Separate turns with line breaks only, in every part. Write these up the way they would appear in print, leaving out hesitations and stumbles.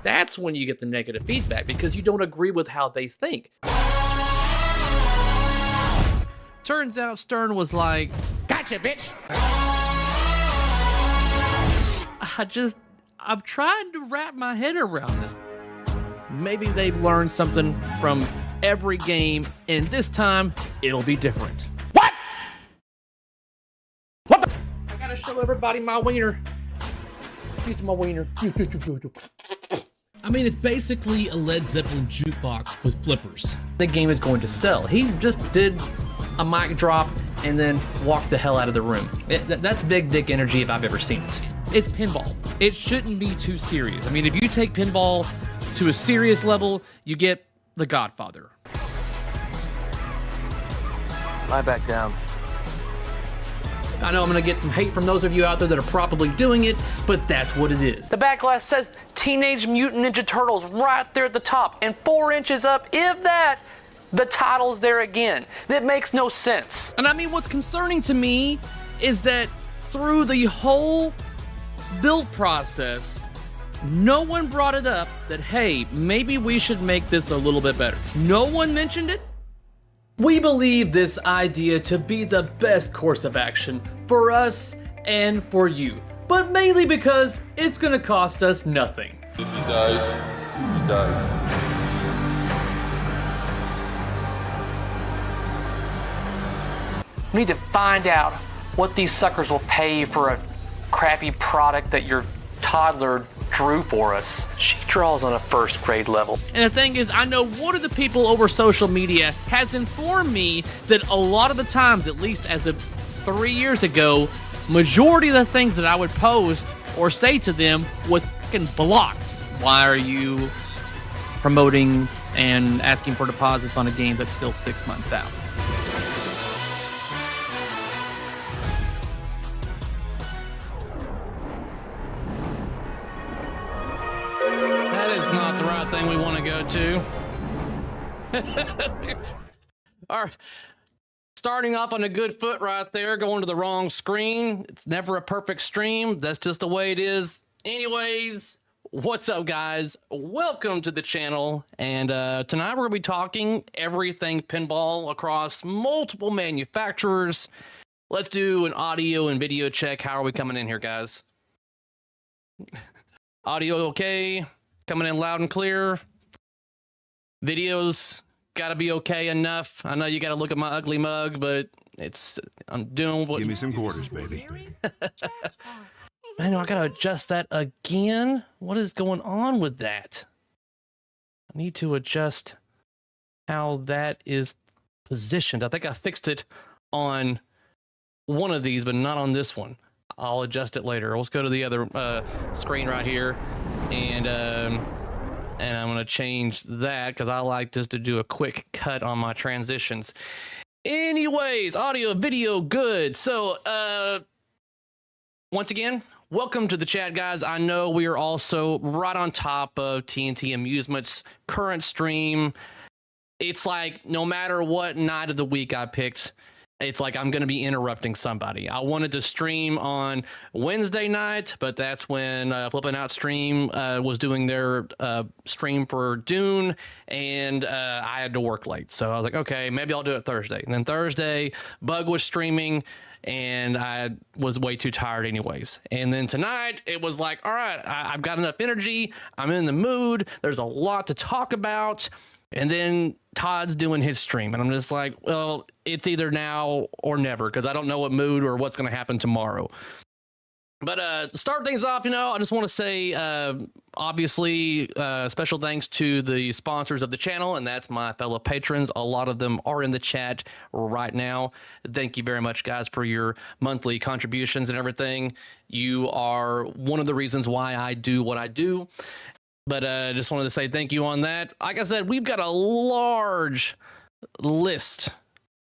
That's when you get the negative feedback because you don't agree with how they think. Turns out Stern was like, "Gotcha, bitch." I'm trying to wrap my head around this. Maybe they've learned something from every game, and this time it'll be different. What the? I gotta show everybody my wiener. Get to my wiener.
I mean, it's basically a Led Zeppelin jukebox with flippers.
The game is going to sell. He just did a mic drop and then walked the hell out of the room. That's big dick energy if I've ever seen it. It's pinball. It shouldn't be too serious. I mean, if you take pinball to a serious level, you get The Godfather.
Lie back down.
I know I'm going to get some hate from those of you out there that are probably doing it, but that's what it is. The back glass says Teenage Mutant Ninja Turtles right there at the top, and 4 inches up, if that, the title's there again. That makes no sense. And I mean, what's concerning to me is that through the whole build process, no one brought it up that, hey, maybe we should make this a little bit better. No one mentioned it. We believe this idea to be the best course of action for us and for you, but mainly because it's gonna cost us nothing.
If he dies, he dies.
We need to find out what these suckers will pay for a crappy product that your toddler drew for us. She draws on a first grade level. And the thing is, I know one of the people over social media has informed me that a lot of the times, at least as of 3 years ago, majority of the things that I would post or say to them was fucking blocked. Why are you promoting and asking for deposits on a game that's still 6 months out? Thing we want to go to. All right. Starting off on a good foot right there, going to the wrong screen. It's never a perfect stream. That's just the way it is. Anyways, what's up, guys? Welcome to the channel. And tonight we're going to be talking everything pinball across multiple manufacturers. Let's do an audio and video check. How are we coming in here, guys? Audio okay? Coming in loud and clear. Videos gotta be okay enough. I know you gotta look at my ugly mug, but I'm doing what.
Give me some quarters, baby.
I know I gotta adjust that again. What is going on with that? I need to adjust how that is positioned. I think I fixed it on one of these, but not on this one. I'll adjust it later. Let's go to the other screen right here. And I'm going to change that because I like just to do a quick cut on my transitions. Anyways, audio, video, good. So, once again, welcome to the chat, guys. I know we are also right on top of TNT Amusement's current stream. It's like no matter what night of the week I picked, it's like I'm going to be interrupting somebody. I wanted to stream on Wednesday night, but that's when Flippin' Out Stream was doing their stream for Dune, and I had to work late. So I was like, okay, maybe I'll do it Thursday. And then Thursday, Bug was streaming, and I was way too tired anyways. And then tonight, it was like, all right, I've got enough energy. I'm in the mood. There's a lot to talk about. And then Todd's doing his stream, and I'm just like, well, it's either now or never, because I don't know what mood or what's going to happen tomorrow. But to start things off, I just want to say, obviously, special thanks to the sponsors of the channel, and that's my fellow patrons. A lot of them are in the chat right now. Thank you very much, guys, for your monthly contributions and everything. You are one of the reasons why I do what I do. But just wanted to say thank you on that. Like I said, we've got a large list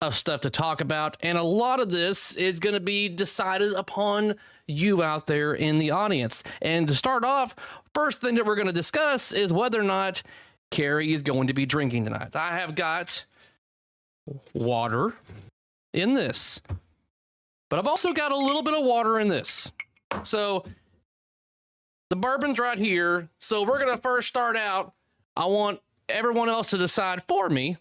of stuff to talk about, and a lot of this is going to be decided upon you out there in the audience. And to start off, first thing that we're going to discuss is whether or not Carrie is going to be drinking tonight. I have got water in this, but I've also got a little bit of water in this. So the bourbon's right here. So we're going to first start out. I want everyone else to decide for me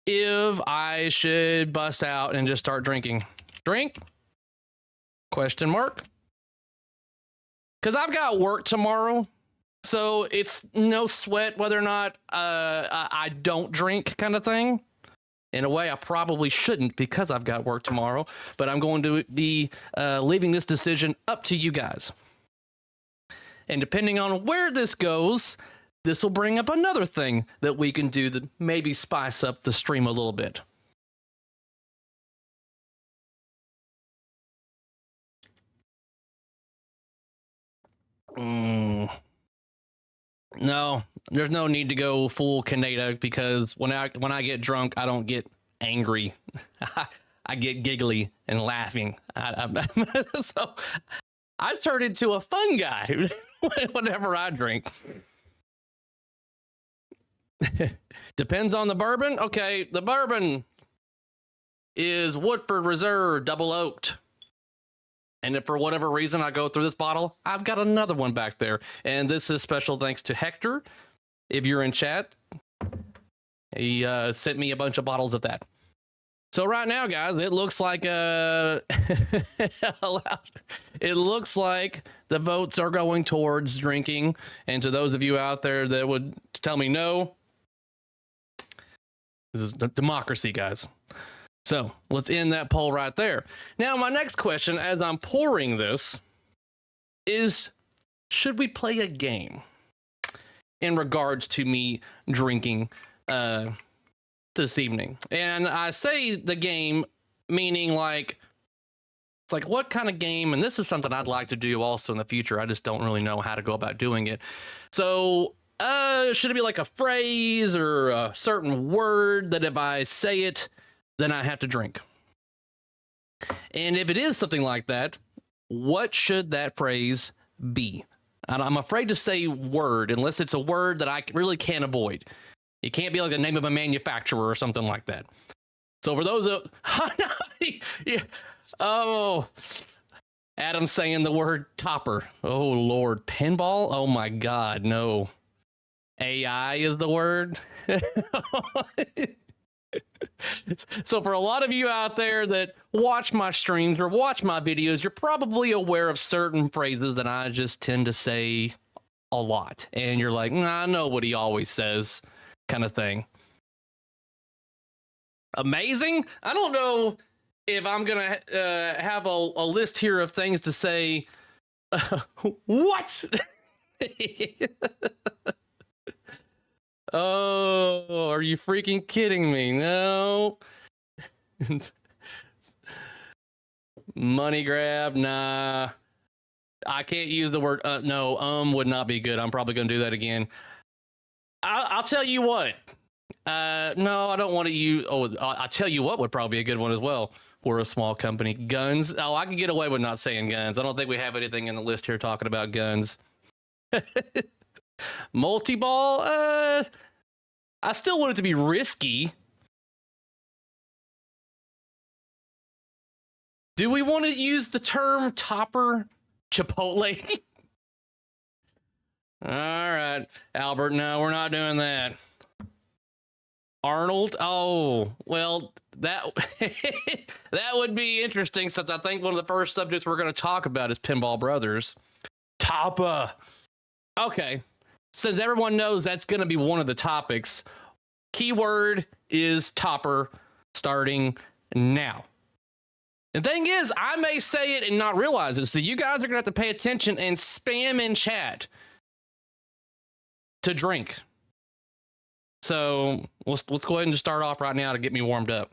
if I should bust out and just start drinking. Drink? Question mark. Because I've got work tomorrow. So it's no sweat whether or not I don't drink kind of thing. In a way, I probably shouldn't because I've got work tomorrow. But I'm going to be leaving this decision up to you guys. And depending on where this goes, this will bring up another thing that we can do that maybe spice up the stream a little bit. No, there's no need to go full Canada because when I get drunk, I don't get angry. I get giggly and laughing. So I turn into a fun guy whenever I drink. Depends on the bourbon. Okay, the bourbon is Woodford Reserve Double Oaked. And if for whatever reason I go through this bottle, I've got another one back there. And this is special thanks to Hector. If you're in chat, he sent me a bunch of bottles of that. So right now, guys, it looks like it looks like the votes are going towards drinking. And to those of you out there that would tell me no, this is democracy, guys. So let's end that poll right there. Now, my next question, as I'm pouring this, is should we play a game in regards to me drinking this evening? And I say the game meaning like, it's like what kind of game? And this is something I'd like to do also in the future. I just don't really know how to go about doing it. So should it be like a phrase or a certain word that if I say it, then I have to drink? And if it is something like that, what should that phrase be? And I'm afraid to say word unless it's a word that I really can't avoid. It can't be like the name of a manufacturer or something like that. So for those of... Oh, Adam's saying the word topper. Oh, Lord. Pinball? Oh, my God, no. AI is the word. So for a lot of you out there that watch my streams or watch my videos, you're probably aware of certain phrases that I just tend to say a lot. And you're like, nah, I know what he always says, kind of thing. Amazing? I don't know if I'm going to have a list here of things to say. What? Oh, are you freaking kidding me? No. Money grab? Nah. I can't use the word no, would not be good. I'm probably going to do that again. I'll tell you what. No, I don't want to use... Oh, I'll tell you what would probably be a good one as well. We're a small company. Guns. Oh, I can get away with not saying guns. I don't think we have anything in the list here talking about guns. Multi-ball? I still want it to be risky. Do we want to use the term topper? Chipotle? All right, Albert, no, we're not doing that. Arnold? Oh, well, that that would be interesting since I think one of the first subjects we're going to talk about is Pinball Brothers. Topper. Okay. Since everyone knows that's going to be one of the topics, keyword is topper starting now. The thing is, I may say it and not realize it, so you guys are going to have to pay attention and spam in chat to drink. So let's go ahead and just start off right now to get me warmed up.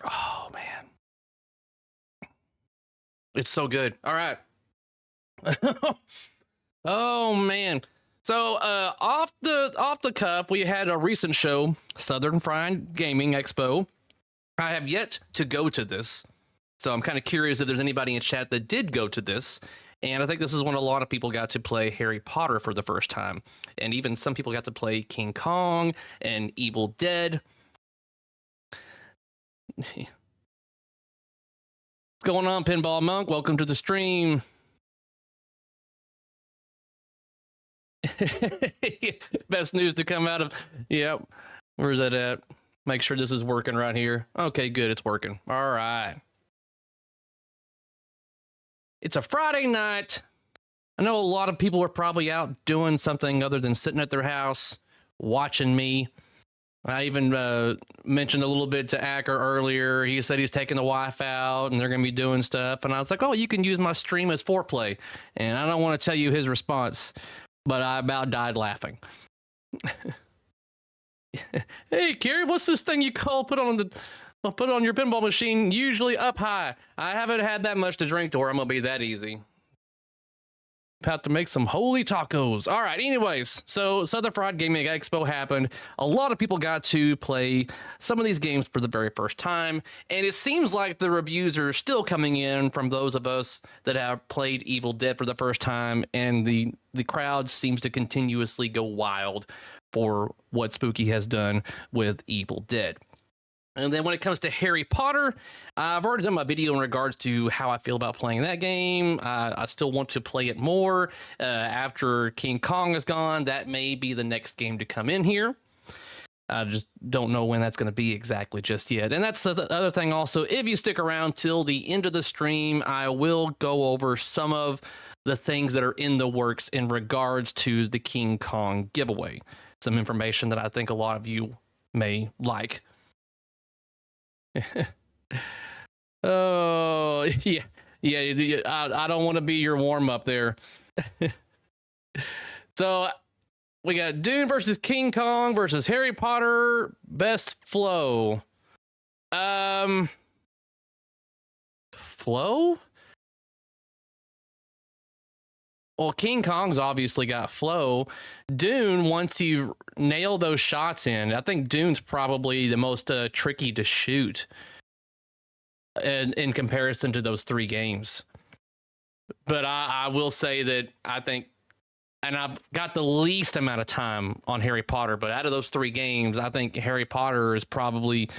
Oh, man. It's so good. All right. Oh man. So off the cuff, we had a recent show, Southern Fried Gaming Expo. I have yet to go to this, so I'm kind of curious if there's anybody in chat that did go to this. And I think this is when a lot of people got to play Harry Potter for the first time, and even some people got to play King Kong and Evil Dead. going on, Pinball Monk? Welcome to the stream. Best news to come out of... Yep. Where's that at? Make sure this is working right here. Okay, good. It's working. All right. It's a Friday night. I know a lot of people are probably out doing something other than sitting at their house watching me. I even mentioned a little bit to Acker earlier. He said he's taking the wife out and they're going to be doing stuff. And I was like, oh, you can use my stream as foreplay. And I don't want to tell you his response, but I about died laughing. Hey, Carrie, what's this thing you call put on your pinball machine, usually up high? I haven't had that much to drink to where I'm going to be that easy. About to make some holy tacos. All right, anyways, so Southern Fried Gaming Expo happened. A lot of people got to play some of these games for the very first time, and it seems like the reviews are still coming in from those of us that have played Evil Dead for the first time, and the crowd seems to continuously go wild for what Spooky has done with Evil Dead. And then when it comes to Harry Potter, I've already done my video in regards to how I feel about playing that game. I still want to play it more. After King Kong is gone, that may be the next game to come in here. I just don't know when that's going to be exactly just yet. And that's the other thing also. If you stick around till the end of the stream, I will go over some of the things that are in the works in regards to the King Kong giveaway. Some information that I think a lot of you may like. Oh, yeah. I don't want to be your warm-up there. So we got Dune versus King Kong versus Harry Potter. Best flow. Flow? Well, King Kong's obviously got flow. Dune, once you nail those shots in, I think Dune's probably the most tricky to shoot in comparison to those three games. But I will say that I think, and I've got the least amount of time on Harry Potter, but out of those three games, I think Harry Potter is probably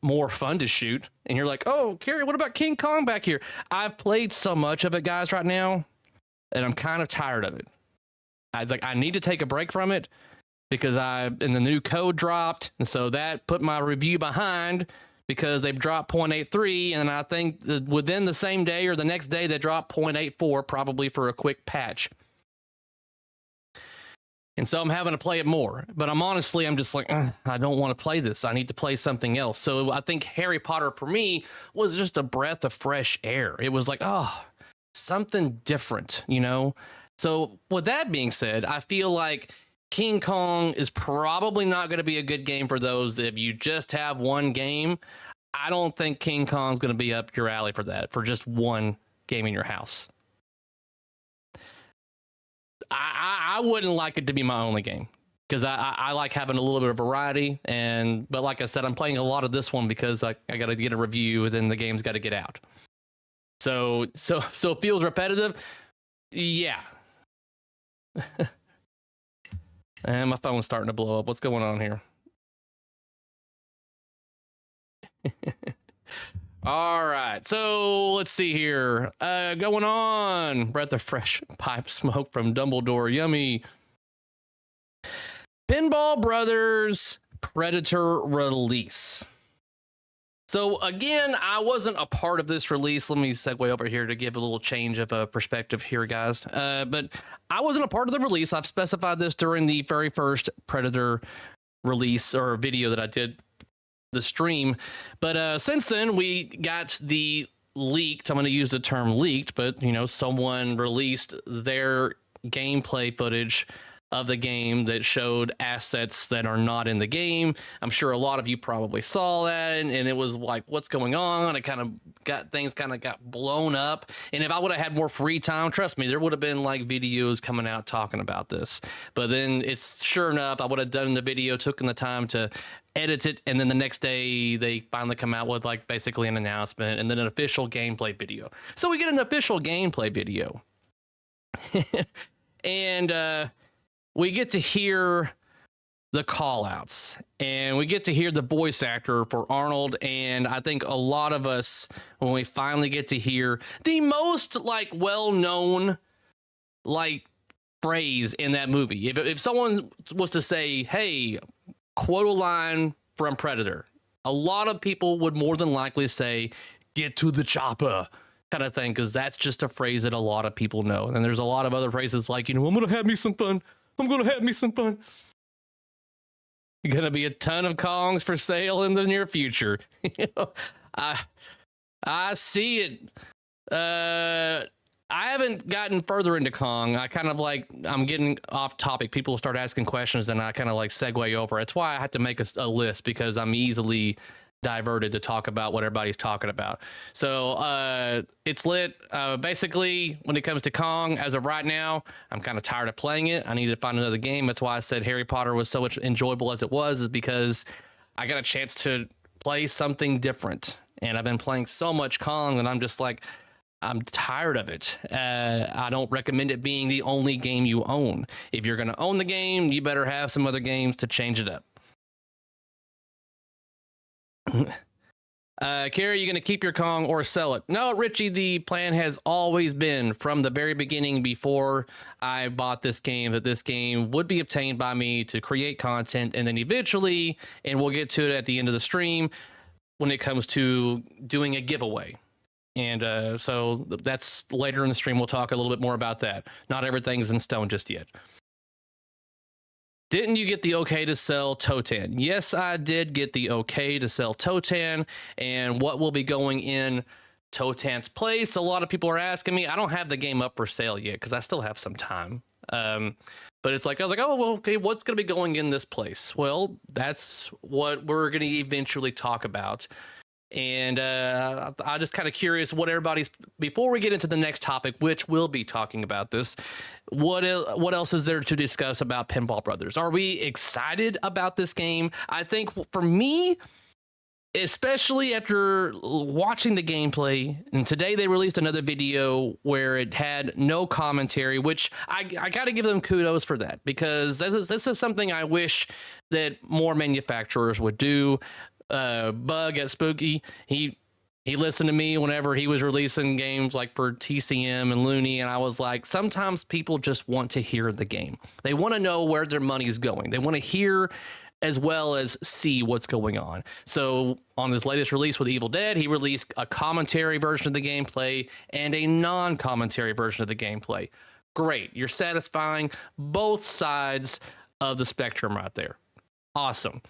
more fun to shoot. And you're like, oh, Carrie, what about King Kong back here? I've played so much of it, guys, right now, and I'm kind of tired of it. I was like, I need to take a break from it because and the new code dropped. And so that put my review behind because they've dropped 0.83. And I think that within the same day or the next day, they dropped 0.84, probably for a quick patch. And so I'm having to play it more, but I'm just like, I don't want to play this. I need to play something else. So I think Harry Potter for me was just a breath of fresh air. It was like, oh, something different, you know? So with that being said, I feel like King Kong is probably not going to be a good game for those if you just have one game. I don't think King Kong's going to be up your alley for that, for just one game in your house. I wouldn't like it to be my only game because I like having a little bit of variety. But like I said, I'm playing a lot of this one because I got to get a review and then the game's got to get out. So it feels repetitive. Yeah. And my phone's starting to blow up. What's going on here? All right. So let's see here. Going on. Breath of fresh pipe smoke from Dumbledore. Yummy. Pinball Brothers Predator release. So again, I wasn't a part of this release. Let me segue over here to give a little change of a perspective here, guys. But I wasn't a part of the release. I've specified this during the very first Predator release or video that I did the stream. But since then, we got the leaked. I'm going to use the term leaked, but you know, someone released their gameplay footage of the game that showed assets that are not in the game. I'm sure a lot of you probably saw that, and it was like, what's going on? It kind of got blown up. And if I would have had more free time, trust me, there would have been like videos coming out talking about this. But then it's sure enough, I would have done the video, taken the time to edit it, and then the next day they finally come out with like basically an announcement and then an official gameplay video. So we get an official gameplay video. And we get to hear the call outs, and we get to hear the voice actor for Arnold. And I think a lot of us, when we finally get to hear the most like well-known like phrase in that movie, if someone was to say, hey, quote a line from Predator, a lot of people would more than likely say, get to the chopper, kind of thing, because that's just a phrase that a lot of people know. And there's a lot of other phrases like, I'm gonna have me some fun. I'm gonna have me some fun. Gonna be a ton of Kongs for sale in the near future. I see it. I haven't gotten further into Kong. I kind of like, I'm getting off topic. People start asking questions and I kind of like segue over. It's why I have to make a list, because I'm easily diverted to talk about what everybody's talking about. So it's lit. Basically, when it comes to Kong, as of right now, I'm kind of tired of playing it. I need to find another game. That's why I said Harry Potter was so much enjoyable as it was, is because I got a chance to play something different. And I've been playing so much Kong that I'm just like, I'm tired of it. I don't recommend it being the only game you own. If you're going to own the game, you better have some other games to change it up. Carrie, you going to keep your Kong or sell it? No, Richie, the plan has always been from the very beginning, before I bought this game, that this game would be obtained by me to create content, and then eventually, and we'll get to it at the end of the stream, when it comes to doing a giveaway. And so that's later in the stream. We'll talk a little bit more about that. Not everything's in stone just yet. Didn't you get the okay to sell Totan? Yes, I did get the okay to sell Totan. And what will be going in Totan's place? A lot of people are asking me. I don't have the game up for sale yet because I still have some time. But it's like, I was like, oh, well, okay, what's going to be going in this place? Well, that's what we're going to eventually talk about. And I'm just kind of curious what everybody's, before we get into the next topic, which we'll be talking about this, what else is there to discuss about Pinball Brothers? Are we excited about this game? I think for me, especially after watching the gameplay, and today they released another video where it had no commentary, which I got to give them kudos for that, because this is something I wish that more manufacturers would do. Bug at Spooky, he listened to me whenever he was releasing games like for TCM and Looney, and I was like, sometimes people just want to hear the game. They want to know where their money's going. They want to hear as well as see what's going on. So on his latest release with Evil Dead, he released a commentary version of the gameplay and a non-commentary version of the gameplay. Great. You're satisfying both sides of the spectrum right there. Awesome.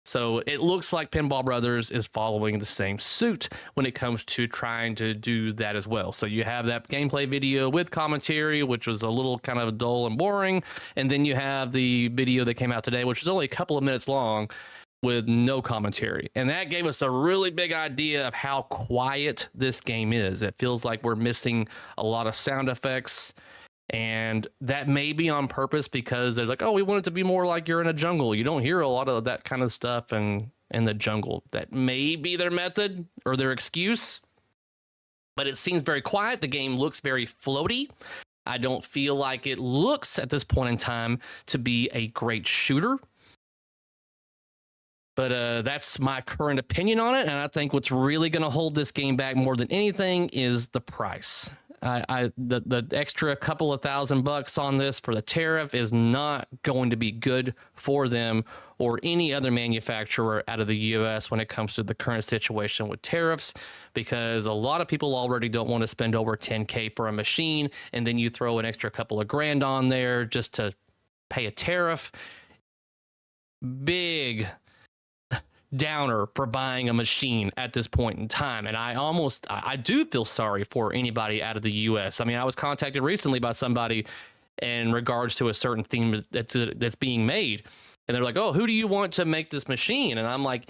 So it looks like Pinball Brothers is following the same suit when it comes to trying to do that as well. So you have that gameplay video with commentary, which was a little kind of dull and boring. And then you have the video that came out today, which is only a couple of minutes long, with no commentary. And that gave us a really big idea of how quiet this game is. It feels like we're missing a lot of sound effects. And that may be on purpose, because they're like, oh, we want it to be more like you're in a jungle. You don't hear a lot of that kind of stuff in the jungle. That may be their method or their excuse. But it seems very quiet. The game looks very floaty. I don't feel like it looks at this point in time to be a great shooter. But that's my current opinion on it. And I think what's really going to hold this game back more than anything is the price. The extra couple of $1,000 on this for the tariff is not going to be good for them or any other manufacturer out of the US when it comes to the current situation with tariffs, because a lot of people already don't want to spend over $10K for a machine, and then you throw an extra couple of grand on there just to pay a tariff. Big downer for buying a machine at this point in time. And I do feel sorry for anybody out of the US. I mean, I was contacted recently by somebody in regards to a certain theme that's being made, and they're like, oh, who do you want to make this machine? And I'm like,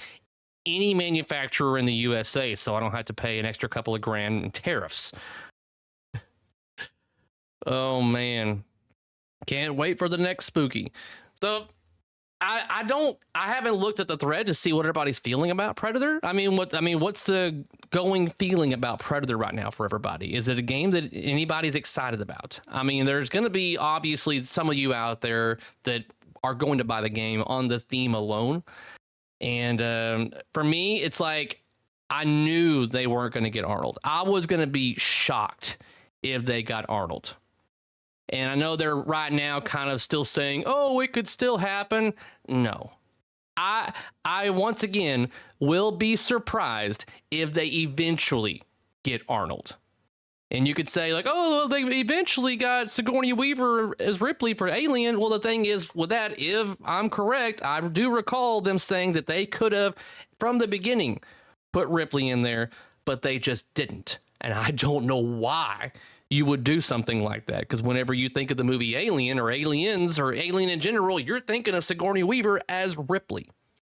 any manufacturer in the USA, so I don't have to pay an extra couple of grand in tariffs. Oh man, can't wait for the next Spooky. So I haven't looked at the thread to see what everybody's feeling about Predator. What's the going feeling about Predator right now for everybody? Is it a game that anybody's excited about? I mean, there's going to be obviously some of you out there that are going to buy the game on the theme alone. And for me, it's like I knew they weren't going to get Arnold. I was going to be shocked if they got Arnold. And I know they're right now kind of still saying, oh, it could still happen. No. I once again will be surprised if they eventually get Arnold. And you could say, like, oh, well, they eventually got Sigourney Weaver as Ripley for Alien. Well, the thing is with that, if I'm correct, I do recall them saying that they could have, from the beginning, put Ripley in there, but they just didn't. And I don't know why you would do something like that. Because whenever you think of the movie Alien or Aliens or Alien in general, you're thinking of Sigourney Weaver as Ripley.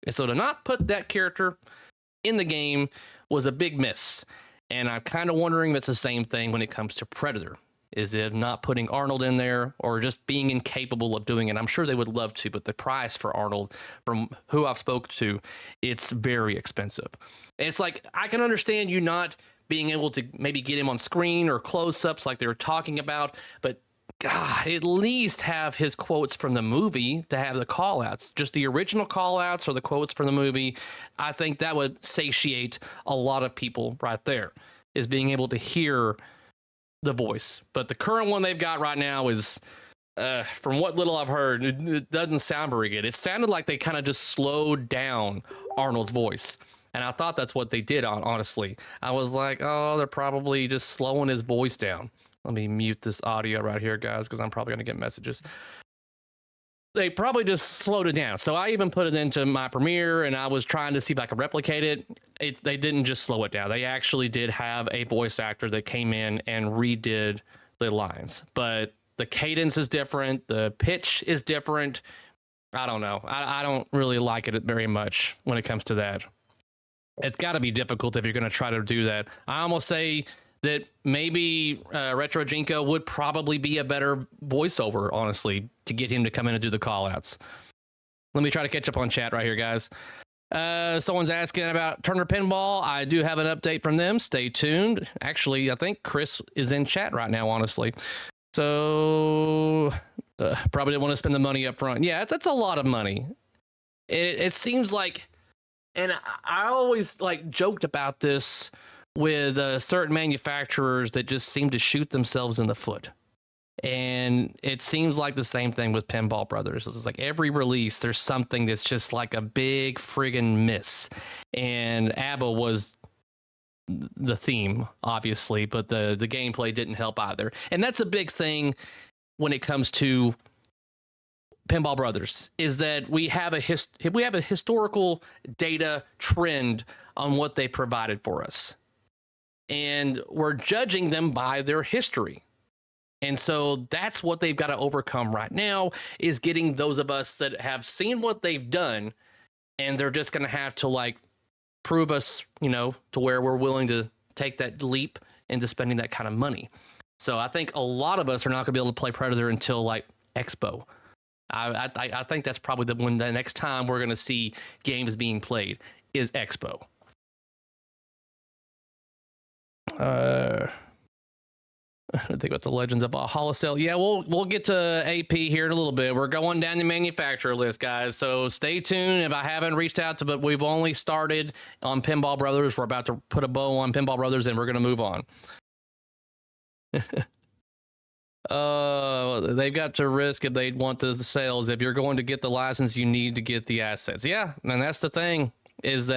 And so to not put that character in the game was a big miss. And I'm kind of wondering if it's the same thing when it comes to Predator. Is it not putting Arnold in there or just being incapable of doing it? I'm sure they would love to, but the price for Arnold, from who I've spoke to, it's very expensive. It's like, I can understand you not being able to maybe get him on screen or close-ups like they were talking about, but God, at least have his quotes from the movie to have the call-outs. Just the original call-outs or the quotes from the movie. I think that would satiate a lot of people right there, is being able to hear the voice. But the current one they've got right now is, from what little I've heard, it doesn't sound very good. It sounded like they kind of just slowed down Arnold's voice. And I thought that's what they did, honestly. I was like, oh, they're probably just slowing his voice down. Let me mute this audio right here, guys, because I'm probably going to get messages. They probably just slowed it down. So I even put it into my Premiere, and I was trying to see if I could replicate it. They didn't just slow it down. They actually did have a voice actor that came in and redid the lines. But the cadence is different. The pitch is different. I don't know. I don't really like it very much when it comes to that. It's got to be difficult if you're going to try to do that. I almost say that maybe Retro Jinko would probably be a better voiceover, honestly, to get him to come in and do the call-outs. Let me try to catch up on chat right here, guys. Someone's asking about Turner Pinball. I do have an update from them. Stay tuned. Actually, I think Chris is in chat right now, honestly. So probably didn't want to spend the money up front. Yeah, that's a lot of money. It seems like, and I always like joked about this with certain manufacturers that just seem to shoot themselves in the foot. And it seems like the same thing with Pinball Brothers. It's like every release, there's something that's just like a big friggin' miss. And ABBA was the theme, obviously, but the gameplay didn't help either. And that's a big thing when it comes to Pinball Brothers, is that we have a historical data trend on what they provided for us. And we're judging them by their history. And so that's what they've got to overcome right now, is getting those of us that have seen what they've done, and they're just going to have to like prove us, to where we're willing to take that leap into spending that kind of money. So I think a lot of us are not going to be able to play Predator until like Expo. I think that's probably the next time we're going to see games being played is Expo. I think about the Legends of Valhalla sale. Yeah, we'll get to AP here in a little bit. We're going down the manufacturer list, guys. So stay tuned. If I haven't reached out to, but we've only started on Pinball Brothers. We're about to put a bow on Pinball Brothers, and we're going to move on. They've got to risk if they want the sales. If you're going to get the license, you need to get the assets. Yeah, and that's the thing, is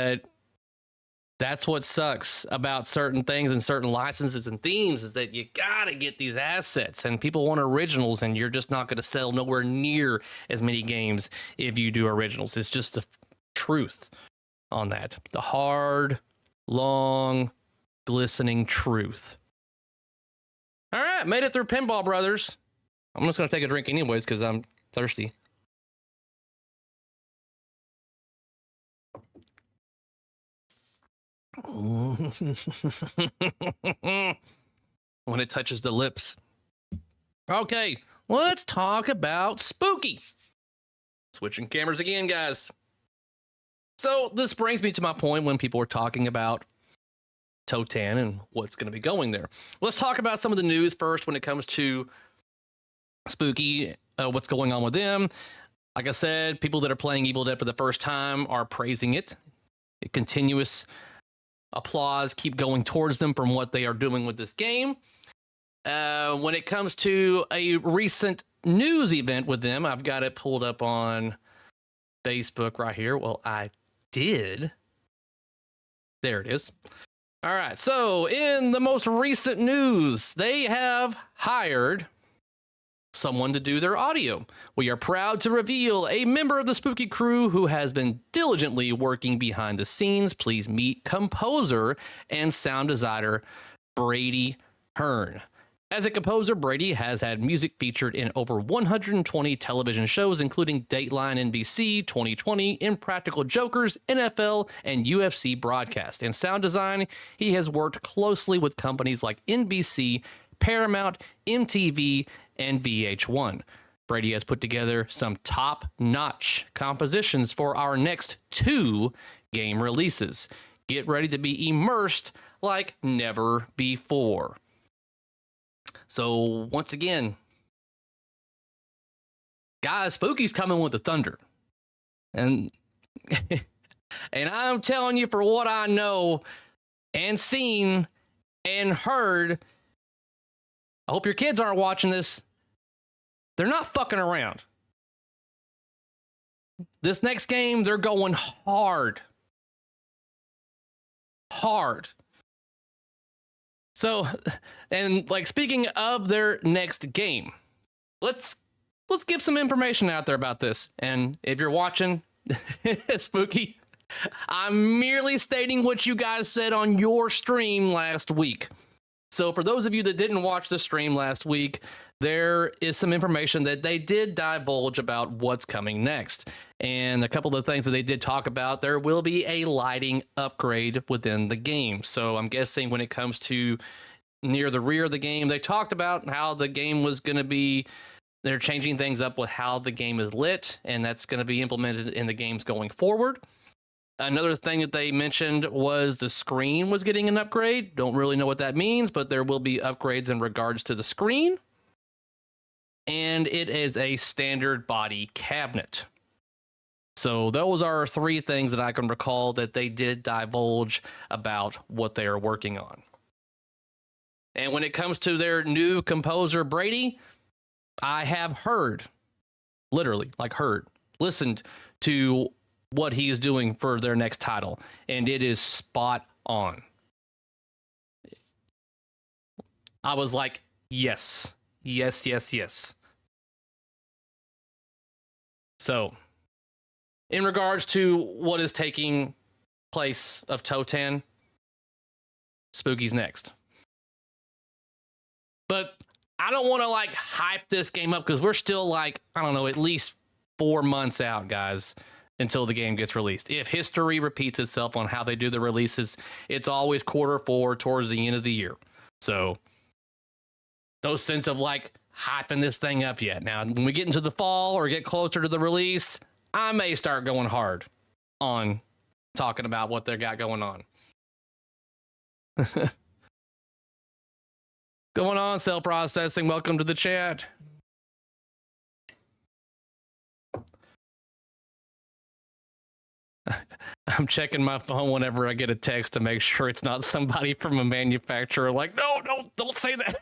that's what sucks about certain things and certain licenses and themes, is that you gotta get these assets, and people want originals, and you're just not going to sell nowhere near as many games if you do originals. It's just the truth on that. The hard, long, glistening truth. All right, made it through Pinball Brothers. I'm just going to take a drink anyways because I'm thirsty. When it touches the lips. Okay, let's talk about Spooky. Switching cameras again, guys. So this brings me to my point when people were talking about Totan and what's going to be going there. Let's talk about some of the news first when it comes to Spooky, what's going on with them. Like I said, people that are playing Evil Dead for the first time are praising it. Continuous applause keep going towards them from what they are doing with this game. When it comes to a recent news event with them, I've got it pulled up on Facebook right here. Well, I did. There it is. All right. So in the most recent news, they have hired someone to do their audio. We are proud to reveal a member of the spooky crew who has been diligently working behind the scenes. Please meet composer and sound designer Brady Hearn. As a composer, Brady has had music featured in over 120 television shows, including Dateline NBC, 2020, Impractical Jokers, NFL, and UFC broadcast. In sound design, he has worked closely with companies like NBC, Paramount, MTV, and VH1. Brady has put together some top-notch compositions for our next 2 game releases. Get ready to be immersed like never before. So once again, guys, Spooky's coming with the thunder. And and I'm telling you, for what I know and seen and heard, I hope your kids aren't watching this. They're not fucking around. This next game, they're going hard. Hard. So, and like speaking of their next game, let's give some information out there about this. And if you're watching, Spooky, I'm merely stating what you guys said on your stream last week. So for those of you that didn't watch the stream last week, there is some information that they did divulge about what's coming next. And a couple of the things that they did talk about, there will be a lighting upgrade within the game. So I'm guessing when it comes to near the rear of the game, they talked about how the game was going to be, they're changing things up with how the game is lit, and that's going to be implemented in the games going forward. Another thing that they mentioned was the screen was getting an upgrade. Don't really know what that means, but there will be upgrades in regards to the screen. And it is a standard body cabinet. So those are 3 things that I can recall that they did divulge about what they are working on. And when it comes to their new composer, Brady, I have heard, literally, like heard, listened to what he is doing for their next title, and it is spot on. I was like, yes, yes, yes, yes. So, in regards to what is taking place of Totan, Spooky's next. But I don't want to like hype this game up because we're still like, I don't know, at least 4 months out, guys, until the game gets released. If history repeats itself on how they do the releases, it's always Q4 towards the end of the year. So no sense of like hyping this thing up yet. Now, when we get into the fall or get closer to the release, I may start going hard on talking about what they got going on. Going on, Cell Processing. Welcome to the chat. I'm checking my phone whenever I get a text to make sure it's not somebody from a manufacturer like, no, don't say that.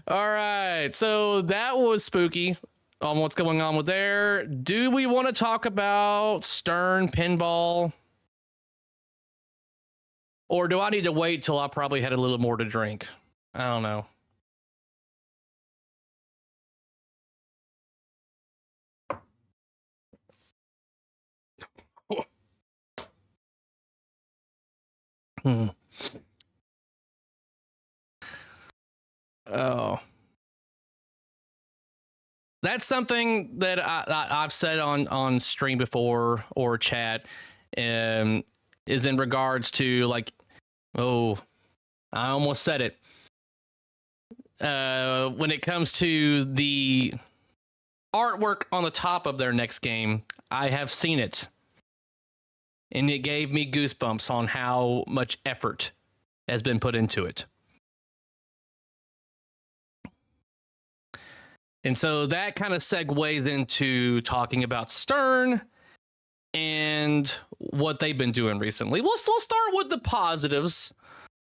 All right. So that was Spooky on what's going on with there. Do we want to talk about Stern Pinball? Or do I need to wait till I probably had a little more to drink? I don't know. Oh. That's something that I've said on stream before or chat, is in regards to like, oh, I almost said it. When it comes to the artwork on the top of their next game, I have seen it. And it gave me goosebumps on how much effort has been put into it. And so that kind of segues into talking about Stern and what they've been doing recently. We'll start with the positives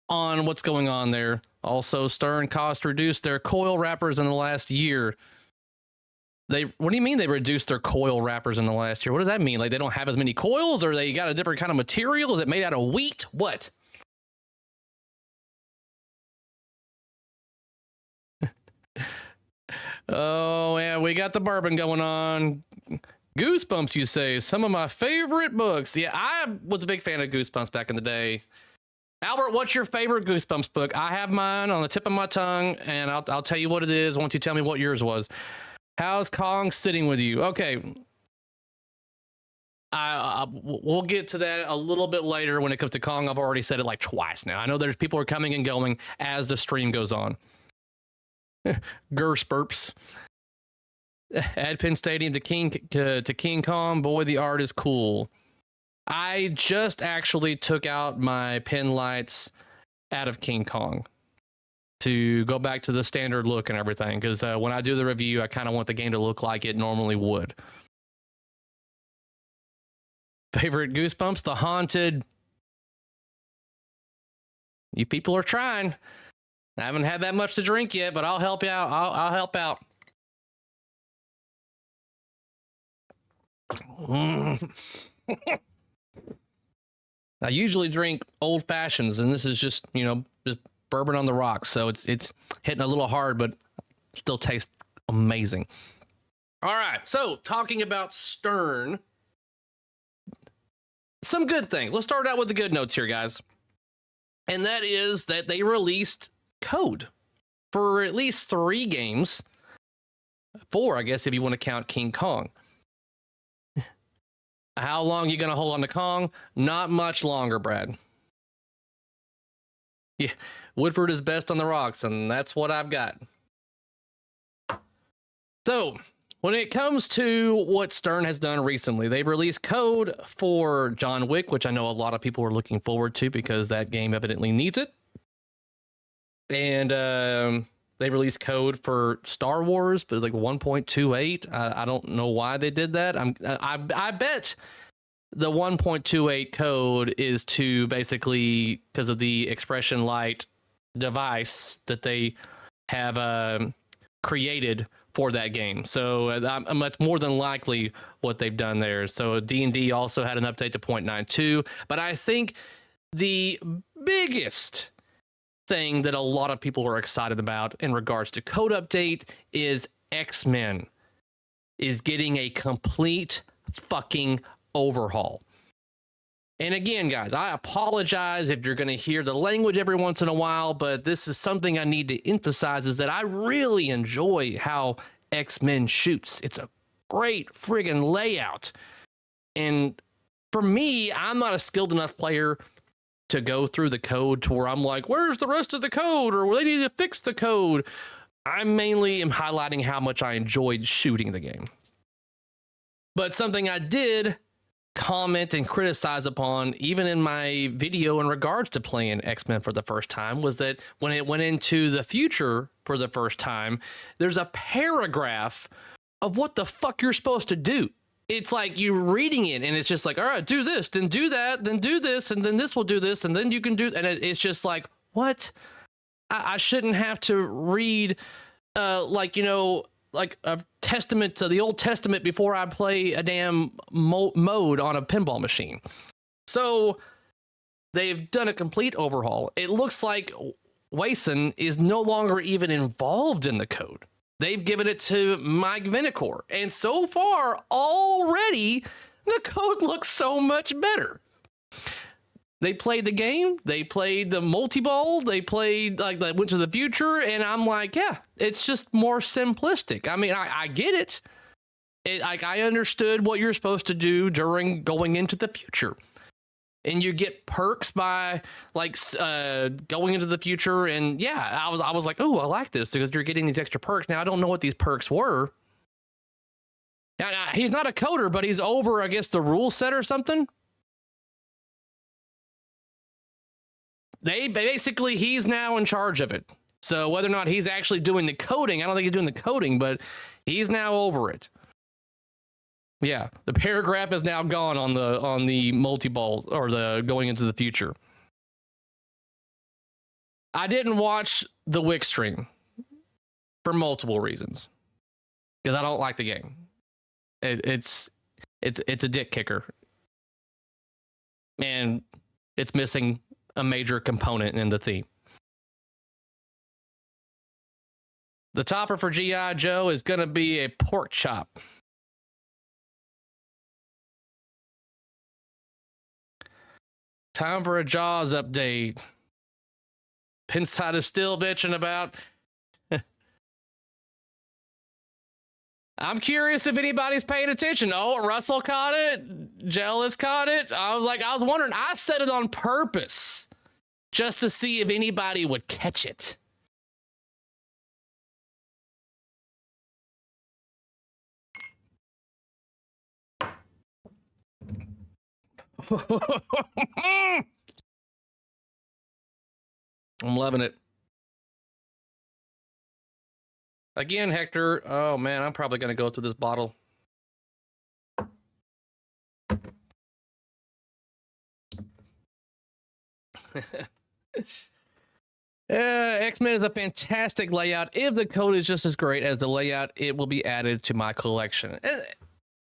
on what's going on there. Also, Stern cost reduced their coil wrappers in the last year. What do you mean they reduced their coil wrappers in the last year? What does that mean? Like they don't have as many coils, or they got a different kind of material? Is it made out of wheat? What? Oh, yeah, we got the bourbon going on. Goosebumps, you say? Some of my favorite books. Yeah, I was a big fan of Goosebumps back in the day. Albert, what's your favorite Goosebumps book? I have mine on the tip of my tongue, and I'll tell you what it is once you tell me what yours was. How's Kong sitting with you? Okay. We'll get to that a little bit later when it comes to Kong. I've already said it like twice now. I know there's people are coming and going as the stream goes on. Gerspurps. Add Penn Stadium to King Kong. Boy, the art is cool. I just actually took out my pin lights out of King Kong to go back to the standard look and everything, because when I do the review, I kind of want the game to look like it normally would. Favorite Goosebumps? The Haunted. You people are trying. I haven't had that much to drink yet, but I'll help you out. I'll help out. I usually drink old fashions, and this is just, just bourbon on the rocks. So it's hitting a little hard, but still tastes amazing. All right. So talking about Stern, some good things. Let's start out with the good notes here, guys. And that is that they released code for at least 3 games. 4, I guess, if you want to count King Kong. How long are you going to hold on to Kong? Not much longer, Brad. Yeah, Woodford is best on the rocks, and that's what I've got. So, when it comes to what Stern has done recently, they've released code for John Wick, which I know a lot of people are looking forward to because that game evidently needs it. And they released code for Star Wars, but it's like 1.28. I don't know why they did that. I bet the 1.28 code is to basically because of the Expression Light device that they have created for that game. So that's more than likely what they've done there. So D&D also had an update to 0.92, but I think the biggest thing that a lot of people are excited about in regards to code update is X-Men is getting a complete fucking overhaul. And again, guys, I apologize if you're going to hear the language every once in a while, but this is something I need to emphasize is that I really enjoy how X-Men shoots. It's a great friggin' layout. And for me, I'm not a skilled enough player to go through the code to where I'm like, where's the rest of the code? Or they need to fix the code. I mainly am highlighting how much I enjoyed shooting the game. But something I did comment and criticize upon, even in my video in regards to playing X-Men for the first time, was that when it went into the future for the first time, there's a paragraph of what the fuck you're supposed to do. It's like you reading it and it's just like, all right, do this, then do that, then do this, and then this will do this, and then you can do, and it's just like, what? I shouldn't have to read, like a testament to the Old Testament before I play a damn mode on a pinball machine. So they've done a complete overhaul. It looks like Wason is no longer even involved in the code. They've given it to Mike Vinicor. And so far, already, the code looks so much better. They played the game. They played the multi-ball. They played, like, they went to the future. And I'm like, yeah, it's just more simplistic. I mean, I get it. I understood what you're supposed to do during going into the future. And you get perks by like going into the future. And yeah, I was like, oh, I like this because you're getting these extra perks. Now, I don't know what these perks were. Now, he's not a coder, but he's over, I guess, the rule set or something. He's now in charge of it. So whether or not he's actually doing the coding, I don't think he's doing the coding, but he's now over it. Yeah, the paragraph is now gone on the multi-ball or the going into the future. I didn't watch the Wick stream for multiple reasons because I don't like the game. It's a dick kicker, and it's missing a major component in the theme. The topper for G.I. Joe is going to be a pork chop. Time for a Jaws update. Pinside is still bitching about. I'm curious if anybody's paying attention. Oh, Russell caught it. Jealous caught it. I was wondering. I set it on purpose just to see if anybody would catch it. I'm loving it. Again, Hector. Oh, man, I'm probably going to go through this bottle. X-Men is a fantastic layout. If the code is just as great as the layout, it will be added to my collection.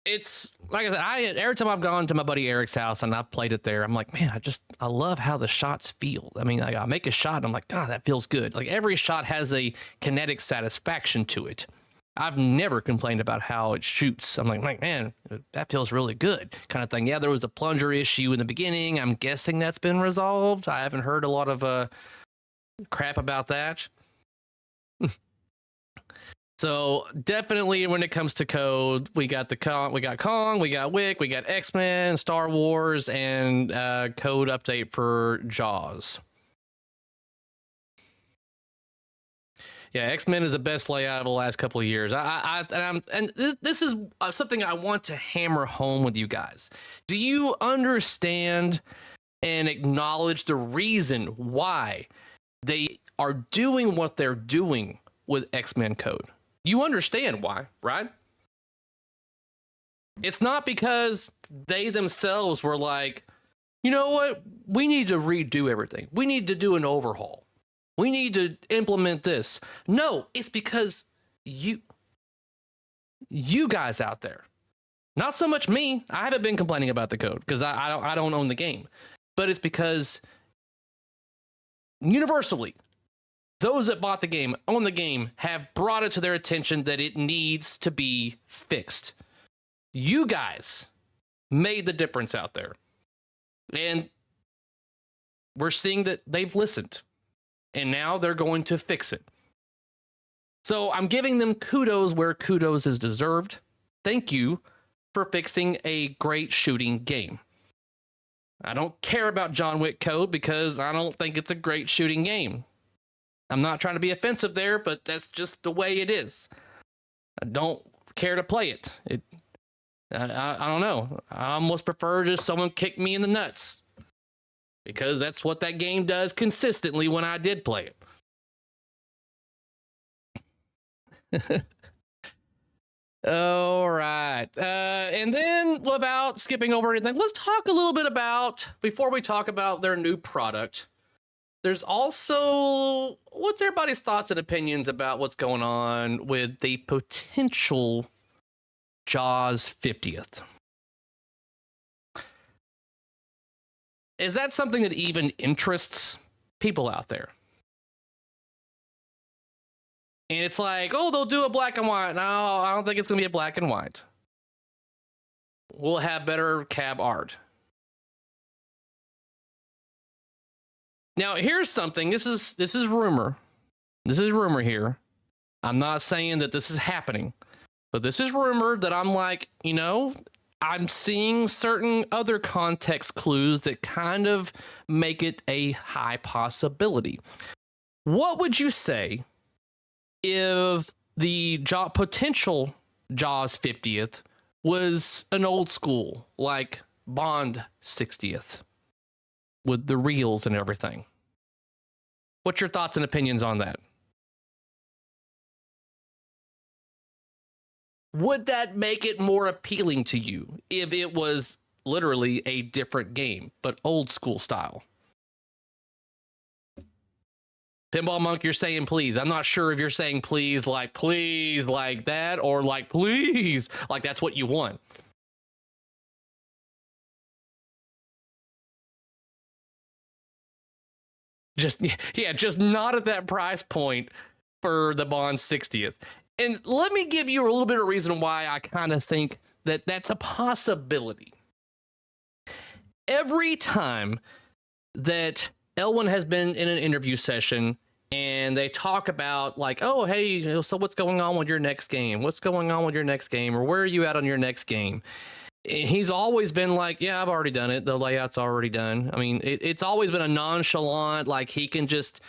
It's like I said, every time I've gone to my buddy Eric's house and I've played it there, I'm like, man, I love how the shots feel. I mean, like, I make a shot and I'm like, God, that feels good. Like every shot has a kinetic satisfaction to it. I've never complained about how it shoots. I'm like, man, that feels really good, kind of thing. Yeah, there was a plunger issue in the beginning. I'm guessing that's been resolved. I haven't heard a lot of crap about that. So definitely when it comes to code, we got Kong, we got Wick, we got X-Men, Star Wars, and code update for Jaws. Yeah, X-Men is the best layout of the last couple of years. This is something I want to hammer home with you guys. Do you understand and acknowledge the reason why they are doing what they're doing with X-Men code? You understand why, right? It's not because they themselves were like, you know what? We need to redo everything. We need to do an overhaul. We need to implement this. No, it's because you guys out there, not so much me. I haven't been complaining about the code because I don't own the game, but it's because universally, those that bought the game, own the game, have brought it to their attention that it needs to be fixed. You guys made the difference out there. And we're seeing that they've listened. And now they're going to fix it. So I'm giving them kudos where kudos is deserved. Thank you for fixing a great shooting game. I don't care about John Wick code because I don't think it's a great shooting game. I'm not trying to be offensive there, but that's just the way it is. I don't care to play it. I don't know. I almost prefer just someone kick me in the nuts because that's what that game does consistently when I did play it. All right. And then without skipping over anything, let's talk a little bit about, before we talk about their new product, there's also, what's everybody's thoughts and opinions about what's going on with the potential Jaws 50th? Is that something that even interests people out there? And it's like, oh, they'll do a black and white. No, I don't think it's going to be a black and white. We'll have better cab art. Now, here's something. This is rumor. This is rumor here. I'm not saying that this is happening, but this is rumor that I'm like, you know, I'm seeing certain other context clues that kind of make it a high possibility. What would you say if the potential Jaws 50th was an old school, like Bond 60th? With the reels and everything. What's your thoughts and opinions on that? Would that make it more appealing to you if it was literally a different game, but old school style? Pinball Monk, you're saying please. I'm not sure if you're saying please like that, or like please like that's what you want. Just not at that price point for the Bond 60th. And let me give you a little bit of reason why I kind of think that that's a possibility. Every time that Elwin has been in an interview session and they talk about like, oh, hey, so what's going on with your next game? What's going on with your next game? Or where are you at on your next game? And he's always been like, yeah, I've already done it. The layout's already done. I mean, it's always been a nonchalant, like he can just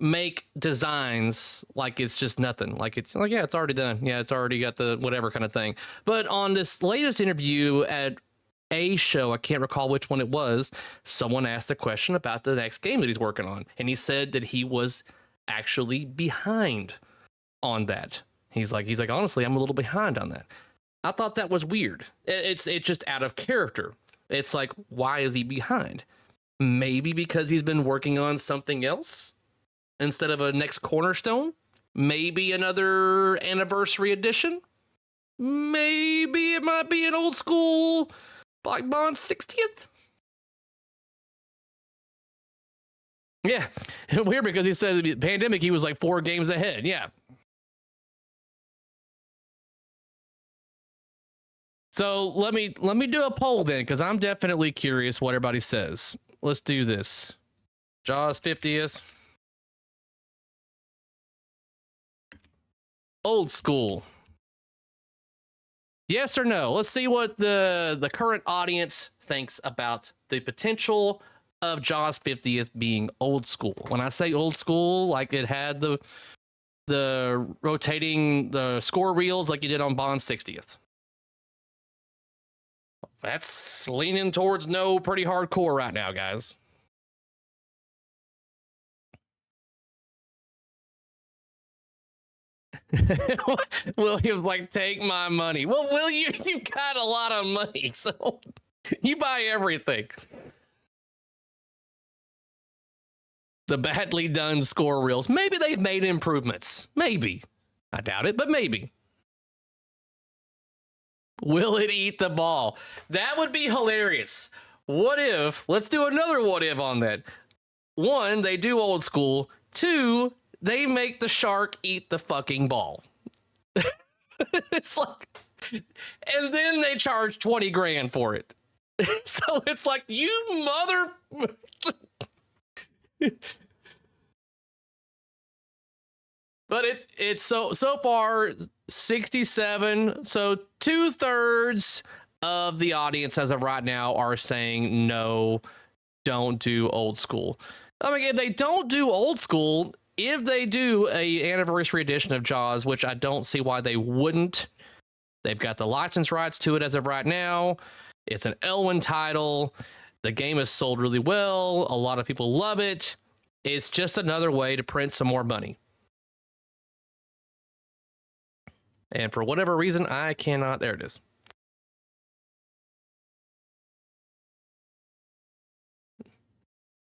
make designs like it's just nothing. Like it's like, yeah, it's already done. Yeah, it's already got the whatever kind of thing. But on this latest interview at a show, I can't recall which one it was, someone asked a question about the next game that he's working on. And he said that he was actually behind on that. He's like, honestly, I'm a little behind on that. I thought that was weird. It's just out of character. It's like, why is he behind? Maybe because he's been working on something else instead of a next cornerstone. Maybe another anniversary edition. Maybe it might be an old school Black Bond 60th. Yeah, weird because he said the pandemic he was like 4 games ahead. Yeah. So let me do a poll then, because I'm definitely curious what everybody says. Let's do this. Jaws 50th. Old school. Yes or no? Let's see what the current audience thinks about the potential of Jaws 50th being old school. When I say old school, like it had the rotating the score reels like you did on Bond 60th. That's leaning towards no, pretty hardcore right now, guys. William, like, take my money. Well, Will, you got a lot of money, so you buy everything. The badly done score reels. Maybe they've made improvements. Maybe. I doubt it, but maybe. Will it eat the ball? That would be hilarious. What if, let's do another what if on that. 1, they do old school. 2, they make the shark eat the fucking ball. It's like, and then they charge 20 grand for it. So it's like, you mother. But it's so far 67. So 2/3 of the audience as of right now are saying no, don't do old school. I mean, if they don't do old school, if they do a anniversary edition of Jaws, which I don't see why they wouldn't, they've got the license rights to it as of right now. It's an Elwin title. The game has sold really well. A lot of people love it. It's just another way to print some more money. And for whatever reason, I cannot. There it is.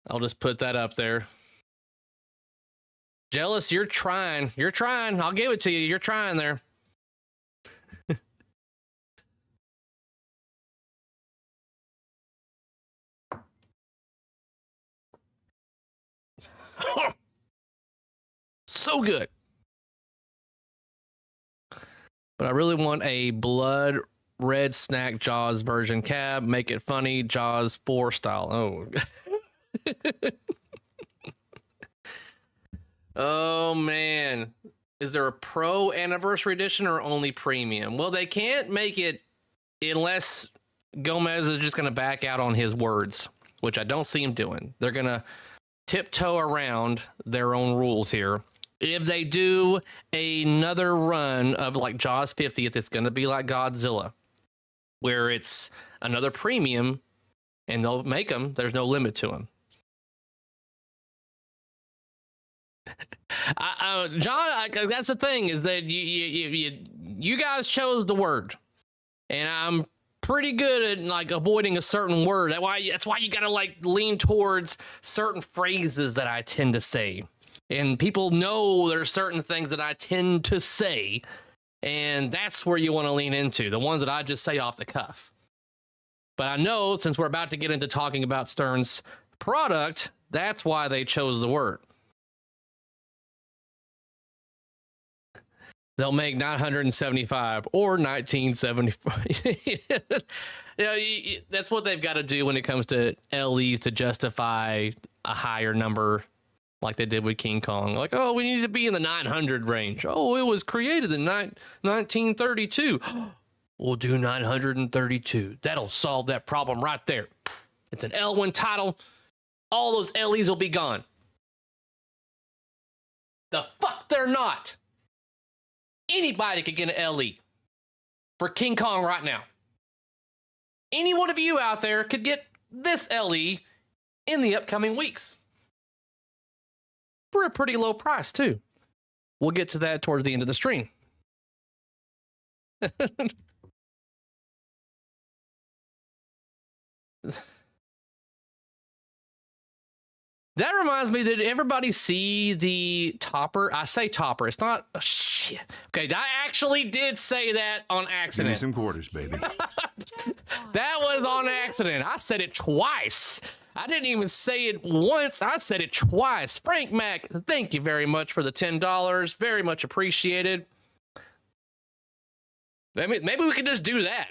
I'll just put that up there. Jealous, you're trying. You're trying. I'll give it to you. You're trying there. So good. But I really want a blood red snack Jaws version cab. Make it funny. Jaws 4 style. Oh. Oh, man. Is there a pro anniversary edition or only premium? Well, they can't make it unless Gomez is just going to back out on his words, which I don't see him doing. They're going to tiptoe around their own rules here. If they do another run of like Jaws 50th, it's going to be like Godzilla, where it's another premium and they'll make them. There's no limit to them. John, that's the thing is that you guys chose the word, and I'm pretty good at like avoiding a certain word. That's why you gotta like lean towards certain phrases that I tend to say, and people know there's certain things that I tend to say, and that's where you want to lean into the ones that I just say off the cuff. But I know since we're about to get into talking about Stern's product, that's why they chose the word. They'll make 975 or 1975. That's what they've got to do when it comes to LEs to justify a higher number like they did with King Kong. Like, oh, we need to be in the 900 range. Oh, it was created in 1932. We'll do 932. That'll solve that problem right there. It's an L1 title. All those LEs will be gone. The fuck they're not. Anybody could get an LE for King Kong right now. Any one of you out there could get this LE in the upcoming weeks. For a pretty low price, too. We'll get to that towards the end of the stream. That reminds me, did everybody see the topper? I say topper. It's not. Oh, shit. Okay, I actually did say that on accident.
Give me some quarters, baby.
That was on accident. I said it twice. I didn't even say it once. I said it twice. Frank Mac, thank you very much for the $10. Very much appreciated. Maybe we could just do that.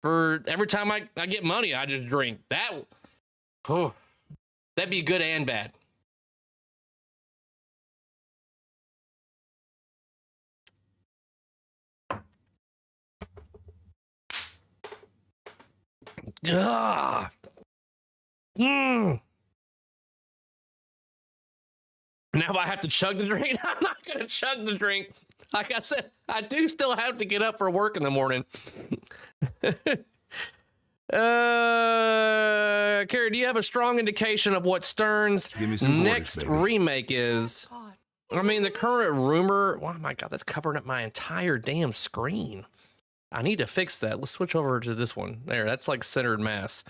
For every time I get money, I just drink. That'd be good and bad. Ugh. Now if I have to chug the drink, I'm not going to chug the drink. Like I said, I do still have to get up for work in the morning. Carrie, do you have a strong indication of what Stern's next remake is? I mean, the current rumor, oh my God, that's covering up my entire damn screen. I need to fix that. Let's switch over to this one. There, that's like centered mass.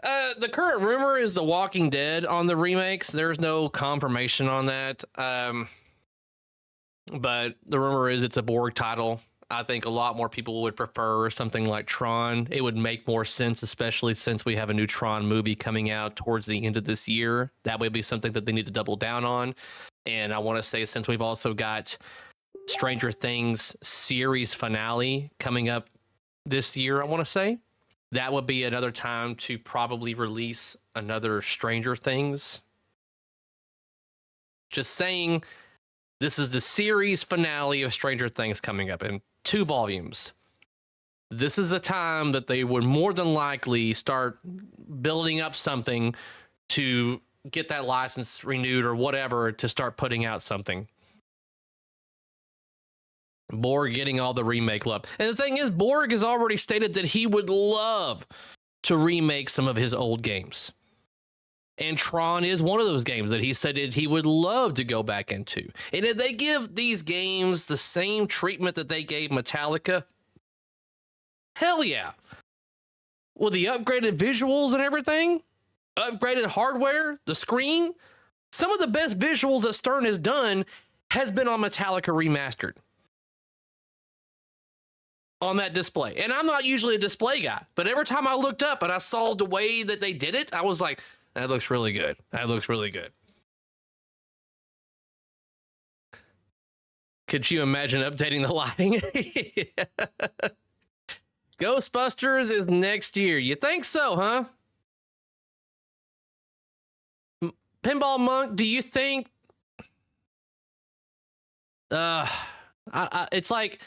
The current rumor is The Walking Dead on the remakes. There's no confirmation on that. But the rumor is it's a Borg title. I think a lot more people would prefer something like Tron. It would make more sense, especially since we have a new Tron movie coming out towards the end of this year. That would be something that they need to double down on. And I want to say, since we've also got Stranger Things series finale coming up this year, I want to say, that would be another time to probably release another Stranger Things. Just saying, this is the series finale of Stranger Things coming up in 2 volumes. This is a time that they would more than likely start building up something to get that license renewed or whatever to start putting out something. Borg getting all the remake love. And the thing is, Borg has already stated that he would love to remake some of his old games. And Tron is one of those games that he said that he would love to go back into. And if they give these games the same treatment that they gave Metallica, hell yeah. With the upgraded visuals and everything, upgraded hardware, the screen, some of the best visuals that Stern has done has been on Metallica Remastered. On that display. And I'm not usually a display guy, but every time I looked up and I saw the way that they did it, I was like, that looks really good. That looks really good. Could you imagine updating the lighting? Ghostbusters is next year. You think so, huh? Pinball Monk, do you think... it's like...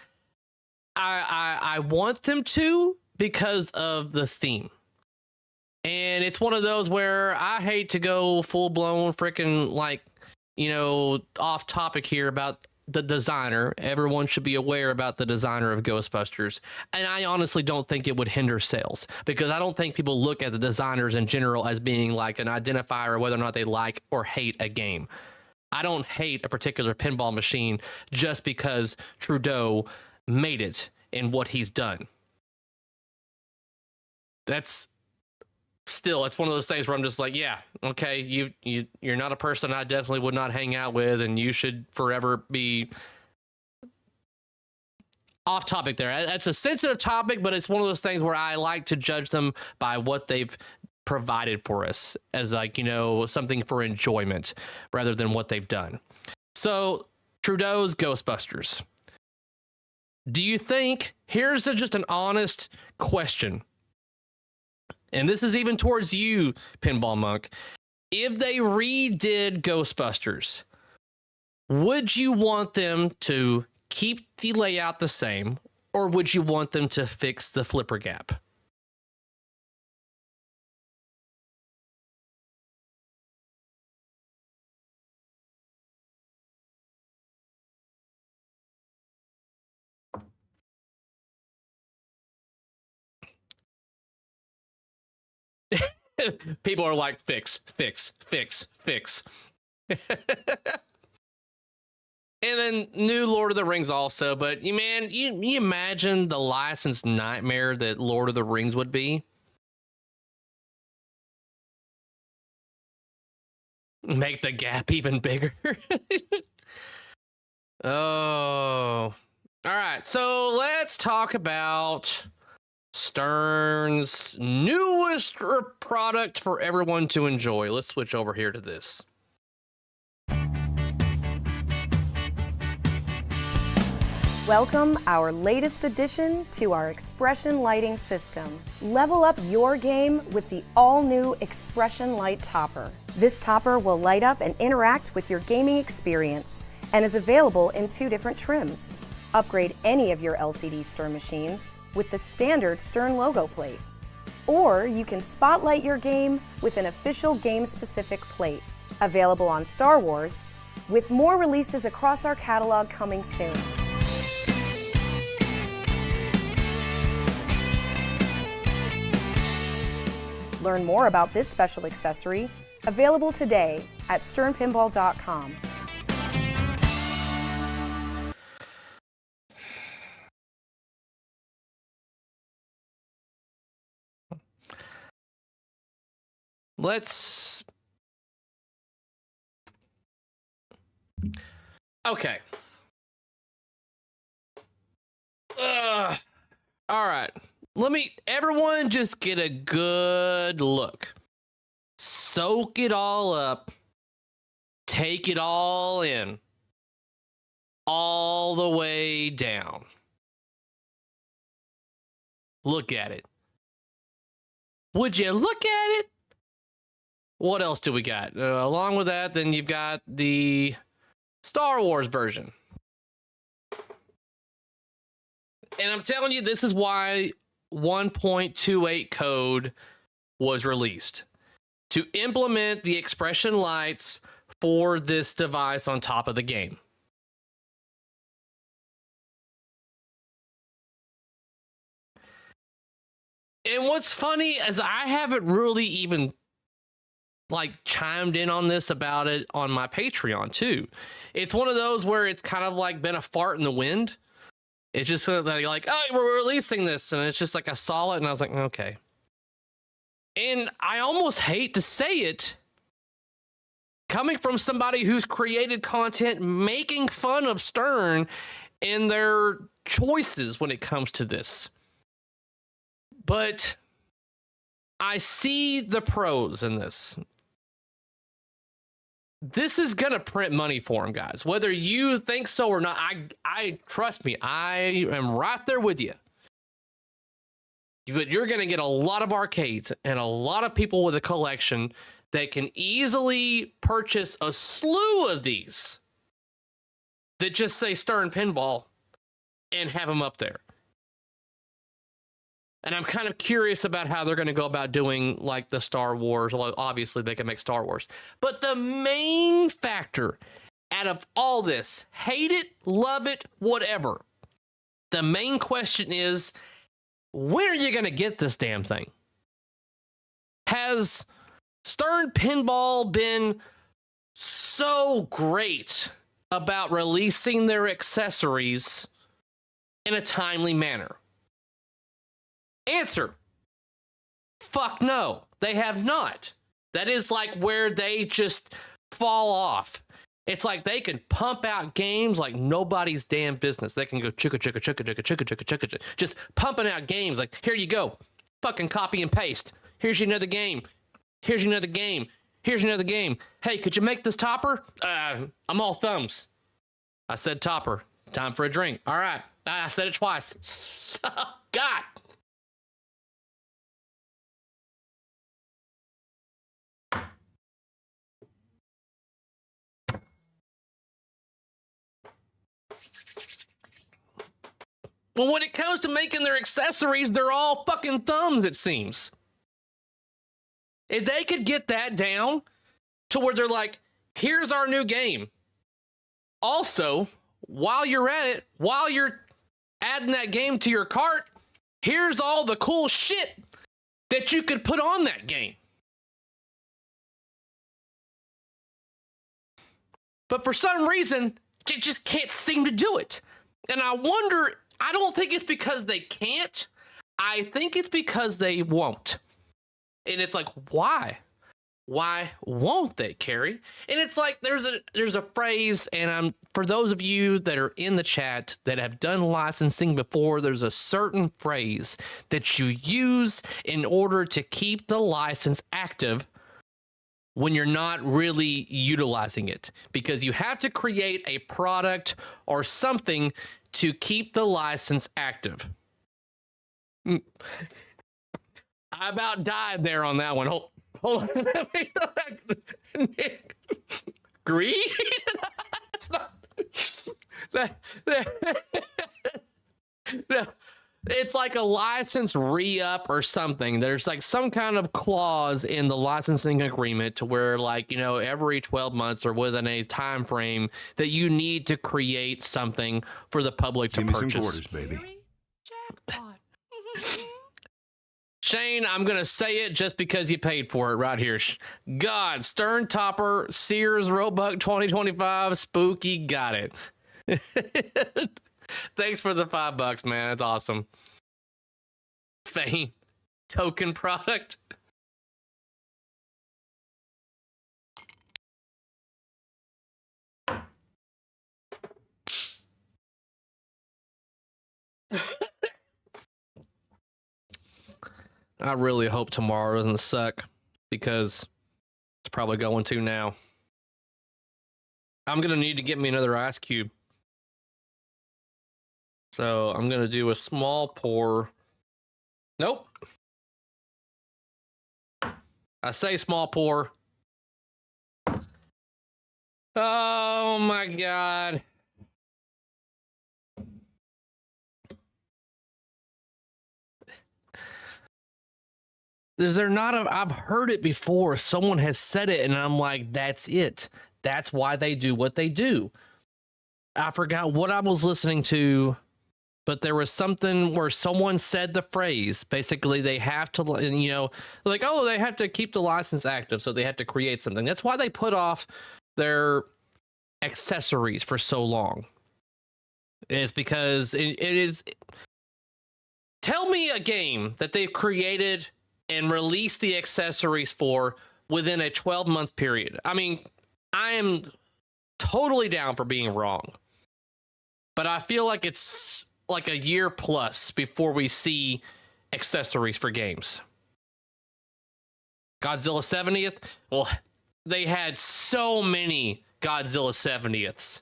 I want them to because of the theme. And it's one of those where I hate to go full-blown freaking, like, you know, off topic here about the designer. Everyone should be aware about the designer of Ghostbusters. And I honestly don't think it would hinder sales, because I don't think people look at the designers in general as being like an identifier of whether or not they like or hate a game. I don't hate a particular pinball machine just because Trudeau made it in what he's done. That's still, it's one of those things where I'm just like, yeah, okay, you're not a person I definitely would not hang out with, and you should forever be off topic there. That's a sensitive topic, but it's one of those things where I like to judge them by what they've provided for us as, like, you know, something for enjoyment rather than what they've done. So Trudeau's Ghostbusters. Do you think, here's just an honest question, and this is even towards you, Pinball Monk, if they redid Ghostbusters, would you want them to keep the layout the same, or would you want them to fix the flipper gap? People are like, fix. And then new Lord of the Rings also, but you imagine the licensed nightmare that Lord of the Rings would be? Make the gap even bigger. Oh. All right, so let's talk about Stern's newest product for everyone to enjoy. Let's switch over here to this.
Welcome our latest addition to our Expression Lighting System. Level up your game with the all-new Expression Light Topper. This topper will light up and interact with your gaming experience and is available in 2 different trims. Upgrade any of your LCD Stern machines with the standard Stern logo plate. Or you can spotlight your game with an official game-specific plate. Available on Star Wars, with more releases across our catalog coming soon. Learn more about this special accessory, available today at sternpinball.com.
Okay. All right. Everyone just get a good look. Soak it all up. Take it all in. All the way down. Look at it. Would you look at it? What else do we got? Along with that, then you've got the Star Wars version. And I'm telling you, this is why 1.28 code was released. To implement the expression lights for this device on top of the game. And what's funny is I haven't really even chimed in on this about it on my Patreon too. It's one of those where it's kind of like been a fart in the wind. It's just like, oh, we're releasing this, and it's just like I saw it and I was like, okay. And I almost hate to say it, coming from somebody who's created content making fun of Stern and their choices when it comes to this. But I see the pros in this. This is going to print money for them, guys. Whether you think so or not, I trust me, I am right there with you. But you're going to get a lot of arcades and a lot of people with a collection that can easily purchase a slew of these that just say Stern Pinball and have them up there. And I'm kind of curious about how they're going to go about doing like the Star Wars. Well, obviously, they can make Star Wars. But the main factor out of all this, hate it, love it, whatever, the main question is, when are you going to get this damn thing? Has Stern Pinball been so so great about releasing their accessories in a timely manner? Answer: fuck no, they have not. That is like where they just fall off. It's like they can pump out games like nobody's damn business. They can go chicka chicka chicka chicka chicka chicka chicka chicka, just pumping out games like, here you go, fucking copy and paste. Here's you another game. Here's you another game. Here's another game. Hey, could you make this topper? I'm all thumbs. I said topper. Time for a drink. All right. I said it twice. God. Well, when it comes to making their accessories, they're all fucking thumbs, it seems. If they could get that down to where they're like, here's our new game. Also, while you're at it, while you're adding that game to your cart, here's all the cool shit that you could put on that game. But for some reason, they just can't seem to do it. And I wonder, I don't think it's because they can't. I think it's because they won't. And it's like, why? Why won't they, Carrie? And it's like there's a phrase, and for those of you that are in the chat that have done licensing before, there's a certain phrase that you use in order to keep the license active when you're not really utilizing it, because you have to create a product or something to keep the license active. I about died there on that one. Hold on. Nick. Greed? That's not... It's like a license re-up or something. There's like some kind of clause in the licensing agreement to where, like, you know, every 12 months or within a time frame that you need to create something for the public to purchase. Give me some quarters, baby. Jackpot. Shane, I'm going to say it just because you paid for it right here. God, Stern Topper, Sears Roebuck 2025, Spooky, got it. Thanks for the $5, man. That's awesome. Fane, token product. I really hope tomorrow doesn't suck, because it's probably going to now. I'm going to need to get me another ice cube. So I'm going to do a small pour. Nope. I say small pour. Oh my God. Is there not a, I've heard it before. Someone has said it and I'm like, that's it. That's why they do what they do. I forgot what I was listening to, but there was something where someone said the phrase, basically they have to, you know, like, oh, they have to keep the license active, so they have to create something. That's why they put off their accessories for so long. It's because it is. Tell me a game that they've created and released the accessories for within a 12-month period. I mean, I am totally down for being wrong, but I feel like it's like a year plus before we see accessories for games. Godzilla 70th? Well, they had so many Godzilla 70ths.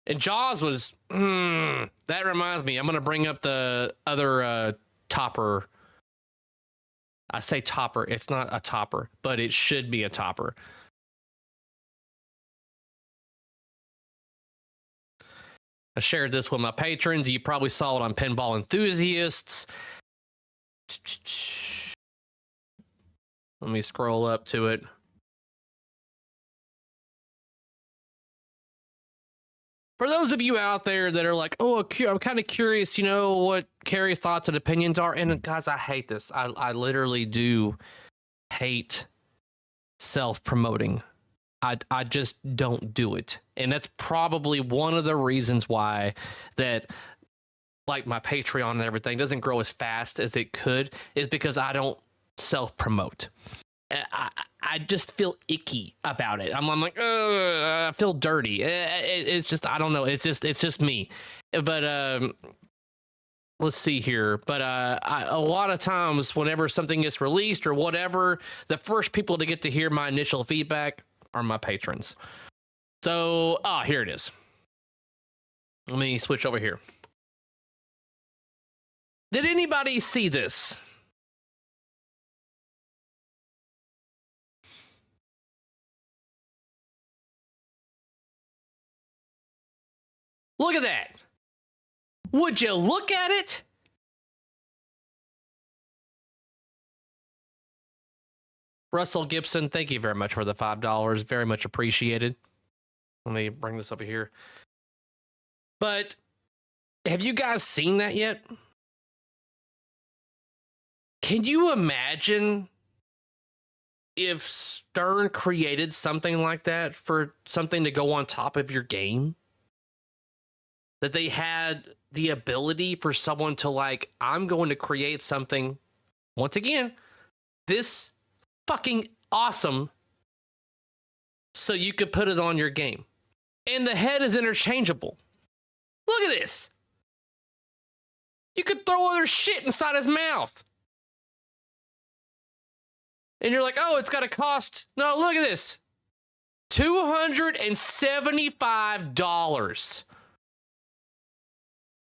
And Jaws was, that reminds me, I'm going to bring up the other topper. I say topper, it's not a topper, but it should be a topper. I shared this with my patrons. You probably saw it on Pinball Enthusiasts. Let me scroll up to it. For those of you out there that are like, oh, I'm kind of curious, you know, what Carrie's thoughts and opinions are. And guys, I hate this. I literally do hate self-promoting. I just don't do it. And that's probably one of the reasons why that like my Patreon and everything doesn't grow as fast as it could, is because I don't self-promote. I just feel icky about it. I'm like, I feel dirty. It's just, I don't know. It's just me. But let's see here. But a lot of times, whenever something gets released or whatever, the first people to get to hear my initial feedback are my patrons. So, here it is. Let me switch over here. Did anybody see this? Look at that. Would you look at it? Russell Gibson, thank you very much for the $5. Very much appreciated. Let me bring this over here. But have you guys seen that yet? Can you imagine if Stern created something like that for something to go on top of your game? That they had the ability for someone to like, I'm going to create something, once again, this fucking awesome, so you could put it on your game. And the head is interchangeable. Look at this. You could throw other shit inside his mouth. And you're like, oh, it's got to cost. No, look at this. $275.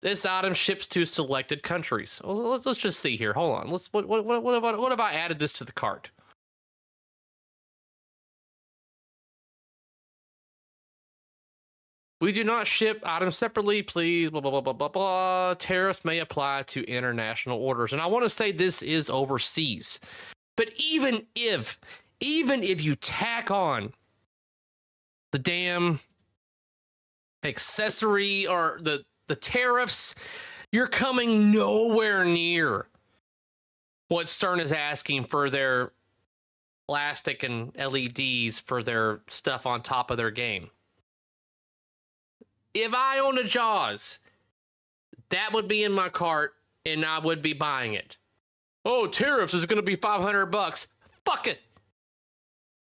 This item ships to selected countries. Well, let's just see here. Hold on. What if I added this to the cart? We do not ship items separately, please. Blah, blah, blah, blah, blah, blah. Tariffs may apply to international orders. And I want to say this is overseas. But even if you tack on the damn accessory or the tariffs, you're coming nowhere near what Stern is asking for their plastic and LEDs for their stuff on top of their game. If I owned a Jaws, that would be in my cart and I would be buying it. Oh, tariffs is going to be $500. Fuck it.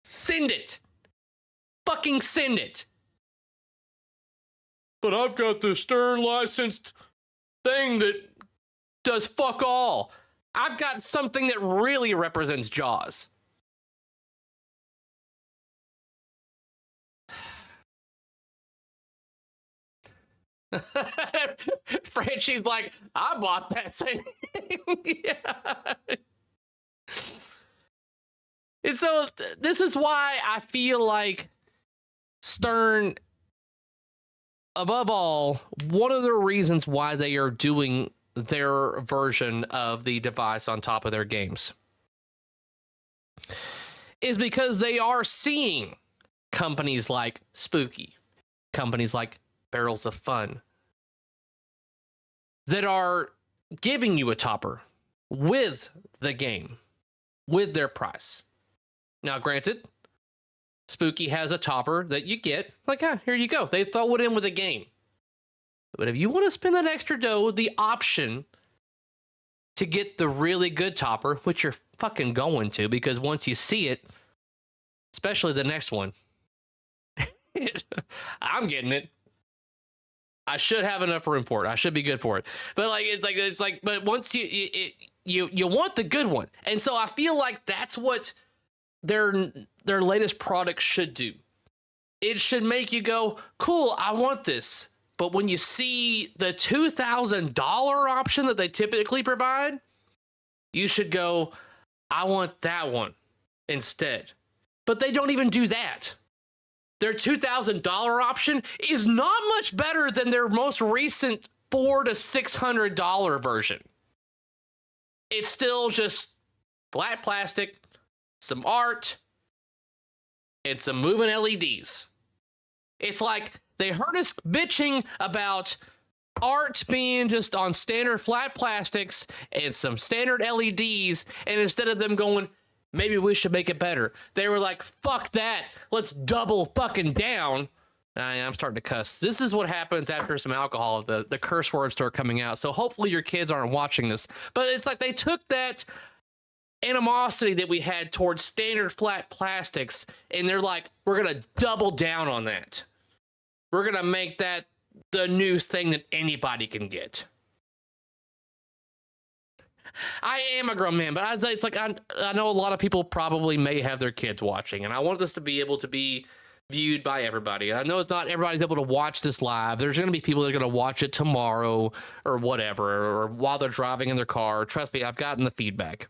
Send it. Fucking send it. But I've got the Stern licensed thing that does fuck all. I've got something that really represents Jaws. Frenchie's like, I bought that thing. Yeah. And so this is why I feel like Stern, above all, one of the reasons why they are doing their version of the device on top of their games is because they are seeing companies like Spooky, companies like Barrels of Fun, that are giving you a topper with the game, with their price. Now, granted, Spooky has a topper that you get, like, here you go. They throw it in with a game. But if you want to spend that extra dough, the option to get the really good topper, which you're fucking going to, because once you see it, especially the next one, I'm getting it. I should have enough room for it. I should be good for it. But but once you want the good one. And so I feel like that's what their latest product should do. It should make you go, cool, I want this. But when you see the $2,000 option that they typically provide, you should go, I want that one instead. But they don't even do that. Their $2,000 option is not much better than their most recent $400 to $600 version. It's still just flat plastic, some art, and some moving LEDs. It's like they heard us bitching about art being just on standard flat plastics and some standard LEDs, and instead of them going, Maybe we should make it better. They were like, fuck that. Let's double fucking down. I'm starting to cuss. This is what happens after some alcohol. The curse words start coming out. So hopefully your kids aren't watching this. But it's like they took that animosity that we had towards standard flat plastics, and they're like, we're going to double down on that. We're going to make that the new thing that anybody can get. I am a grown man, but it's like I know a lot of people probably may have their kids watching, and I want this to be able to be viewed by everybody. I know it's not everybody's able to watch this live. There's going to be people that are going to watch it tomorrow or whatever, or while they're driving in their car. Trust me, I've gotten the feedback.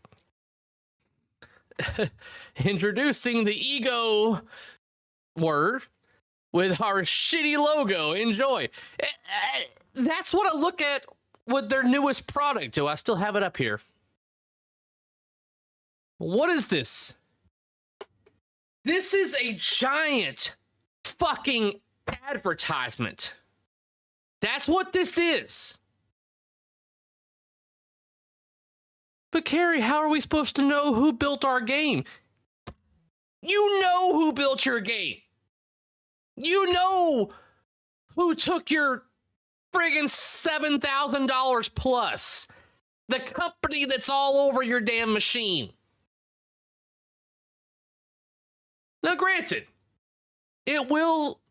Introducing the ego word with our shitty logo. Enjoy. That's what I look at with their newest product. Do I still have it up here? What is this? This is a giant fucking advertisement. That's what this is. But Carrie, how are we supposed to know who built our game? You know who built your game. You know who took your friggin' $7,000 plus. The company that's all over your damn machine. Now, granted, it will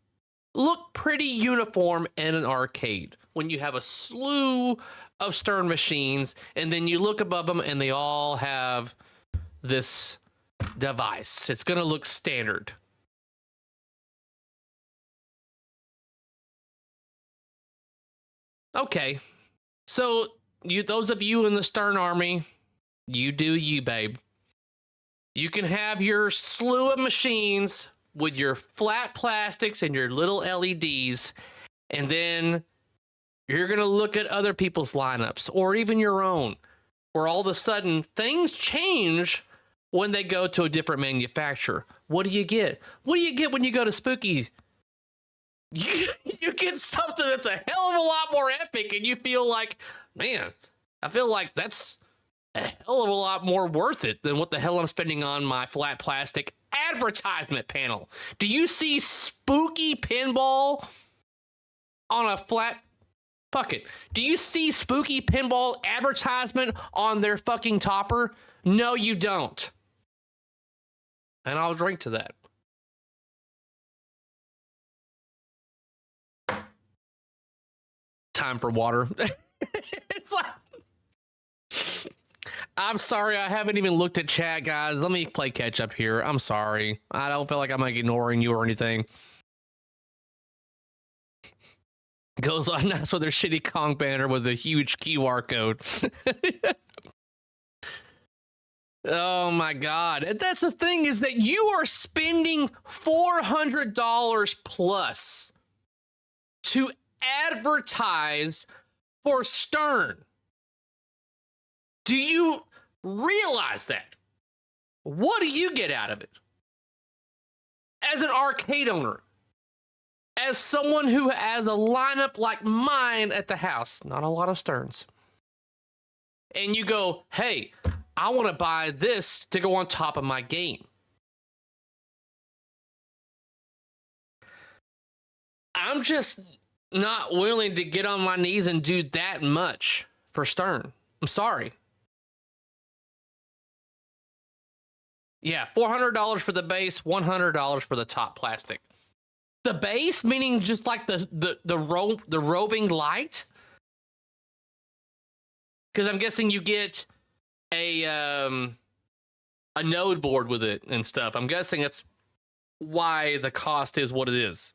look pretty uniform in an arcade when you have a slew of Stern machines, and then you look above them and they all have this device. It's going to look standard. Okay, so those of you in the Stern Army, you do you, babe. You can have your slew of machines with your flat plastics and your little LEDs, and then you're going to look at other people's lineups or even your own, where all of a sudden things change when they go to a different manufacturer. What do you get? What do you get when you go to Spooky? You get something that's a hell of a lot more epic, and you feel like, man, I feel like that's a hell of a lot more worth it than what the hell I'm spending on my flat plastic advertisement panel. Do you see Spooky Pinball on a flat... Fuck it. Do you see Spooky Pinball advertisement on their fucking topper? No, you don't. And I'll drink to that. Time for water. It's like... I'm sorry, I haven't even looked at chat, guys. Let me play catch up here. I'm sorry. I don't feel like I'm like ignoring you or anything. Goes on nice with their shitty Kong banner with a huge QR code. Oh my God. And that's the thing, is that you are spending $400 plus to advertise for Stern. Do you realize that? What do you get out of it? As an arcade owner, as someone who has a lineup like mine at the house, not a lot of Sterns, and you go, hey, I want to buy this to go on top of my game. I'm just not willing to get on my knees and do that much for Stern. I'm sorry. Yeah, $400 for the base, $100 for the top plastic. The base, meaning just like the roving light? Because I'm guessing you get a node board with it and stuff. I'm guessing that's why the cost is what it is.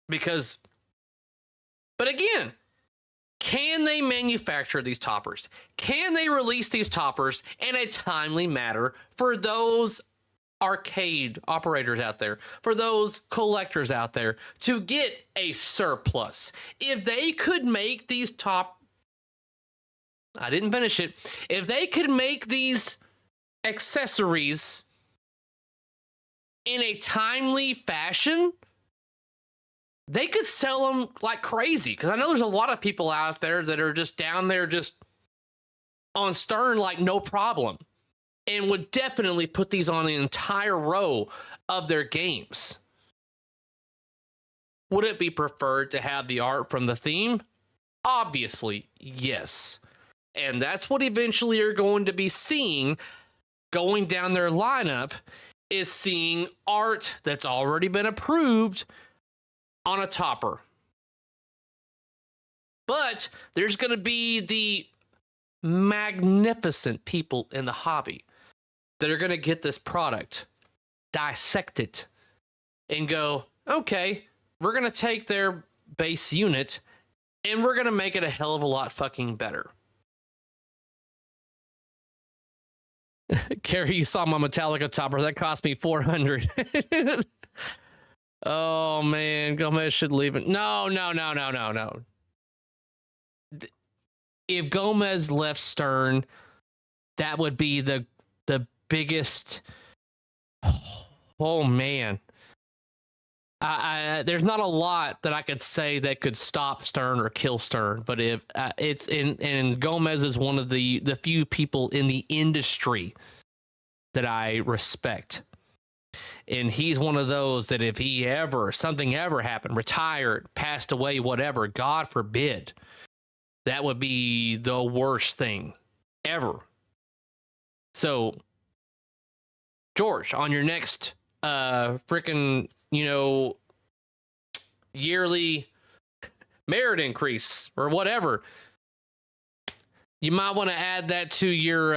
Because, but again, can they manufacture these toppers? Can they release these toppers in a timely manner for those arcade operators out there, for those collectors out there to get a surplus? If they could make these I didn't finish it. If they could make these accessories in a timely fashion, they could sell them like crazy. Because I know there's a lot of people out there that are just down there just on Stern like no problem. and would definitely put these on the entire row of their games. Would it be preferred to have the art from the theme? Obviously, yes. And that's what eventually you're going to be seeing going down their lineup, is seeing art that's already been approved on a topper. But there's going to be the magnificent people in the hobby that are going to get this product, dissect it, and go, okay, we're going to take their base unit and we're going to make it a hell of a lot fucking better. Carrie, you saw my Metallica topper. That cost me $400. Oh, man. Gomez should leave it. No. If Gomez left Stern, that would be the biggest. Oh, man. There's not a lot that I could say that could stop Stern or kill Stern, but if it's and Gomez is one of the few people in the industry that I respect, and he's one of those that if something ever happened, retired, passed away, whatever, God forbid, that would be the worst thing ever. So, George, on your next freaking, yearly merit increase or whatever, you might want to add that to your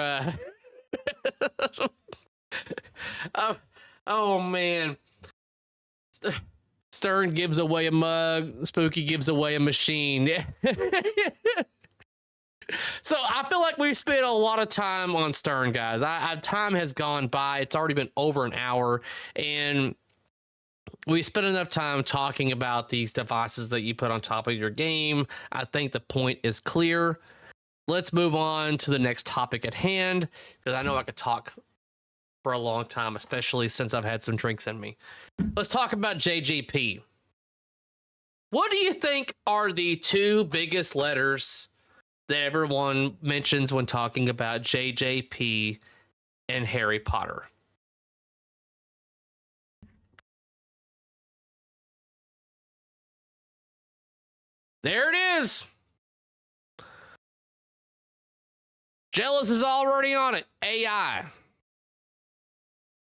oh man, Stern gives away a mug, Spooky gives away a machine. So I feel like we've spent a lot of time on Stern, guys. Time has gone by. It's already been over an hour, and we spent enough time talking about these devices that you put on top of your game. I think the point is clear. Let's move on to the next topic at hand, because I know I could talk for a long time, especially since I've had some drinks in me. Let's talk about JJP. What do you think are the two biggest letters that everyone mentions when talking about JJP and Harry Potter? There it is. Jealous is already on it. AI.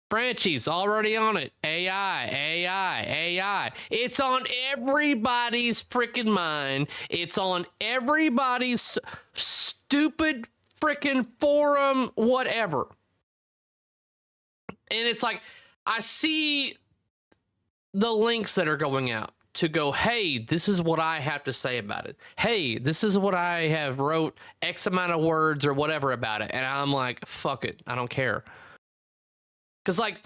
Franchi's already on it. AI. It's on everybody's freaking mind. It's on everybody's stupid freaking forum, whatever. And it's like, I see the links that are going out to go, hey, this is what I have to say about it. Hey, this is what I have wrote X amount of words or whatever about it. And I'm like, fuck it. I don't care. Because, like,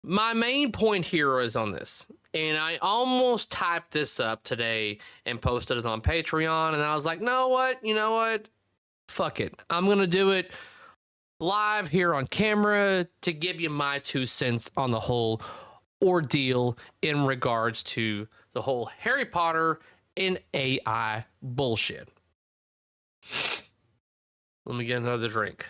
my main point here is on this. And I almost typed this up today and posted it on Patreon. And I was like, you know what? Fuck it. I'm going to do it live here on camera to give you my 2 cents on the whole ordeal in regards to the whole Harry Potter and AI bullshit. Let me get another drink.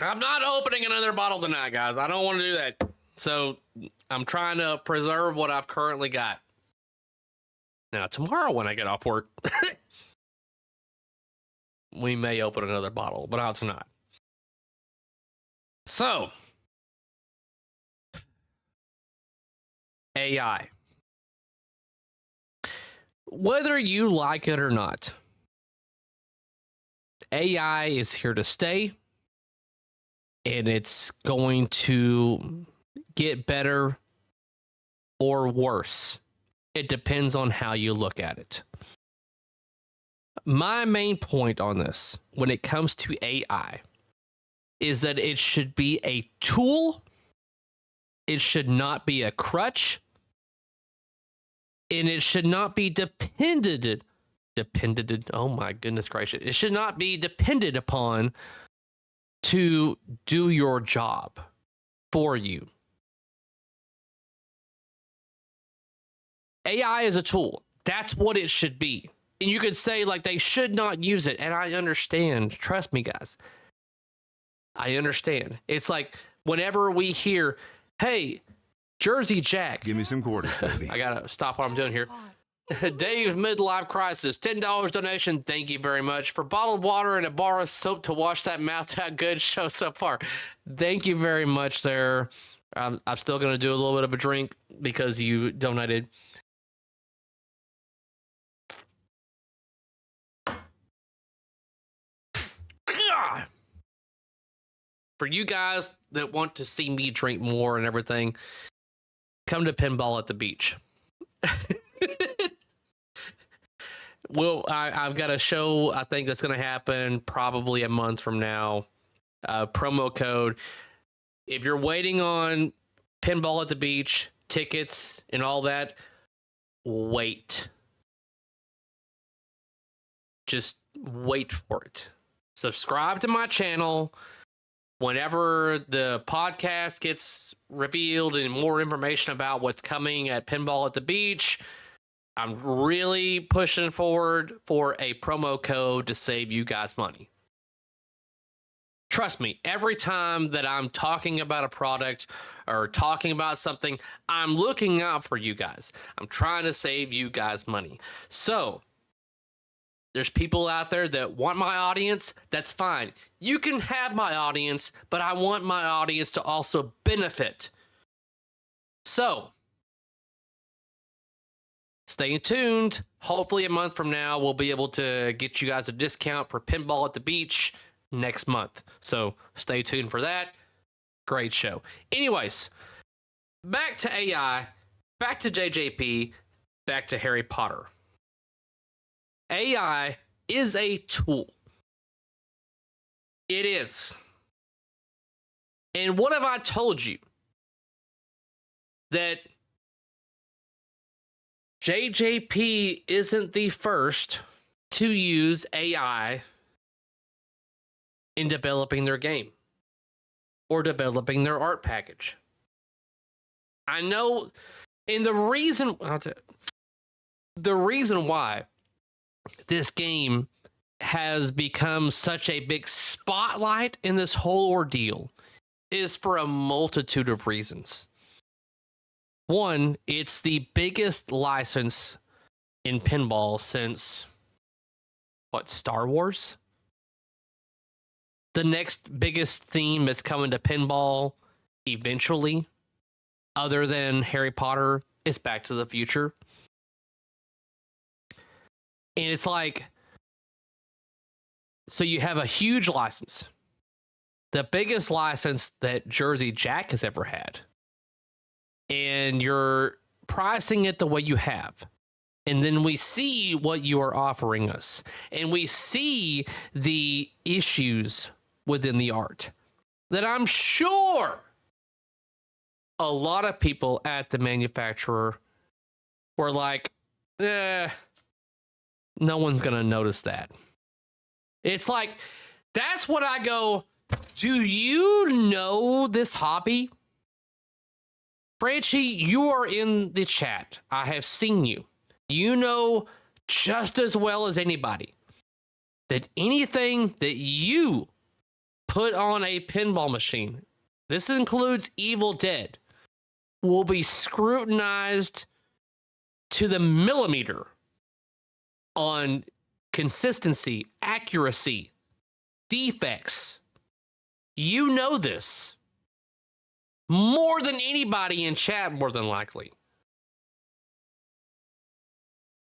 I'm not opening another bottle tonight, guys. I don't want to do that. So I'm trying to preserve what I've currently got. Now, tomorrow when I get off work, we may open another bottle, but not tonight. So, AI. Whether you like it or not, AI is here to stay, and it's going to get better or worse. It depends on how you look at it. My main point on this, when it comes to AI, is that it should be a tool. It should not be a crutch. And it should not be depended. Oh my goodness gracious. It should not be depended upon to do your job for you. AI is a tool. That's what it should be. And you could say, like, they should not use it. And I understand. Trust me, guys. I understand. It's like whenever we hear, hey, Jersey Jack.
Give me some quarters, baby.
I got to stop what I'm doing here. Dave's midlife crisis, $10 donation. Thank you very much for bottled water and a bar of soap to wash that mouth out. Good show so far. Thank you very much there. I'm still going to do a little bit of a drink because you donated. God. For you guys that want to see me drink more and everything, come to Pinball at the Beach. Well, I've got a show, I think that's going to happen probably a month from now. Promo code. If you're waiting on Pinball at the Beach, tickets and all that, wait. Just wait for it. Subscribe to my channel. Whenever the podcast gets revealed and more information about what's coming at Pinball at the Beach, I'm really pushing forward for a promo code to save you guys money. Trust me, every time that I'm talking about a product or talking about something, I'm looking out for you guys. I'm trying to save you guys money. So, there's people out there that want my audience. That's fine. You can have my audience, but I want my audience to also benefit. So, stay tuned. Hopefully a month from now, we'll be able to get you guys a discount for Pinball at the Beach next month. So stay tuned for that. Great show. Anyways, back to AI, back to JJP, back to Harry Potter. AI is a tool. It is. And what have I told you? That JJP isn't the first to use AI in developing their game or developing their art package. I know, and the reason why this game has become such a big spotlight in this whole ordeal is for a multitude of reasons. One, it's the biggest license in pinball since, Star Wars? The next biggest theme that's coming to pinball eventually, other than Harry Potter, is Back to the Future. And it's like, so you have a huge license, the biggest license that Jersey Jack has ever had. And you're pricing it the way you have. And then we see what you are offering us. And we see the issues within the art that I'm sure a lot of people at the manufacturer were like, no one's going to notice that. It's like, that's what I go, do you know this hobby? Franchi, you are in the chat. I have seen you. You know just as well as anybody that anything that you put on a pinball machine, this includes Evil Dead, will be scrutinized to the millimeter on consistency, accuracy, defects. You know this. More than anybody in chat, more than likely.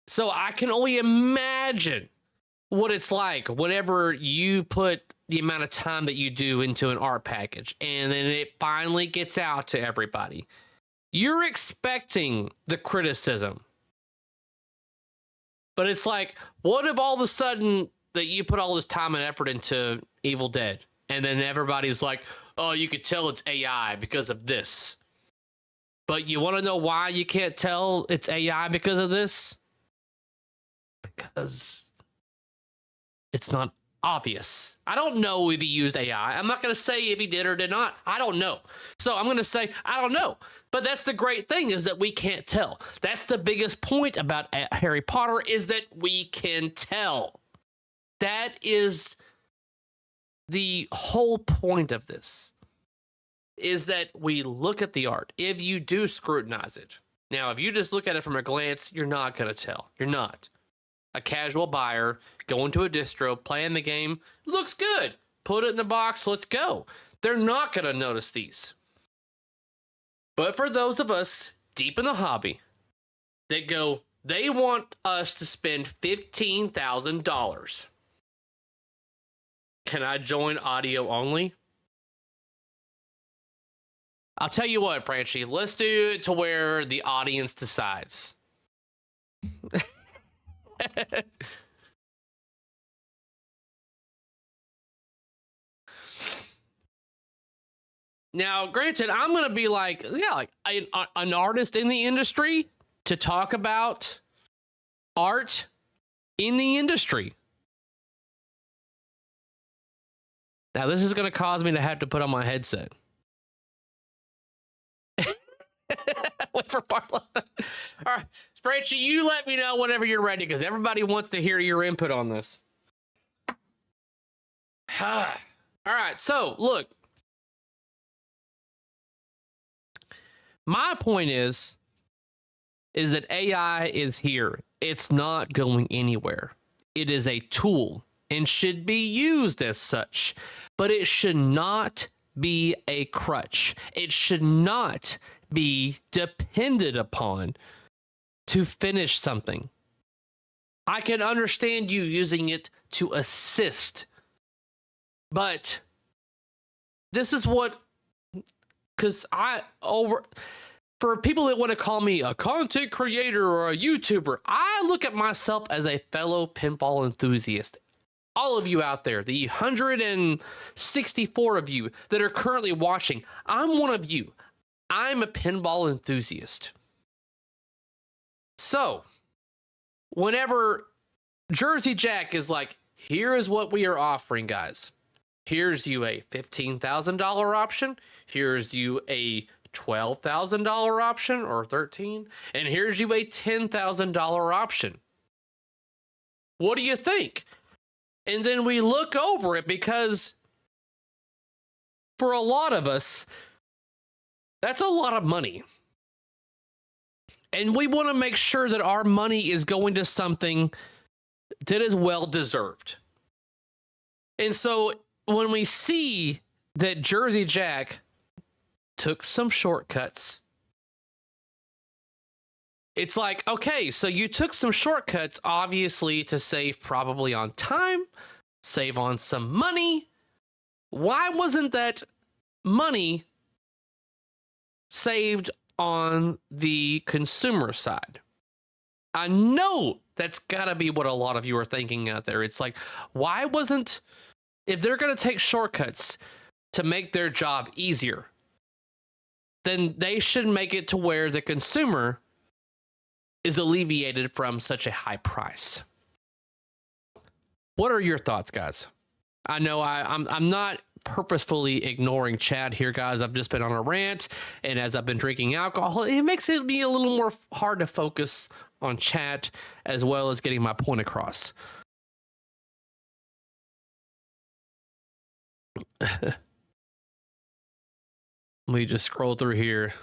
So I can only imagine what it's like whenever you put the amount of time that you do into an art package and then it finally gets out to everybody. You're expecting the criticism. But it's like, what if all of a sudden that you put all this time and effort into Evil Dead and then everybody's like, oh, you could tell it's AI because of this. But you want to know why you can't tell it's AI because of this? Because it's not obvious. I don't know if he used AI. I'm not going to say if he did or did not. I don't know. So I'm going to say I don't know. But that's the great thing, is that we can't tell. That's the biggest point about Harry Potter, is that we can tell. That is the whole point of this, is that we look at the art. If you do scrutinize it. Now, if you just look at it from a glance, you're not going to tell. You're not. A casual buyer going to a distro, playing the game, looks good. Put it in the box, let's go. They're not going to notice these. But for those of us deep in the hobby that go, they want us to spend $15,000. Can I join audio only? I'll tell you what, Franchi, let's do it to where the audience decides. Now, granted, I'm going to be like, yeah, like an artist in the industry to talk about art in the industry. Now, this is going to cause me to have to put on my headset. Wait for Parla. All right, Franchi, you let me know whenever you're ready, because everybody wants to hear your input on this. All right, so look. My point is that AI is here. It's not going anywhere. It is a tool and should be used as such, but it should not be a crutch. It should not be depended upon to finish something. I can understand you using it to assist, but this is what, because for people that want to call me a content creator or a YouTuber, I look at myself as a fellow pinball enthusiast. All of you out there, the 164 of you that are currently watching, I'm one of you. I'm a pinball enthusiast. So, whenever Jersey Jack is like, here is what we are offering, guys. Here's you a $15,000 option. Here's you a $12,000 option, or 13, and here's you a $10,000 option. What do you think? And then we look over it, because for a lot of us, that's a lot of money. And we want to make sure that our money is going to something that is well deserved. And so when we see that Jersey Jack took some shortcuts, it's like, okay, so you took some shortcuts, obviously, to save probably on time, save on some money. Why wasn't that money saved on the consumer side? I know that's gotta be what a lot of you are thinking out there. It's like, why wasn't, if they're gonna take shortcuts to make their job easier, then they should make it to where the consumer is alleviated from such a high price. What are your thoughts, guys? I know I'm not purposefully ignoring chat here, guys. I've just been on a rant, and as I've been drinking alcohol, it makes it be a little more hard to focus on chat as well as getting my point across. Let me just scroll through here.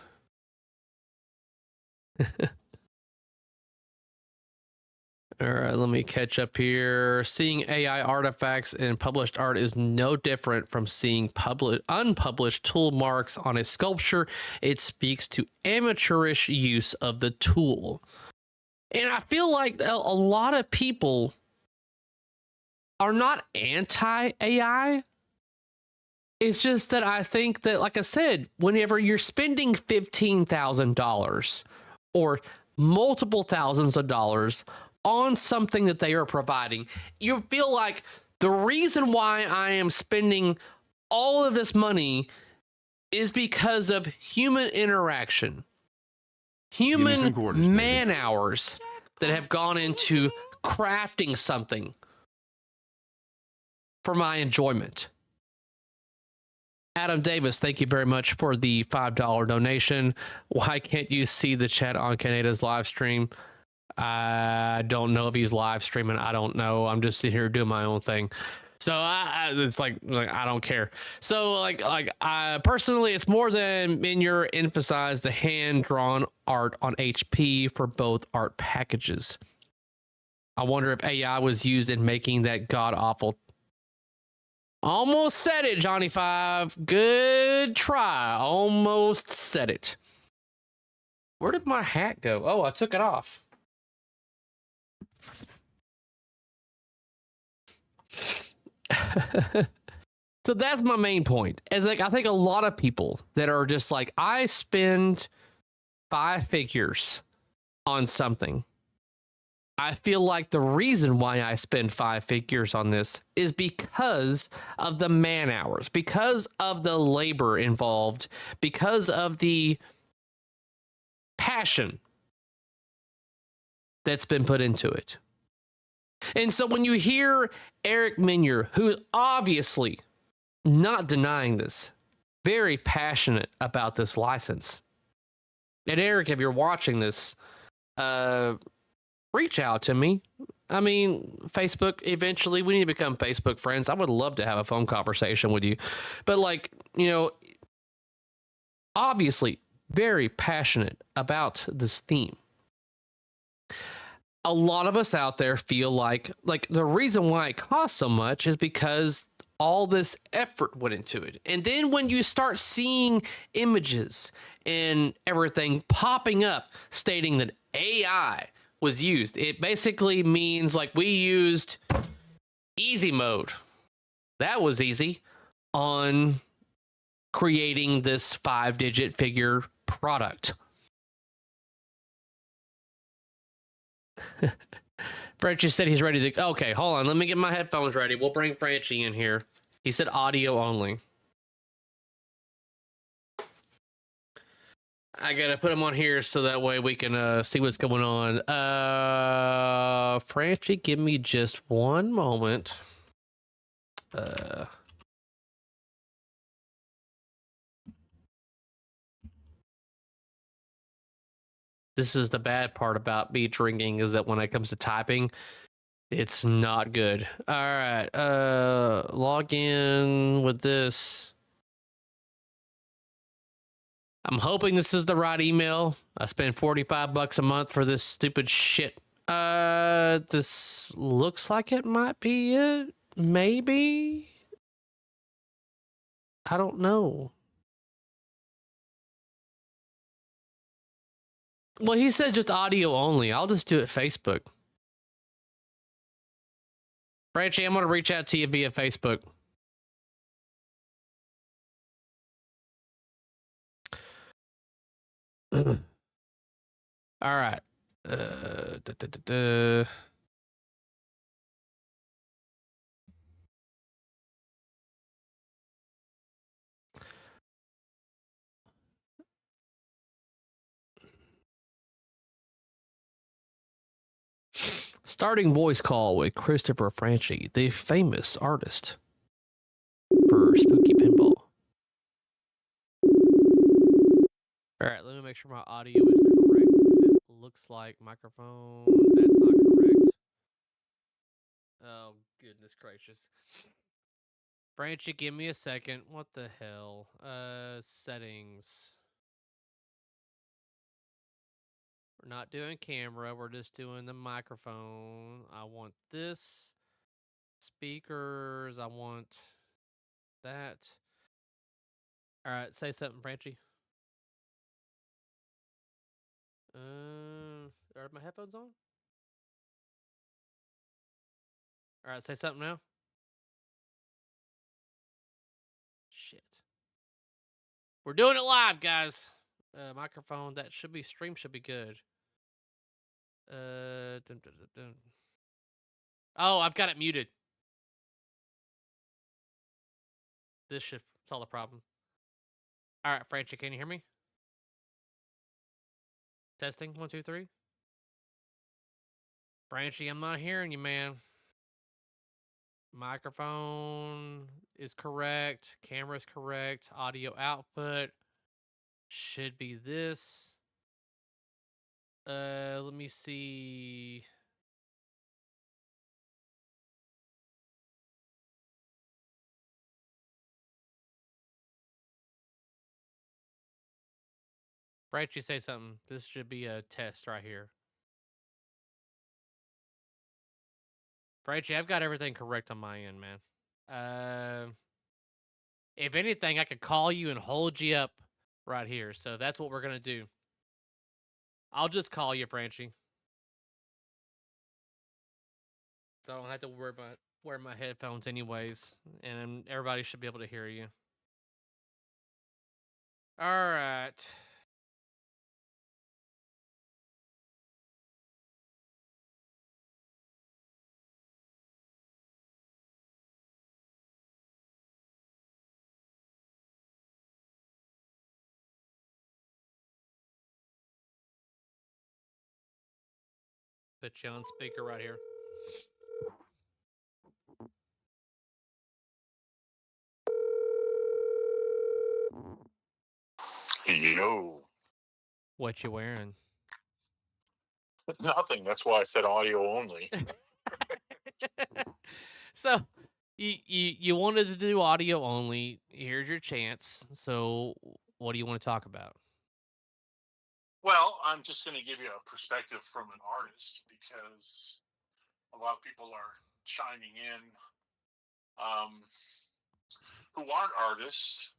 All right, let me catch up here. Seeing AI artifacts in published art is no different from seeing unpublished tool marks on a sculpture. It speaks to amateurish use of the tool. And I feel like a lot of people are not anti-AI. It's just that I think that, like I said, whenever you're spending $15,000 or multiple thousands of dollars on something that they are providing, you feel like the reason why I am spending all of this money is because of human interaction, human man hours that have gone into crafting something. for my enjoyment. Adam Davis, thank you very much for the $5 donation. Why can't you see the chat on Kaneda's live stream? I don't know if he's live streaming. I don't know. I'm just here doing my own thing. So it's like I don't care. So like I personally, it's more than Minier emphasized the hand-drawn art on HP for both art packages. I wonder if AI was used in making that god-awful. Almost said it, Johnny Five. Good try. Almost said it. Where did my hat go? Oh, I took it off. So that's my main point. Is like I think a lot of people that are just like, I spend 5 figures on something. I feel like the reason why I spend 5 figures on this is because of the man hours, because of the labor involved, because of the passion that's been put into it. And so when you hear Eric Minier, who is obviously not denying this, very passionate about this license. And Eric, if you're watching this, reach out to me. I mean, Facebook, eventually we need to become Facebook friends. I would love to have a phone conversation with you. But like, you know, obviously very passionate about this theme. A lot of us out there feel like the reason why it costs so much is because all this effort went into it. And then when you start seeing images and everything popping up stating that AI was used, it basically means like we used easy mode. That was easy on creating this 5-digit figure product. Franchi said he's ready to... Okay, hold on. Let me get my headphones ready. We'll bring Franchi in here. He said audio only. I gotta put him on here so that way we can see what's going on. Franchi, give me just one moment. This is the bad part about me drinking, is that when it comes to typing, it's not good. All right, log in with this. I'm hoping this is the right email. I spend $45 a month for this stupid shit. This looks like it might be it. Maybe. I don't know. Well, he said just audio only. I'll just do it Facebook. Franchi, I'm going to reach out to you via Facebook. All right. Starting voice call with Christopher Franchi, the famous artist for Spooky Pinball. All right, let me make sure my audio is correct, because it looks like microphone. That's not correct. Oh, goodness gracious. Franchi, give me a second. What the hell? Settings. We're not doing camera. We're just doing the microphone. I want this. Speakers. I want that. All right, say something, Franchi. Are my headphones on? All right, say something now. Shit. We're doing it live, guys. Microphone, that should be, stream should be good. Oh, I've got it muted. This should solve the problem. All right, Franchi, can you hear me? Testing, 1, 2, 3. Franchi, I'm not hearing you, man. Microphone is correct. Camera is correct. Audio output should be this. Let me see. Bright, you say something. This should be a test right here. Bright, I've got everything correct on my end, man. If anything, I could call you and hold you up right here. So that's what we're gonna do. I'll just call you, Franchi. So I don't have to wear my headphones anyways. And everybody should be able to hear you. All right. Put you on speaker right here.
Yo.
What you wearing?
Nothing. That's why I said audio only.
So you wanted to do audio only. Here's your chance. So what do you want to talk about?
Well, I'm just going to give you a perspective from an artist because a lot of people are chiming in who aren't artists.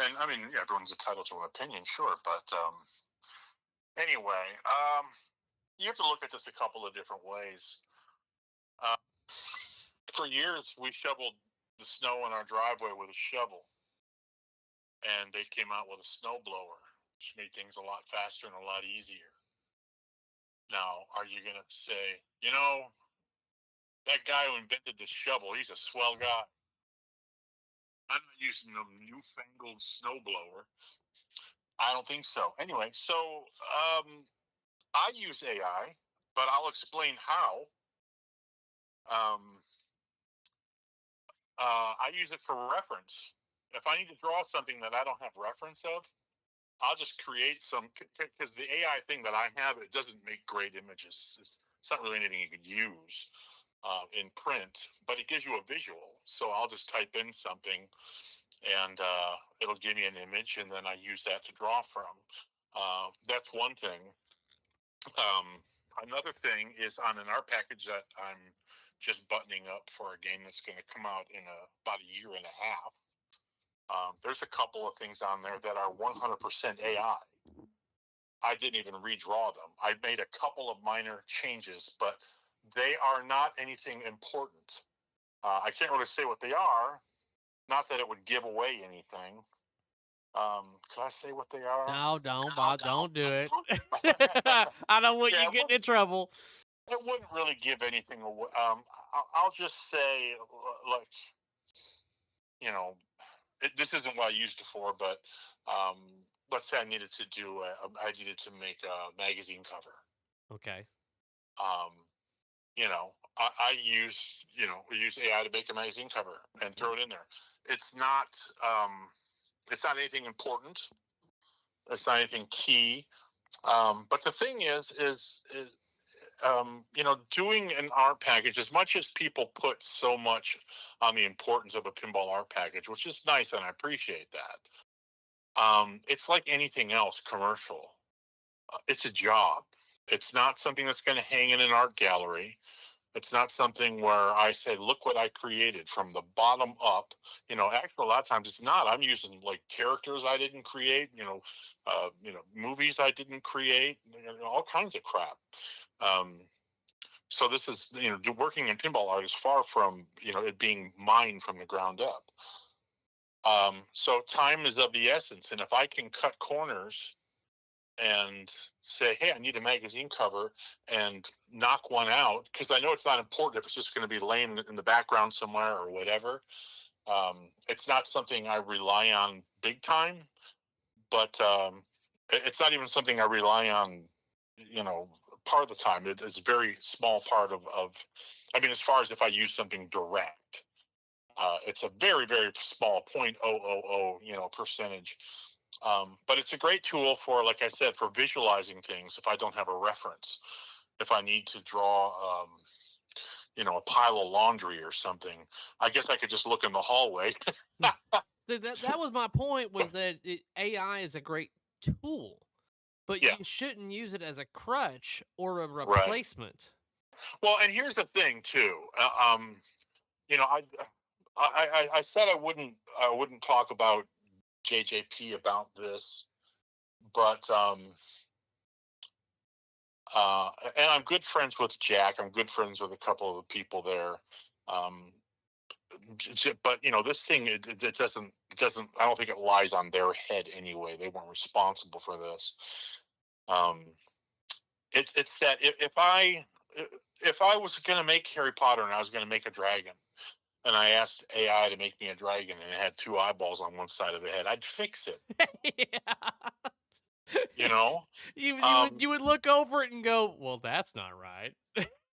And I mean, yeah, everyone's entitled to an opinion, sure. But anyway, you have to look at this a couple of different ways. For years, we shoveled the snow in our driveway with a shovel. And they came out with a snowblower, which made things a lot faster and a lot easier. Now, are you going to say, that guy who invented the shovel, he's a swell guy? I'm not using no newfangled snowblower. I don't think so. Anyway, so I use AI, but I'll explain how. I use it for reference. If I need to draw something that I don't have reference of, I'll just create some, because the AI thing that I have, it doesn't make great images. It's not really anything you could use in print, but it gives you a visual. So I'll just type in something and it'll give me an image, and then I use that to draw from. That's one thing. Another thing is on an art package that I'm just buttoning up for a game that's going to come out in about a year and a half. There's a couple of things on there that are 100% AI. I didn't even redraw them. I made a couple of minor changes, but they are not anything important. I can't really say what they are. Not that it would give away anything. Could I say what they are?
No, don't do it. I don't want you getting in trouble.
It wouldn't really give anything away. I'll just say, like, this isn't what I used it for, but let's say I needed to make a magazine cover.
Okay.
I use AI to make a magazine cover and throw it in there. It's not anything important. It's not anything key. But the thing is doing an art package, as much as people put so much on the importance of a pinball art package, which is nice, and I appreciate that. It's like anything else commercial. It's a job. It's not something that's going to hang in an art gallery. It's not something where I say, look what I created from the bottom up. Actually, a lot of times it's not. I'm using like characters I didn't create, movies I didn't create, all kinds of crap. So this is, working in pinball art is far from, it being mined from the ground up. So time is of the essence. And if I can cut corners and say, hey, I need a magazine cover, and knock one out, because I know it's not important if it's just going to be laying in the background somewhere or whatever. It's not something I rely on big time, but it's not even something I rely on, part of the time. It's a very small part of. I mean, as far as if I use something direct, it's a very very small 0.000 percentage. But it's a great tool for, like I said, for visualizing things. If I don't have a reference, if I need to draw, a pile of laundry or something, I guess I could just look in the hallway.
That was my point, was that AI is a great tool, but
Yeah.
you shouldn't use it as a crutch or a
Right.
replacement.
Well, and here's the thing too. I said I wouldn't talk about JJP about this, but and I'm good friends with Jack. I'm good friends with a couple of the people there. But this thing, it doesn't. I don't think it lies on their head anyway. They weren't responsible for this. It's that if I was going to make Harry Potter and I was going to make a dragon, and I asked AI to make me a dragon and it had 2 eyeballs on one side of the head, I'd fix it.
Yeah.
You know?
You would look over it and go, well, that's not right.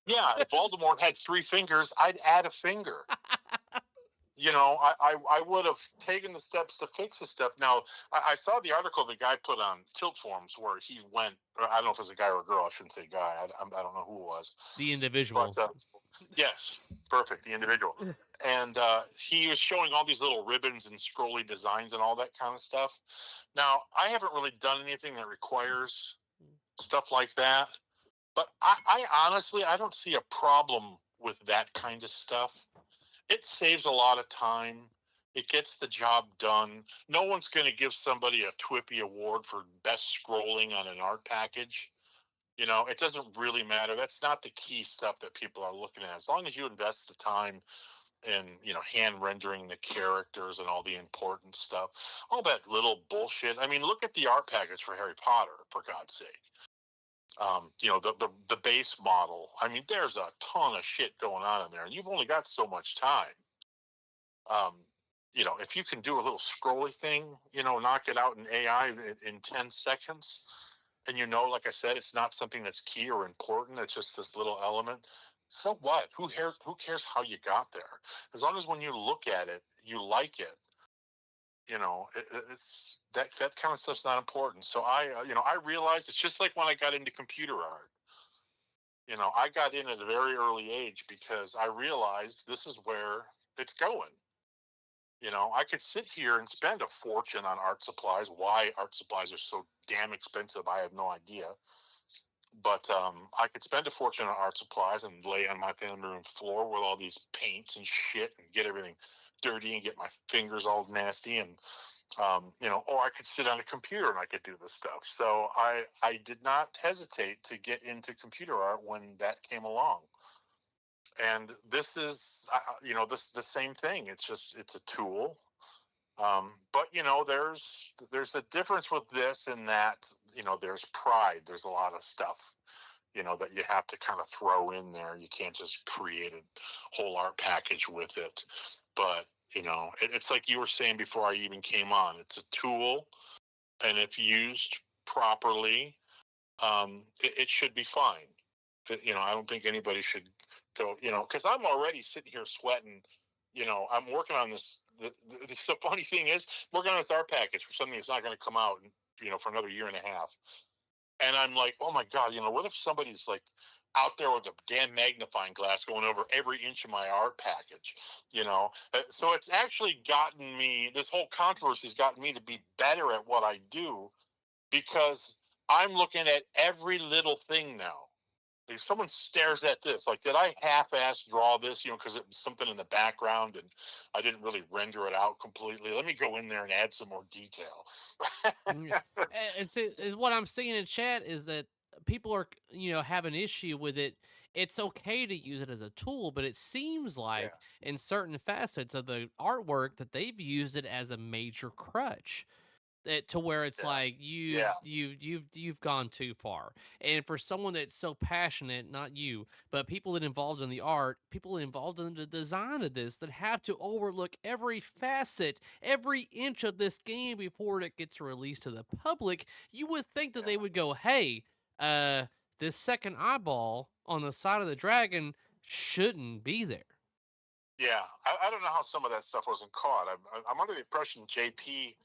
Yeah, if Voldemort had 3 fingers, I'd add a finger. I would have taken the steps to fix the stuff. Now, I saw the article the guy put on Tilt Forums where he went, I don't know if it was a guy or a girl, I shouldn't say guy, I don't know who it was.
The individual.
But, yes, perfect, the individual. And he was showing all these little ribbons and scrolly designs and all that kind of stuff. Now, I haven't really done anything that requires stuff like that. But I honestly, I don't see a problem with that kind of stuff. It saves a lot of time. It gets the job done. No one's going to give somebody a TWIPY award for best scrolling on an art package. It doesn't really matter. That's not the key stuff that people are looking at. As long as you invest the time in, hand rendering the characters and all the important stuff, all that little bullshit. I mean, look at the art package for Harry Potter, for God's sake. The base model. I mean, there's a ton of shit going on in there, and you've only got so much time. If you can do a little scrolly thing, knock it out in AI in 10 seconds, and like I said, it's not something that's key or important. It's just this little element. So what? Who cares how you got there? As long as when you look at it, you like it. It's that kind of stuff's not important. So I realized it's just like when I got into computer art. I got in at a very early age because I realized this is where it's going. I could sit here and spend a fortune on art supplies. Why art supplies are so damn expensive, I have no idea. But I could spend a fortune on art supplies and lay on my family room floor with all these paints and shit and get everything dirty and get my fingers all nasty and or I could sit on a computer and I could do this stuff. So I did not hesitate to get into computer art when that came along. And this is the same thing. It's a tool. But there's a difference with this in that there's pride. There's a lot of stuff that you have to kind of throw in there. You can't just create a whole art package with it. But it's like you were saying before I even came on. It's a tool, and if used properly, it should be fine. I don't think anybody should go. Because I'm already sitting here sweating. I'm working on this. The funny thing is, working on this art package for something that's not going to come out, for another year and a half. And I'm like, oh my God, what if somebody's like out there with a damn magnifying glass going over every inch of my art package, So it's actually gotten me, this whole controversy has gotten me to be better at what I do because I'm looking at every little thing now. If someone stares at this, like, did I half-ass draw this, because it was something in the background and I didn't really render it out completely. Let me go in there and add some more detail.
And so what I'm seeing in chat is that people are, have an issue with it. It's okay to use it as a tool, but it seems like in certain facets of the artwork that they've used it as a major crutch. To where it's like you've gone too far. And for someone that's so passionate, not you, but people that involved in the art, people involved in the design of this that have to overlook every facet, every inch of this game before it gets released to the public, you would think that they would go, hey, this second eyeball on the side of the dragon shouldn't be there.
Yeah, I don't know how some of that stuff wasn't caught. I'm under the impression JP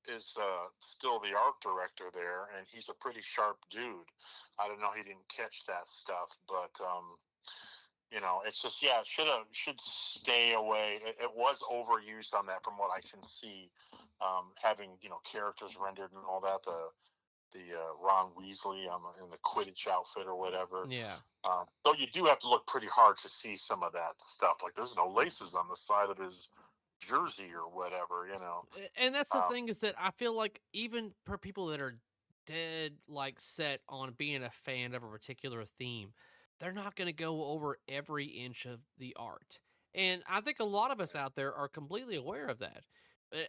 is still the art director there, and he's a pretty sharp dude. I don't know, he didn't catch that stuff, but it's just should stay away. It was overused on that, from what I can see, having characters rendered and all that. The Ron Weasley in the Quidditch outfit or whatever.
Yeah.
Though you do have to look pretty hard to see some of that stuff. Like there's no laces on the side of his jersey or whatever,
And that's the thing, is that I feel like even for people that are dead set on being a fan of a particular theme, they're not going to go over every inch of the art. And I think a lot of us out there are completely aware of that.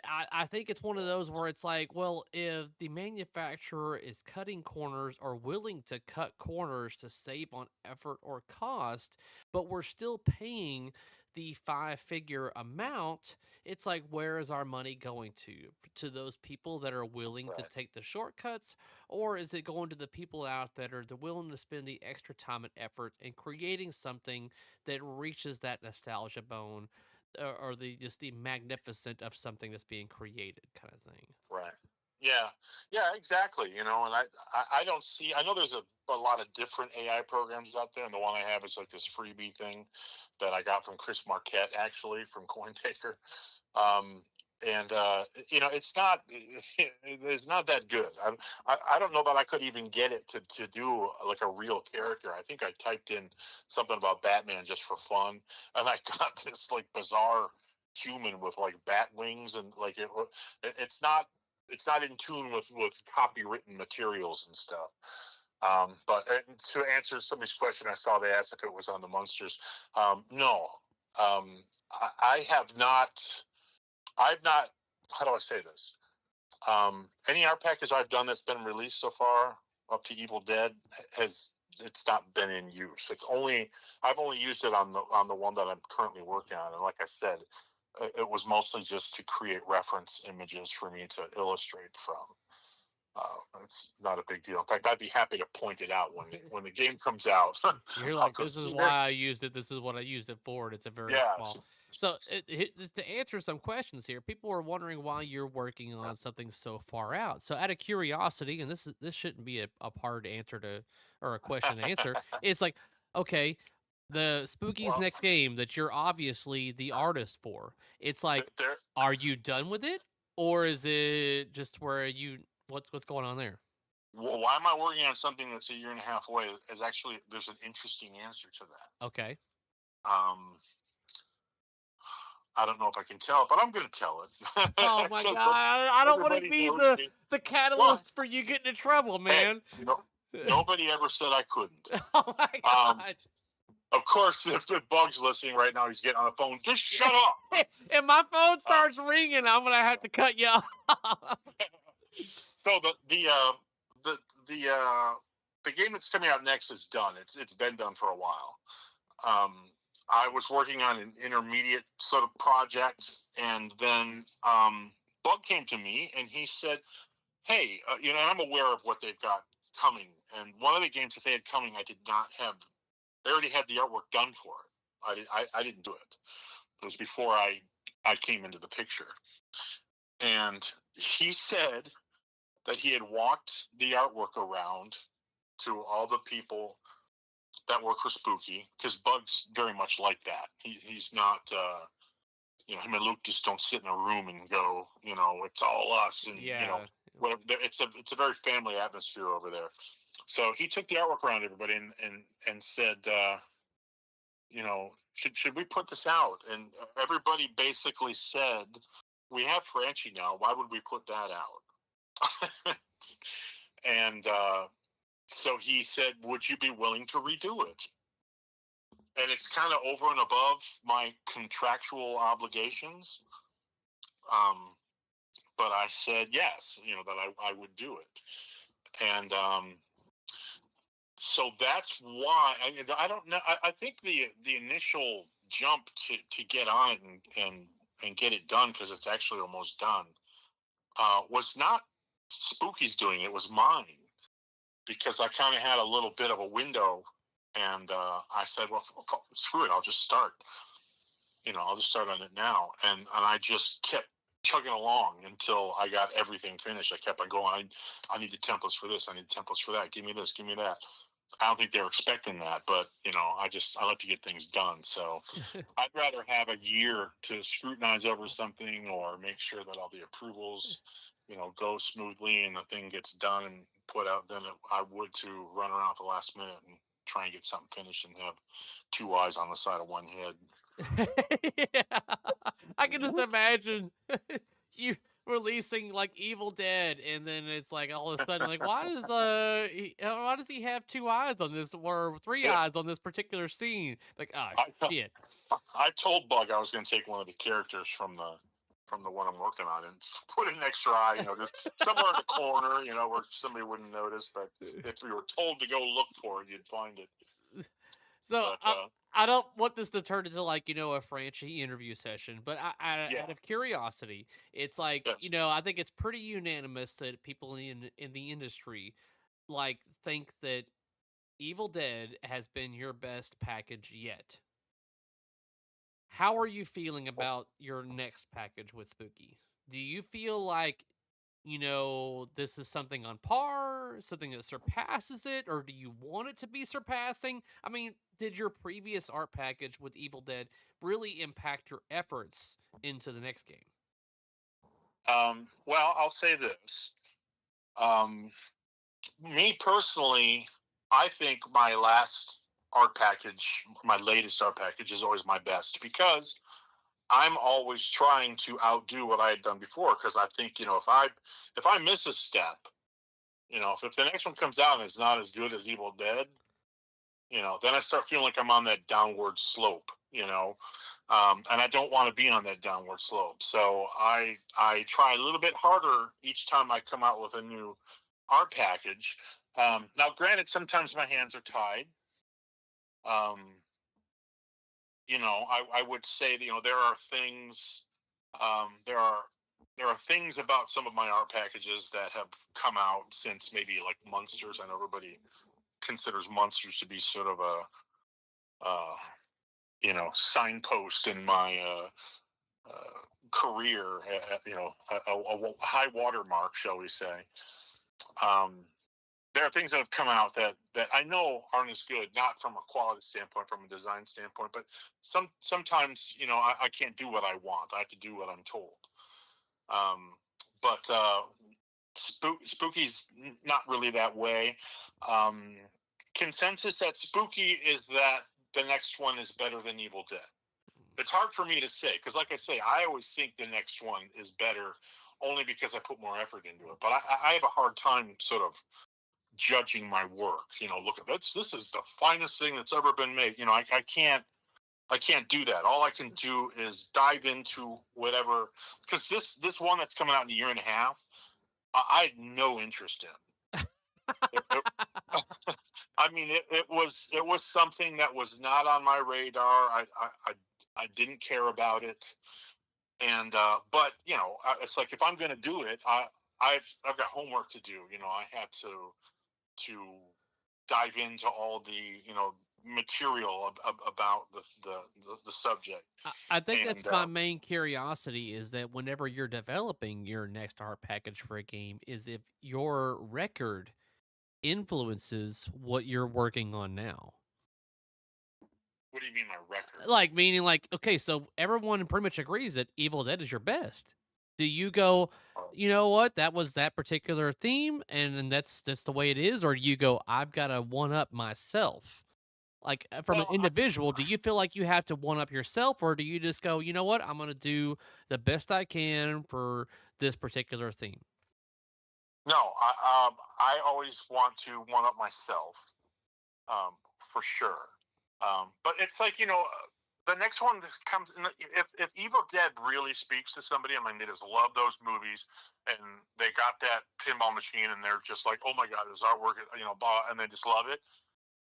I think it's one of those where it's like, well, if the manufacturer is cutting corners or willing to cut corners to save on effort or cost, but we're still paying the 5-figure amount, it's like, where is our money going to? To those people that are willing to take the shortcuts, or is it going to the people out that are willing to spend the extra time and effort in creating something that reaches that nostalgia bone, or the magnificent of something that's being created, kind of thing?
Right. Yeah, exactly. And I don't see. I know there's a lot of different AI programs out there, and the one I have is like this freebie thing that I got from Chris Marquette, actually, from CoinTaker. It's not that good. I don't know that I could even get it to do like a real character. I think I typed in something about Batman just for fun, and I got this like bizarre human with like bat wings, and like it's not in tune with copywritten materials and stuff. But to answer somebody's question, I saw they asked if it was on the Munsters. No, I have not. I've not. How do I say this? Any art package I've done that's been released so far, up to Evil Dead, it's not been in use. I've only used it on the one that I'm currently working on, and like I said, it was mostly just to create reference images for me to illustrate from. It's not a big deal. In fact, I'd be happy to point it out when the game comes out.
You're like, this is why I used it. This is what I used it for. And it's a very small. So just to answer some questions here, people are wondering why you're working on something so far out. So out of curiosity, and this shouldn't be a hard answer to, or a question to answer. It's like, okay, the Spooky's next game that you're obviously the artist for. It's like, are you done with it, or is it just where what's going on there?
Well, why am I working on something that's a year and a half away? Is actually, there's an interesting answer to that.
Okay.
I don't know if I can tell it, but I'm going to tell it.
Oh my God! I don't want to be the catalyst for you getting in trouble, man.
Hey, nobody ever said I couldn't.
Oh my God!
Of course, if Bug's listening right now, he's getting on the phone. Just shut up.
If my phone starts ringing, I'm gonna have to cut you off.
So the game that's coming out next is done. It's been done for a while. I was working on an intermediate sort of project, and then Bug came to me and he said, "Hey, and I'm aware of what they've got coming. And one of the games that they had coming, I did not have. They already had the artwork done for it. I didn't do it. It was before I came into the picture." And he said that he had walked the artwork around to all the people that work for Spooky, because Bug's very much like that. He's not, him and Luke just don't sit in a room and go, it's all us, and whatever. It's a very family atmosphere over there. So he took the artwork around everybody and said, should we put this out? And everybody basically said, we have Franchi now. Why would we put that out? And so he said, would you be willing to redo it? And it's kind of over and above my contractual obligations. But I said yes, that I would do it. And so that's why I don't know. I think the initial jump to get on it and get it done, because it's actually almost done, was not Spooky's doing it. It was mine. because I kind of had a little bit of a window, and I said, well, screw it, I'll just start. I'll just start on it now, and I just kept chugging along until I got everything finished. I kept on going. I need the templates for this. I need the templates for that. Give me this. Give me that. I don't think they were expecting that, but I like to get things done. So I'd rather have a year to scrutinize over something or make sure that all the approvals, go smoothly and the thing gets done and put out than I would to run around at the last minute and try and get something finished and have two eyes on the side of one head.
Yeah. I can just imagine you releasing like Evil Dead, and then it's like all of a sudden, like, why does he have two eyes on this or three eyes on this particular scene? Like, oh shit.
I told Bug I was going to take one of the characters from the one I'm working on and put an extra eye, just somewhere in the corner, where somebody wouldn't notice. But if we were told to go look for it, you'd find it.
So I don't want this to turn into like, a Franchi interview session, but out of curiosity, it's like,
yes.
I think it's pretty unanimous that people in the industry like think that Evil Dead has been your best package yet. How are you feeling about your next package with Spooky? Do you feel like, this is something on par, something that surpasses it, or do you want it to be surpassing? I mean, did your previous art package with Evil Dead really impact your efforts into the next game?
Well, I'll say this. Me personally, I think my latest art package is always my best because I'm always trying to outdo what I had done before. Because I think, if I miss a step, if the next one comes out and it's not as good as Evil Dead, then I start feeling like I'm on that downward slope, and I don't want to be on that downward slope. So I try a little bit harder each time I come out with a new art package. Now, granted, sometimes my hands are tied. I would say, there are things, there are things about some of my art packages that have come out since maybe like Monsters. I know everybody considers Monsters to be sort of a signpost in my career, a high watermark, shall we say. There are things that have come out that I know aren't as good, not from a quality standpoint, from a design standpoint, but sometimes, I can't do what I want. I have to do what I'm told. But Spooky's not really that way. Consensus at Spooky is that the next one is better than Evil Dead. It's hard for me to say because, like I say, I always think the next one is better only because I put more effort into it. But I have a hard time sort of judging my work. Look at this is the finest thing that's ever been made. I can't do that. All I can do is dive into whatever, because this one that's coming out in a year and a half, I had no interest in. I mean, it was something that was not on my radar. I didn't care about it, and but it's like if I'm going to do it, I've got homework to do. I had to dive into all the material about the subject.
I think that's my main curiosity is that whenever you're developing your next art package for a game, is if your record influences what you're working on now.
What do you mean my record?
Like, meaning like, okay, so everyone pretty much agrees that Evil Dead is your best. Do you go, you know what, that was that particular theme and that's the way it is? Or do you go, I've got to one up myself? Like, from an individual, do you feel like you have to one up yourself, or do you just go, you know what, I'm going to do the best I can for this particular theme?
No, I always want to one up myself, for sure. But it's like, the next one that comes in, if Evil Dead really speaks to somebody, I mean, they just love those movies and they got that pinball machine and they're just like, oh my God, this artwork, and they just love it.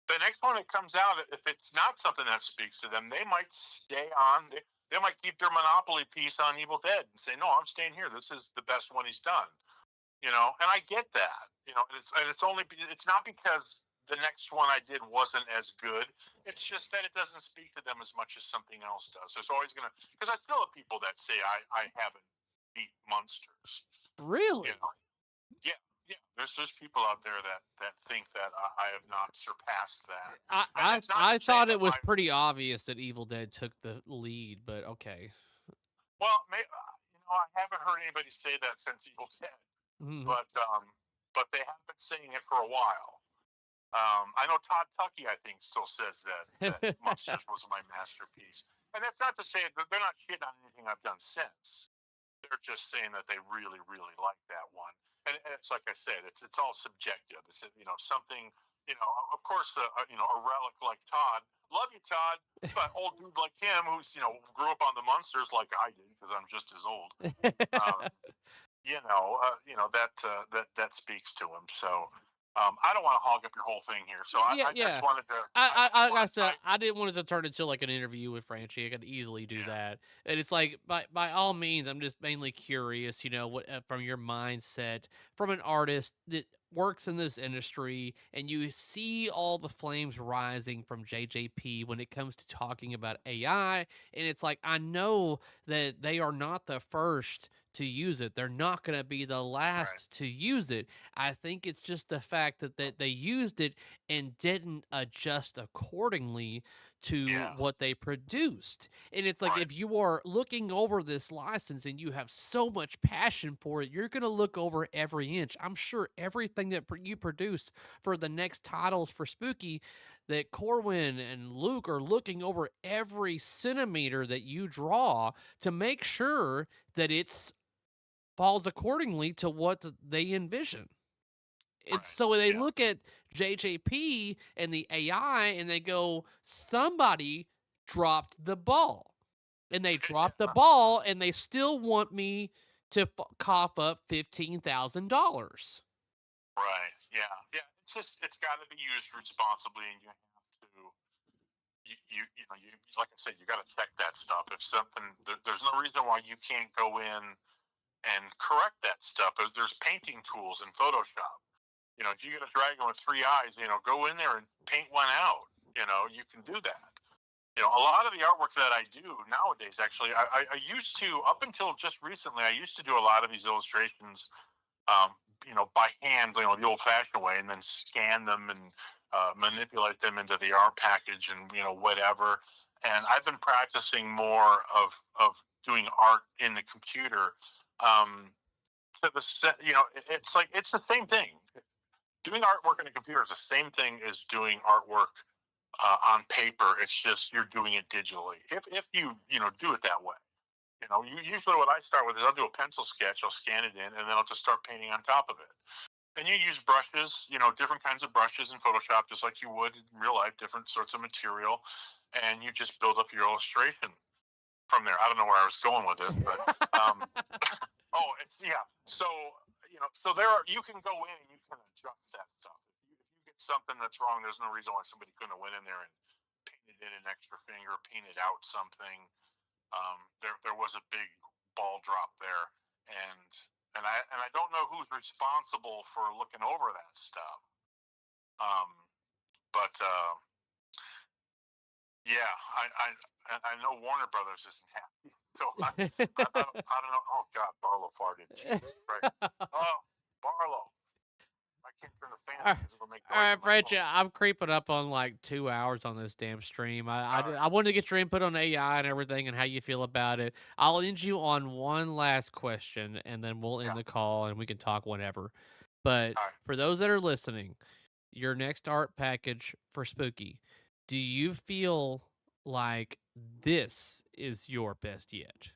The next one that comes out, if it's not something that speaks to them, they might stay on. They might keep their monopoly piece on Evil Dead and say, no, I'm staying here. This is the best one he's done. And I get that. it's not because the next one I did wasn't as good. It's just that it doesn't speak to them as much as something else does. There's always gonna, because I still have people that say I haven't beat monsters.
Really?
You know, yeah, yeah. There's people out there that think that I have not surpassed that. And it's not
I
to say
thought
that
it was
my
pretty obvious that Evil Dead took the lead, but okay.
well, I haven't heard anybody say that since Evil Dead,
Mhm.
but they have been saying it for a while. I know Todd Tucky, I think, still says that Monsters was my masterpiece, and that's not to say that they're not shitting on anything I've done since. They're just saying that they really, really like that one, and it's like I said, it's all subjective. It's something. Of course, a relic like Todd, love you, Todd, but old dude like him who's grew up on the Munsters like I did because I'm just as old. Um, that speaks to him. So I don't want to hog up your whole thing here. So I
Yeah.
just wanted to.
Like I said, I didn't want it to turn into like an interview with Franchi. I could easily do that, and it's like by all means, I'm just mainly curious. What from your mindset, from an artist that works in this industry, and you see all the flames rising from JJP when it comes to talking about AI, and it's like I know that they are not the first to use it. They're not going to be the last to use it. I think it's just the fact that they used it and didn't adjust accordingly to what they produced. And it's like if you are looking over this license and you have so much passion for it, you're going to look over every inch. I'm sure everything that you produce for the next titles for Spooky, that Corwin and Luke are looking over every centimeter that you draw to make sure that it's falls accordingly to what they envision. It's so they look at JJP and the AI and they go, somebody dropped the ball. And they dropped the ball and they still want me to cough up $15,000.
Right. Yeah. Yeah. It's got to be used responsibly, and you have to. You like I said, you got to check that stuff. If something, there's no reason why you can't go in and correct that stuff. There's painting tools in Photoshop. If you get a dragon with 3 eyes, go in there and paint one out. You can do that. A lot of the artwork that I do nowadays, actually, I used to, up until just recently, I used to do a lot of these illustrations, by hand, the old-fashioned way, and then scan them and manipulate them into the art package and whatever. And I've been practicing more of doing art in the computer. It's the same thing. Doing artwork in a computer is the same thing as doing artwork on paper. It's just you're doing it digitally. If you do it that way, usually what I start with is I'll do a pencil sketch, I'll scan it in, and then I'll just start painting on top of it. And you use brushes, different kinds of brushes in Photoshop, just like you would in real life, different sorts of material, and you just build up your illustration from there. I don't know where I was going with this, but So you can go in and you can adjust that stuff. If you get something that's wrong, there's no reason why somebody couldn't have went in there and painted in an extra finger, painted out something. There was a big ball drop there, and I don't know who's responsible for looking over that stuff. But yeah, I know Warner Brothers isn't happy. So I don't know. Oh God, Barlow farted. Jesus Christ. Oh, Barlow. I can't turn the fan on because it'll make noise.
All right, French, I'm creeping up on like 2 hours on this damn stream. I wanted to get your input on AI and everything and how you feel about it. I'll end you on one last question and then we'll end the call and we can talk whenever. But for those that are listening, your next art package for Spooky, do you feel like this is your best yet?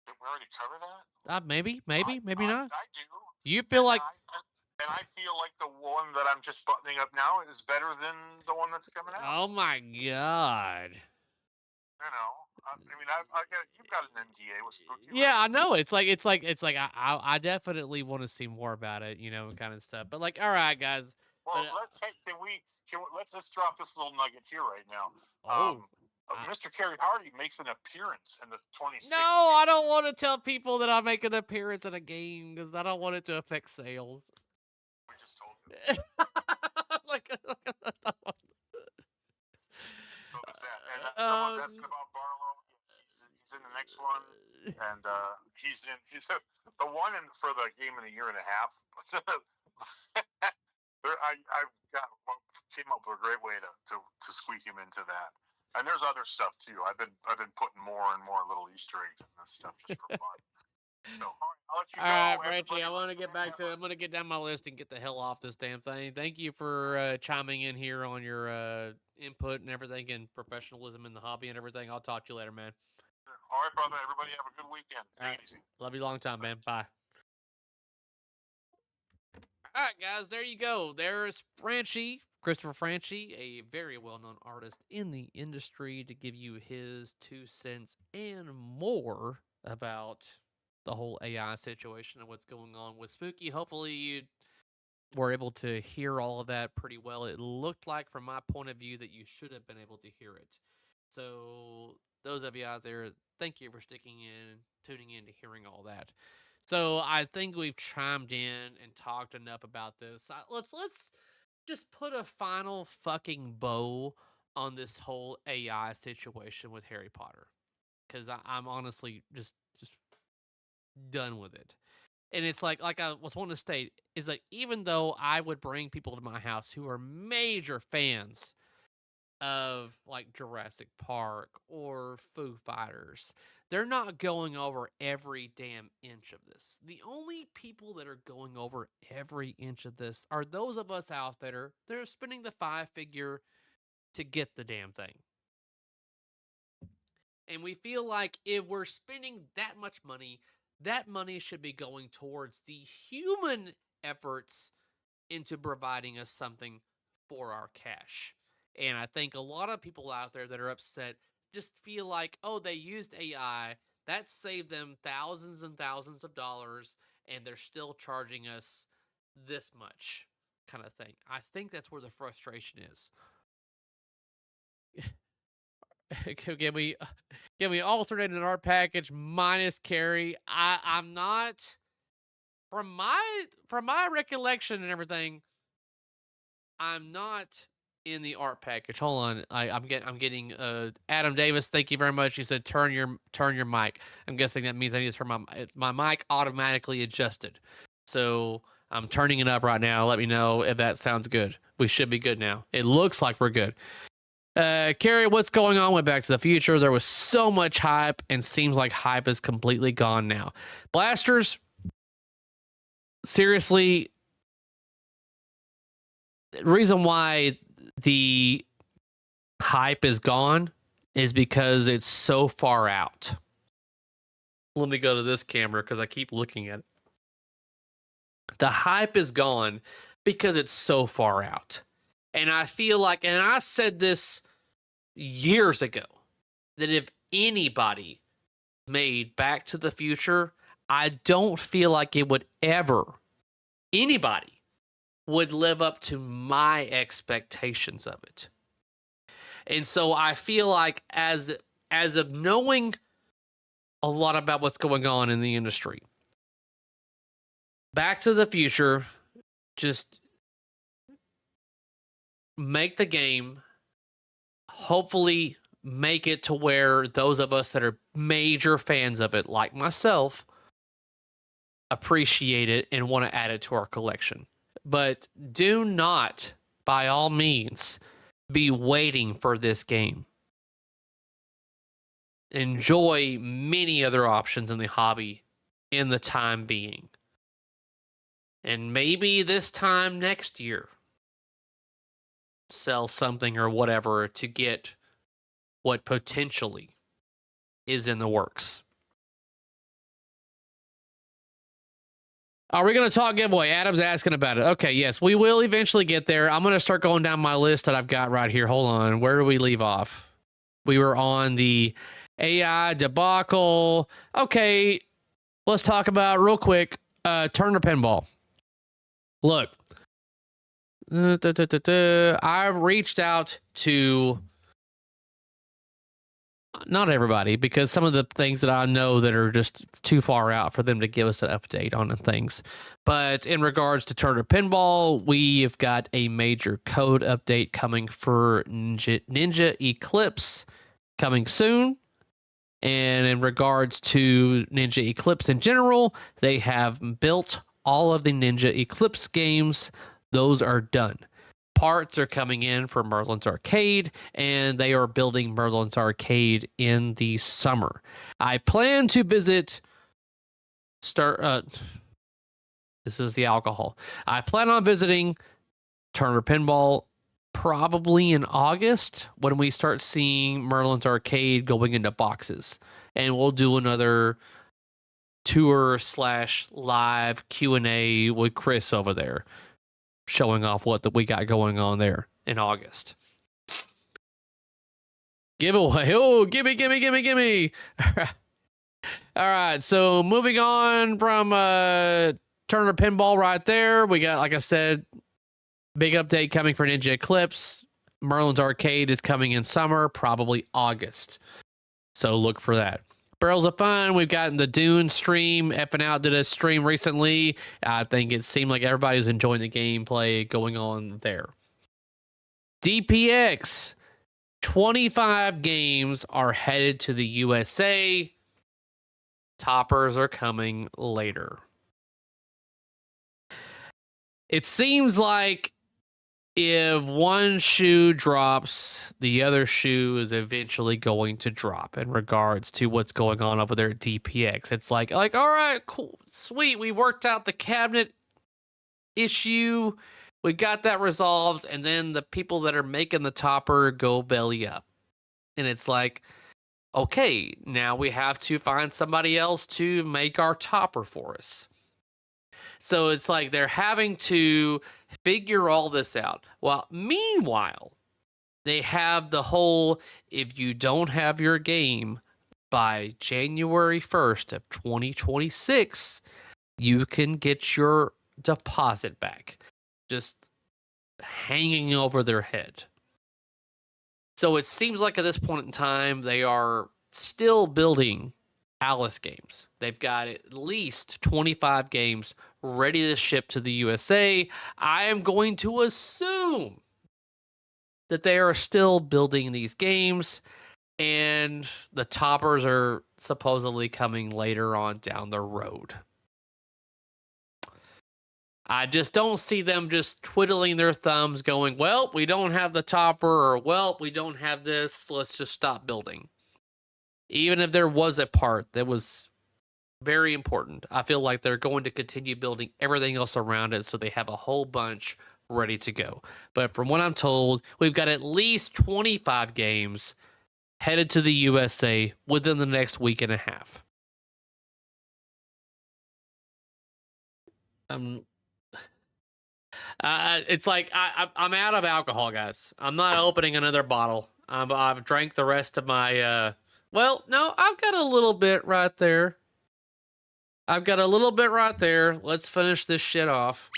Did we already cover that?
Maybe not.
I do.
You feel like
and I feel like the one that I'm just buttoning up now is better than the one that's coming out.
Oh my God.
I mean, you've got an NDA with Spooky.
Yeah, I know. It's like I definitely want to see more about it, kind of stuff. But like, all right, guys.
Well, let's drop this little nugget here right now.
Oh.
Mr. Kerry Hardy makes an appearance in the 26th.
No, I don't want to tell people that I make an appearance in a game because I don't want it to affect sales.
We just told you.
Like,
So there's that. And someone's asking about Barlow. He's in the next one, and he's the one for the game in a year and a half. Came up with a great way to squeak him into that. And there's other stuff too. I've been putting more and more little Easter eggs in this stuff just for fun. So I'll let you
all
go.
right, Frenchie, I want to get back to. I'm going to get down my list and get the hell off this damn thing. Thank you for chiming in here on your input and everything, and professionalism in the hobby and everything. I'll talk to you later, man.
All right, brother. Everybody have a good weekend. Take it easy.
Love you long time, man. Bye. All right, guys, there you go. There's Franchi, Christopher Franchi, a very well-known artist in the industry, to give you his 2 cents and more about the whole AI situation and what's going on with Spooky. Hopefully you were able to hear all of that pretty well. It looked like, from my point of view, that you should have been able to hear it. So those of you out there, thank you for sticking in, tuning in to hearing all that. So I think we've chimed in and talked enough about this. Let's just put a final fucking bow on this whole AI situation with Harry Potter, because I'm honestly just done with it. And it's like I was wanting to state, is that even though I would bring people to my house who are major fans of like Jurassic Park or Foo Fighters, they're not going over every damn inch of this. The only people that are going over every inch of this are those of us out there that are spending the 5-figure to get the damn thing. And we feel like if we're spending that much money, that money should be going towards the human efforts into providing us something for our cash. And I think a lot of people out there that are upset just feel like, oh, they used AI, that saved them thousands and thousands of dollars, and they're still charging us this much, kind of thing. I think that's where the frustration is. Can we alternate an art package minus carry? I'm not, from my recollection and everything, I'm not in the art package. Hold on, I'm getting Adam Davis. Thank you very much. You said turn your mic. I'm guessing that means I need to turn my mic automatically adjusted. So I'm turning it up right now. Let me know if that sounds good. We should be good now. It looks like we're good. Carrie, what's going on with Back to the Future? There was so much hype, and seems like hype is completely gone now. Blasters, seriously, the reason why the hype is gone is because it's so far out. Let me go to this camera because I keep looking at it. The hype is gone because it's so far out. And I feel like, and I said this years ago, that if anybody made Back to the Future, I don't feel like it would ever, anybody would live up to my expectations of it. And so I feel like as of knowing a lot about what's going on in the industry, Back to the Future, just make the game, hopefully make it to where those of us that are major fans of it, like myself, appreciate it and want to add it to our collection. But do not, by all means, be waiting for this game. Enjoy many other options in the hobby in the time being. And maybe this time next year, sell something or whatever to get what potentially is in the works. Are we going to talk giveaway? Adam's asking about it. Okay, yes, we will eventually get there. I'm going to start going down my list that I've got right here. Hold on. Where do we leave off? We were on the AI debacle. Okay, let's talk about real quick Turner Pinball. Look, I reached out to not everybody, because some of the things that I know that are just too far out for them to give us an update on the things. But in regards to Turner Pinball, we've got a major code update coming for Ninja Eclipse coming soon. And in regards to Ninja Eclipse in general, they have built all of the Ninja Eclipse games. Those are done. Parts are coming in for Merlin's Arcade, and they are building Merlin's Arcade in the summer. I plan to visit this is the alcohol. I plan on visiting Turner Pinball probably in August when we start seeing Merlin's Arcade going into boxes. And we'll do another tour/live Q&A with Chris over there, showing off what we got going on there in August. Giveaway. Oh, gimme. All right, so moving on from Turner Pinball right there, we got, like I said, big update coming for Ninja Eclipse. Merlin's Arcade is coming in summer, probably August. So look for that. Barrels of Fun, we've gotten the Dune stream. Effing Out did a stream recently. I think it seemed like everybody was enjoying the gameplay going on there. DPX, 25 games are headed to the USA. Toppers are coming later. It seems like if one shoe drops, the other shoe is eventually going to drop in regards to what's going on over there at DPX. It's like, all right, cool, sweet. We worked out the cabinet issue. We got that resolved. And then the people that are making the topper go belly up. And it's like, okay, now we have to find somebody else to make our topper for us. So it's like they're having to figure all this out. Well, meanwhile, they have the whole, if you don't have your game by January 1st of 2026, you can get your deposit back. Just hanging over their head. So it seems like at this point in time, they are still building Alice games. They've got at least 25 games ready to ship to the USA. I am going to assume that they are still building these games, and the toppers are supposedly coming later on down the road. I just don't see them just twiddling their thumbs going, well, we don't have the topper, or well, we don't have this, let's just stop building. Even if there was a part that was very important, I feel like they're going to continue building everything else around it so they have a whole bunch ready to go. But from what I'm told, we've got at least 25 games headed to the USA within the next week and a half. It's like I'm out of alcohol, guys. I'm not opening another bottle. I've drank the rest of my... Well, no, I've got a little bit right there. Let's finish this shit off.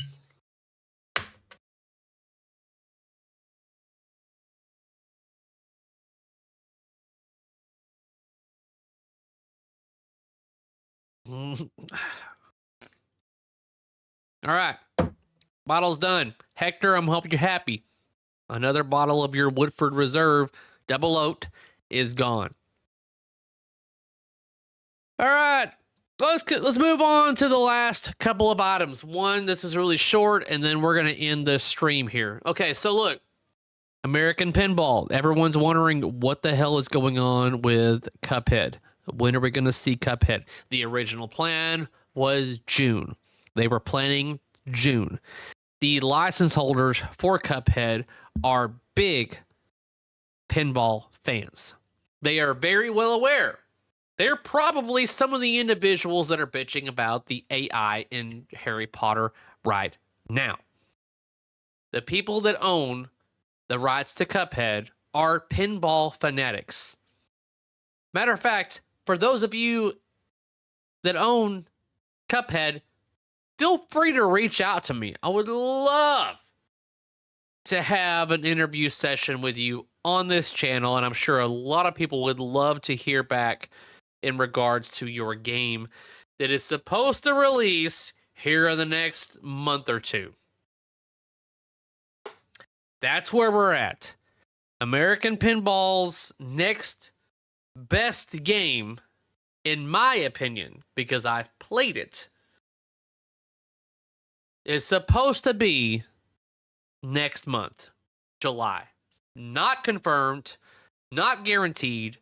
All right. Bottle's done. Hector, I'm hoping you're happy. Another bottle of your Woodford Reserve Double Oat is gone. All right, let's move on to the last couple of items. One, this is really short, and then we're going to end the stream here. Okay, so look, American Pinball. Everyone's wondering what the hell is going on with Cuphead. When are we going to see Cuphead? The original plan was June. They were planning June. The license holders for Cuphead are big pinball fans. They are very well aware. They're probably some of the individuals that are bitching about the AI in Harry Potter right now. The people that own the rights to Cuphead are pinball fanatics. Matter of fact, for those of you that own Cuphead, feel free to reach out to me. I would love to have an interview session with you on this channel, and I'm sure a lot of people would love to hear back in regards to your game that is supposed to release here in the next month or two. That's where we're at. American Pinball's next best game, in my opinion, because I've played it, is supposed to be next month, July. Not confirmed, not guaranteed,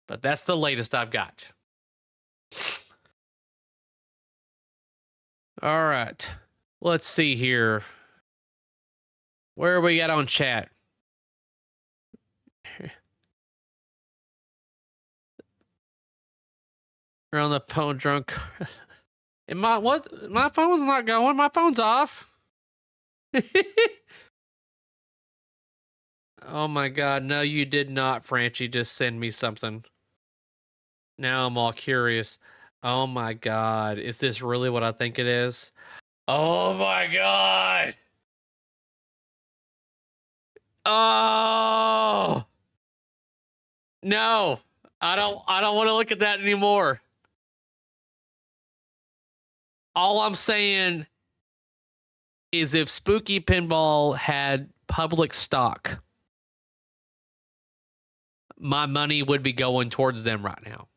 but that's the latest I've got. All right. Let's see here. Where are we at on chat? We're on the phone drunk. And my phone's not going. My phone's off. Oh my god, no, you did not, Franchi, just send me something. Now I'm all curious. Oh my god, is this really what I think it is? Oh my god! Oh! No, I don't want to look at that anymore. All I'm saying is if Spooky Pinball had public stock, my money would be going towards them right now.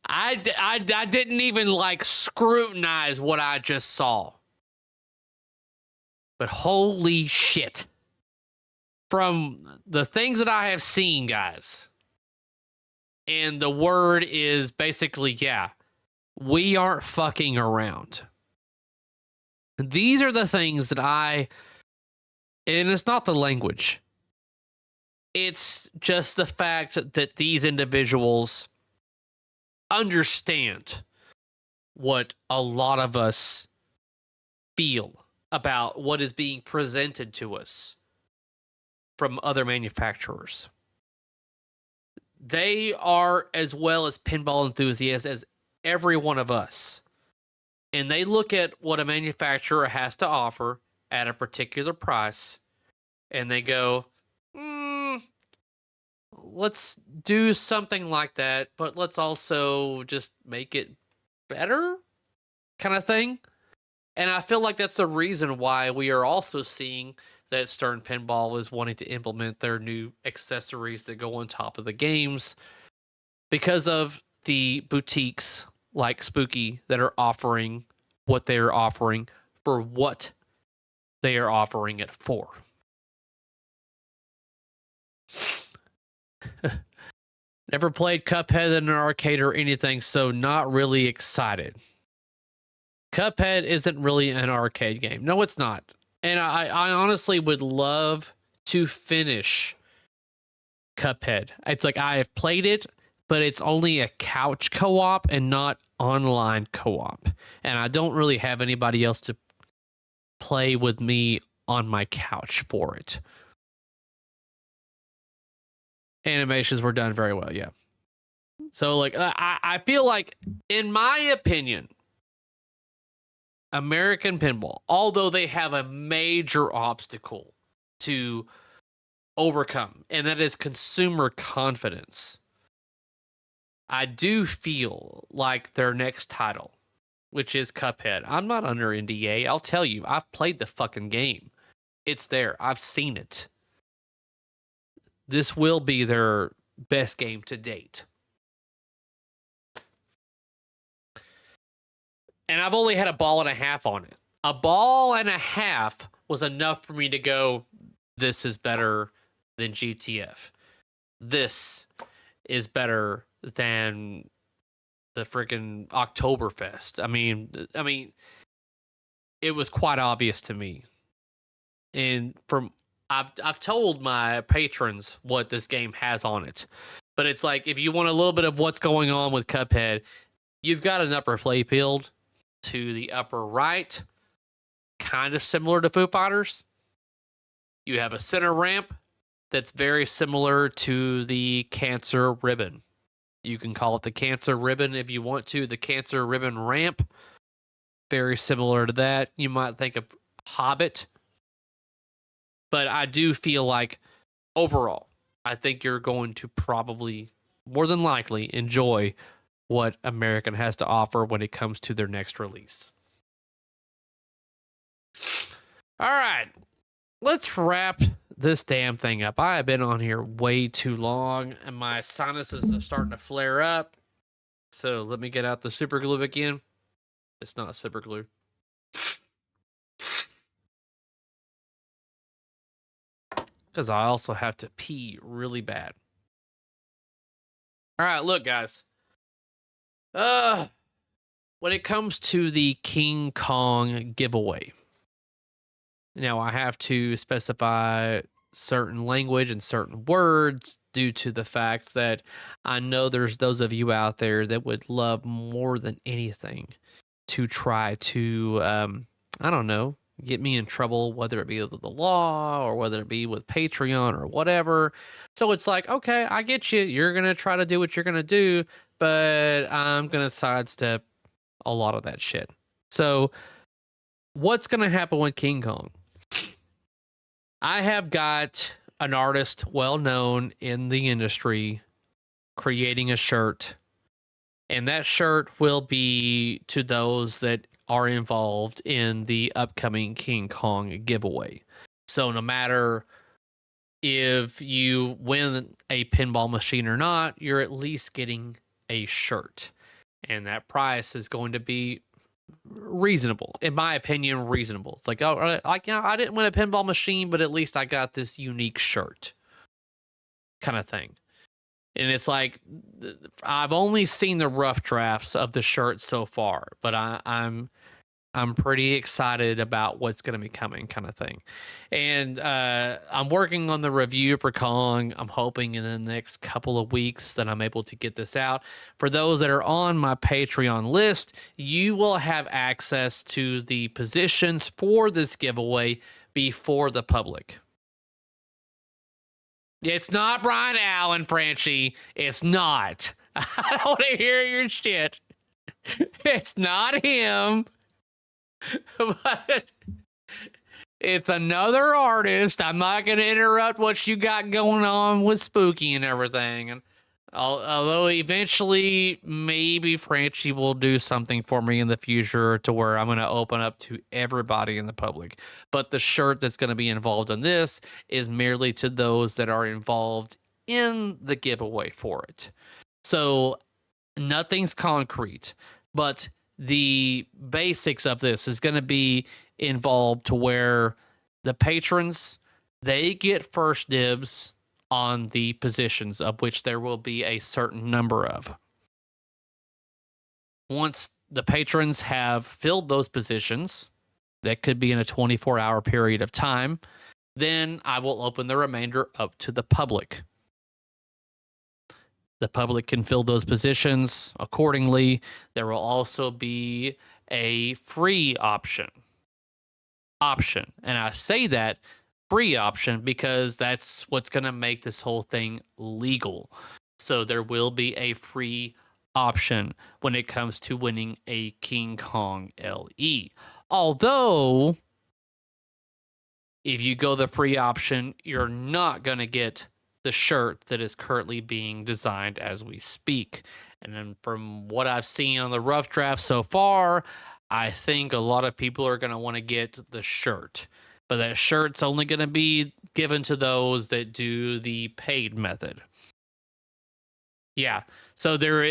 I didn't even like scrutinize what I just saw. But holy shit. From the things that I have seen, guys, and the word is basically, yeah, we aren't fucking around. These are the things that and it's not the language. It's just the fact that these individuals understand what a lot of us feel about what is being presented to us from other manufacturers. They are as well as pinball enthusiasts as every one of us. And they look at what a manufacturer has to offer at a particular price, and they go, let's do something like that, but let's also just make it better, kind of thing. And I feel like that's the reason why we are also seeing that Stern Pinball is wanting to implement their new accessories that go on top of the games, because of the boutiques like Spooky that are offering what they're offering for what they are offering it for. Never played Cuphead in an arcade or anything, so not really excited. Cuphead isn't really an arcade game. No, it's not. And I honestly would love to finish Cuphead. It's like I have played it, but it's only a couch co-op and not online co-op. And I don't really have anybody else to play with me on my couch for it. Animations were done very well, yeah. So, like, I feel like, in my opinion, American Pinball, although they have a major obstacle to overcome, and that is consumer confidence, I do feel like their next title, which is Cuphead, I'm not under NDA, I'll tell you, I've played the fucking game. It's there. I've seen it. This will be their best game to date. And I've only had a ball and a half on it. A ball and a half was enough for me to go, this is better than GTF. This is better than the freaking Oktoberfest. I mean, it was quite obvious to me. And I've told my patrons what this game has on it. But it's like, if you want a little bit of what's going on with Cuphead, you've got an upper play field to the upper right, kind of similar to Foo Fighters. You have a center ramp that's very similar to the Cancer Ribbon. You can call it the Cancer Ribbon if you want to. The Cancer Ribbon ramp, very similar to that. You might think of Hobbit But I do feel like overall, I think you're going to probably more than likely enjoy what American has to offer when it comes to their next release. All right, let's wrap this damn thing up. I have been on here way too long and my sinuses are starting to flare up. So let me get out the super glue again. It's not super glue. Because I also have to pee really bad. All right, look, guys. When it comes to the King Kong giveaway, now I have to specify certain language and certain words due to the fact that I know there's those of you out there that would love more than anything to try to, I don't know, get me in trouble, whether it be with the law or whether it be with Patreon or whatever. So it's like, okay, I get you. You're going to try to do what you're going to do, but I'm going to sidestep a lot of that shit. So what's going to happen with King Kong? I have got an artist well known in the industry creating a shirt, and that shirt will be to those that are involved in the upcoming King Kong giveaway. So no matter if you win a pinball machine or not, you're at least getting a shirt, and that price is going to be reasonable, in my opinion. Reasonable. It's like, oh, like, you know, I didn't win a pinball machine, but at least I got this unique shirt, kind of thing. And it's like, I've only seen the rough drafts of the shirt so far, but I'm pretty excited about what's going to be coming, kind of thing. And I'm working on the review for Kong. I'm hoping in the next couple of weeks that I'm able to get this out. For those that are on my Patreon list, you will have access to the positions for this giveaway before the public. It's not Brian Allen, Frenchie. It's not. I don't want to hear your shit. It's not him. But it's another artist. I'm not going to interrupt what you got going on with Spooky and everything. And although eventually maybe Frenchie will do something for me in the future to where I'm going to open up to everybody in the public. But the shirt that's going to be involved in this is merely to those that are involved in the giveaway for it. So nothing's concrete, but the basics of this is going to be involved to where the patrons, they get first dibs on the positions, of which there will be a certain number of. Once the patrons have filled those positions, that could be in a 24-hour period of time, then I will open the remainder up to the public. The public can fill those positions accordingly. There will also be a free option. And I say that free option because that's what's going to make this whole thing legal. So there will be a free option when it comes to winning a King Kong LE. Although, if you go the free option, you're not going to get the shirt that is currently being designed as we speak. And then from what I've seen on the rough draft so far, I think a lot of people are going to want to get the shirt. But that shirt's only going to be given to those that do the paid method. Yeah. So there,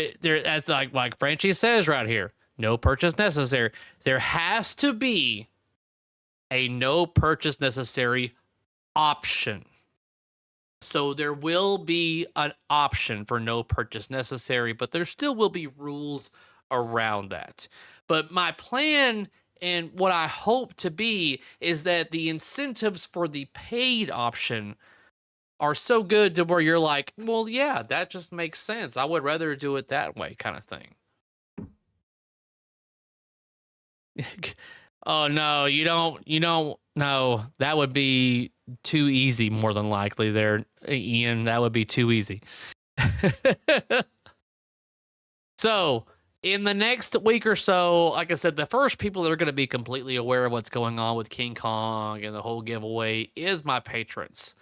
as like Frenchie says right here, no purchase necessary. There has to be a no purchase necessary option. So there will be an option for no purchase necessary, but there still will be rules around that. But my plan and what I hope to be is that the incentives for the paid option are so good to where you're like, well, yeah, that just makes sense. I would rather do it that way, kind of thing. Oh, no, you don't. No, that would be too easy, more than likely there, Ian. That would be too easy. So in the next week or so, like I said, the first people that are going to be completely aware of what's going on with King Kong and the whole giveaway is my patrons.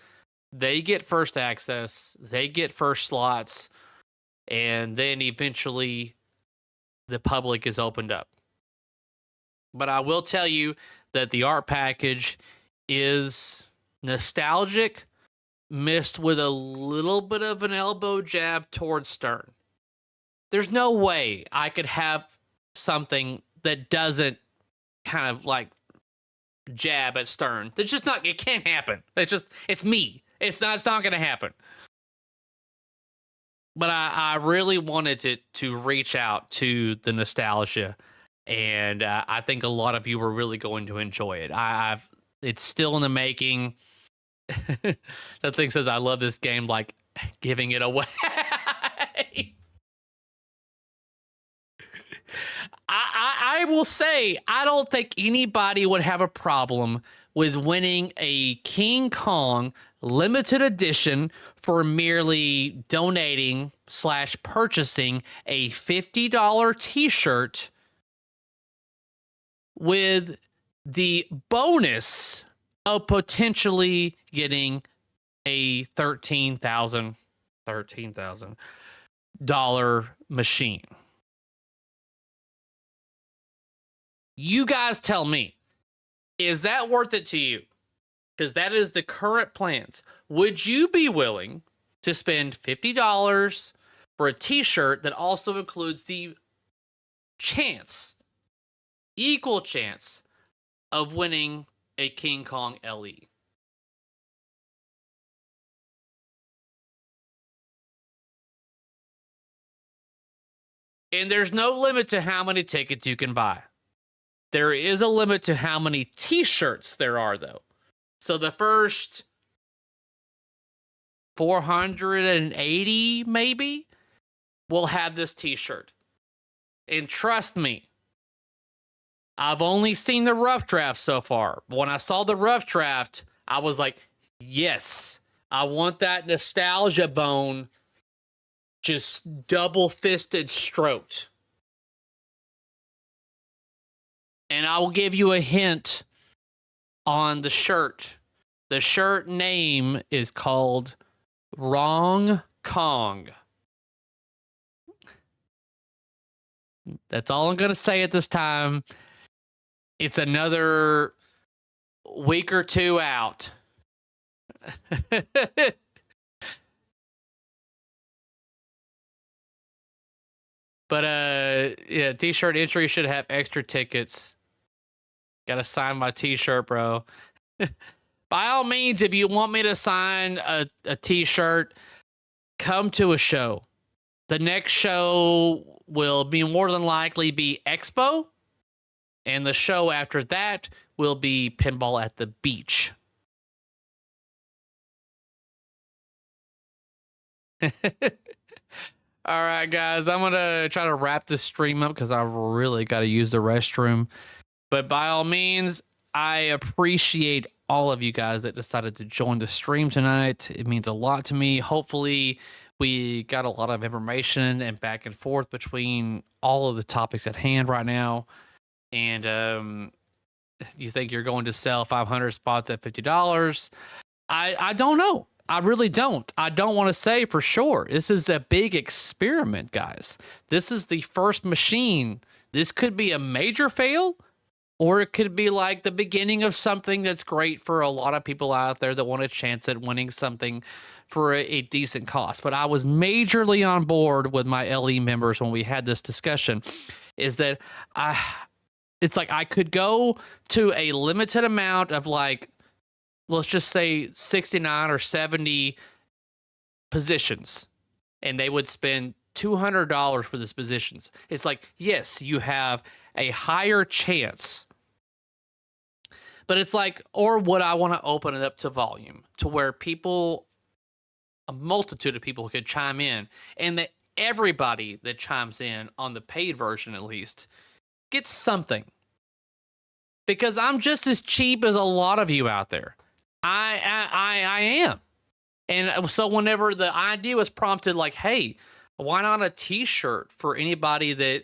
They get first access, they get first slots, and then eventually the public is opened up. But I will tell you that the art package is nostalgic, mixed with a little bit of an elbow jab towards Stern. There's no way I could have something that doesn't kind of like jab at Stern. It's just not, it can't happen. It's me. It's not going to happen. But I really wanted to reach out to the nostalgia, and I think a lot of you were really going to enjoy it. It's still in the making. That thing says, I love this game, like giving it away. I will say, I don't think anybody would have a problem with winning a King Kong limited edition for merely donating / purchasing a $50 t-shirt with the bonus of potentially getting a $13,000 machine. You guys tell me, is that worth it to you? Because that is the current plans. Would you be willing to spend $50 for a t-shirt that also includes the chance, equal chance, of winning a King Kong LE? And there's no limit to how many tickets you can buy. There is a limit to how many t-shirts there are, though. So the first 480, maybe, will have this t-shirt. And trust me, I've only seen the rough draft so far. But when I saw the rough draft, I was like, yes, I want that nostalgia bone just double-fisted stroked. And I will give you a hint on the shirt. The shirt name is called Wrong Kong. That's all I'm going to say at this time. It's another week or two out. But yeah, t-shirt entry should have extra tickets. Gotta sign my t-shirt, bro. By all means, if you want me to sign a t-shirt, come to a show. The next show will be more than likely be Expo, and the show after that will be Pinball at the Beach. All right, guys, I'm gonna try to wrap this stream up because I've really got to use the restroom. But by all means, I appreciate all of you guys that decided to join the stream tonight. It means a lot to me. Hopefully, we got a lot of information and back and forth between all of the topics at hand right now. And you think you're going to sell 500 spots at $50? I don't know. I really don't. I don't want to say for sure. This is a big experiment, guys. This is the first machine. This could be a major fail, or it could be like the beginning of something that's great for a lot of people out there that want a chance at winning something for a decent cost. But I was majorly on board with my LE members when we had this discussion, is that it's like I could go to a limited amount of, like, let's just say 69 or 70 positions, and they would spend $200 for these positions. It's like, yes, you have a higher chance, but it's like, or would I want to open it up to volume to where people, a multitude of people could chime in, and that everybody that chimes in on the paid version at least gets something? Because I'm just as cheap as a lot of you out there. I am. And so whenever the idea was prompted, like, hey, why not a t-shirt for anybody that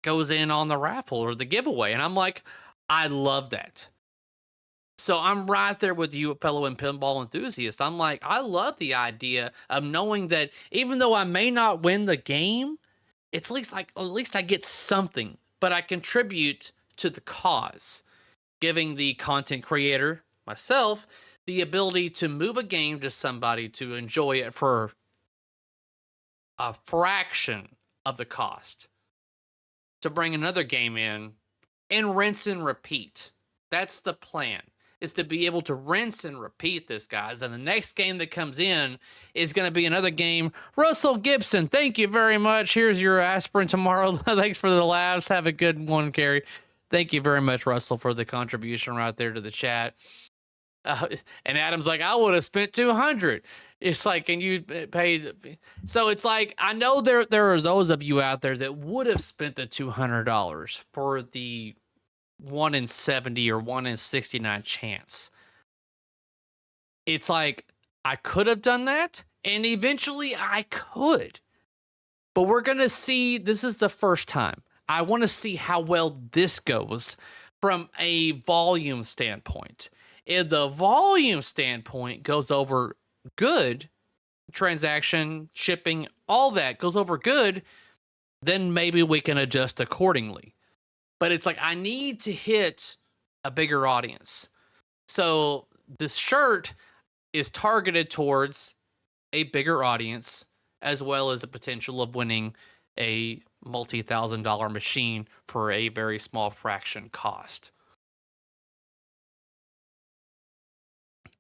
goes in on the raffle or the giveaway. And I'm like, I love that. So I'm right there with you, fellow pinball enthusiast. I'm like, I love the idea of knowing that even though I may not win the game, it's at least I get something, but I contribute to the cause, giving the content creator, myself, the ability to move a game to somebody to enjoy it for a fraction of the cost, to bring another game in and rinse and repeat. That's the plan, is to be able to rinse and repeat this, guys. And the next game that comes in is going to be another game. Russell Gibson, thank you very much. Here's your aspirin tomorrow. Thanks for the laughs. Have a good one, Carrie. Thank you very much, Russell, for the contribution right there to the chat. And Adam's like, I would have spent 200. It's like, and you paid. So it's like, I know there are those of you out there that would have spent the $200 for the 1 in 70 or 1 in 69 chance. It's like, I could have done that, and eventually I could. But we're going to see, this is the first time. I want to see how well this goes from a volume standpoint. If the volume standpoint goes over good, transaction, shipping, all that goes over good, then maybe we can adjust accordingly. But it's like, I need to hit a bigger audience. So this shirt is targeted towards a bigger audience, as well as the potential of winning a multi-$1,000 machine for a very small fraction cost.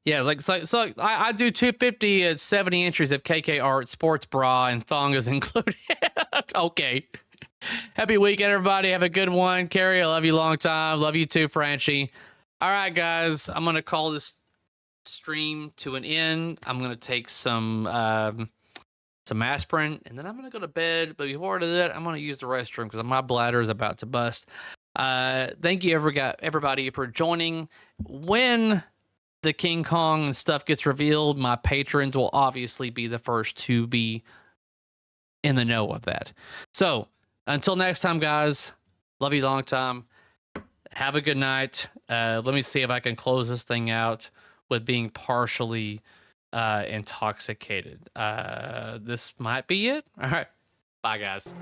Yeah, so I do 250 at 70 entries of KK art, sports bra, and thong is included. Okay. Happy weekend, everybody. Have a good one. Carrie, I love you long time. Love you too, Franchi. All right, guys. I'm going to call this stream to an end. I'm going to take some aspirin, and then I'm going to go to bed. But before I do that, I'm going to use the restroom because my bladder is about to bust. Thank you, everybody, for joining. When the King Kong and stuff gets revealed, my patrons will obviously be the first to be in the know of that. So until next time, guys, love you long time. Have a good night. Let me see if I can close this thing out with being partially intoxicated. This might be it. All right. Bye, guys.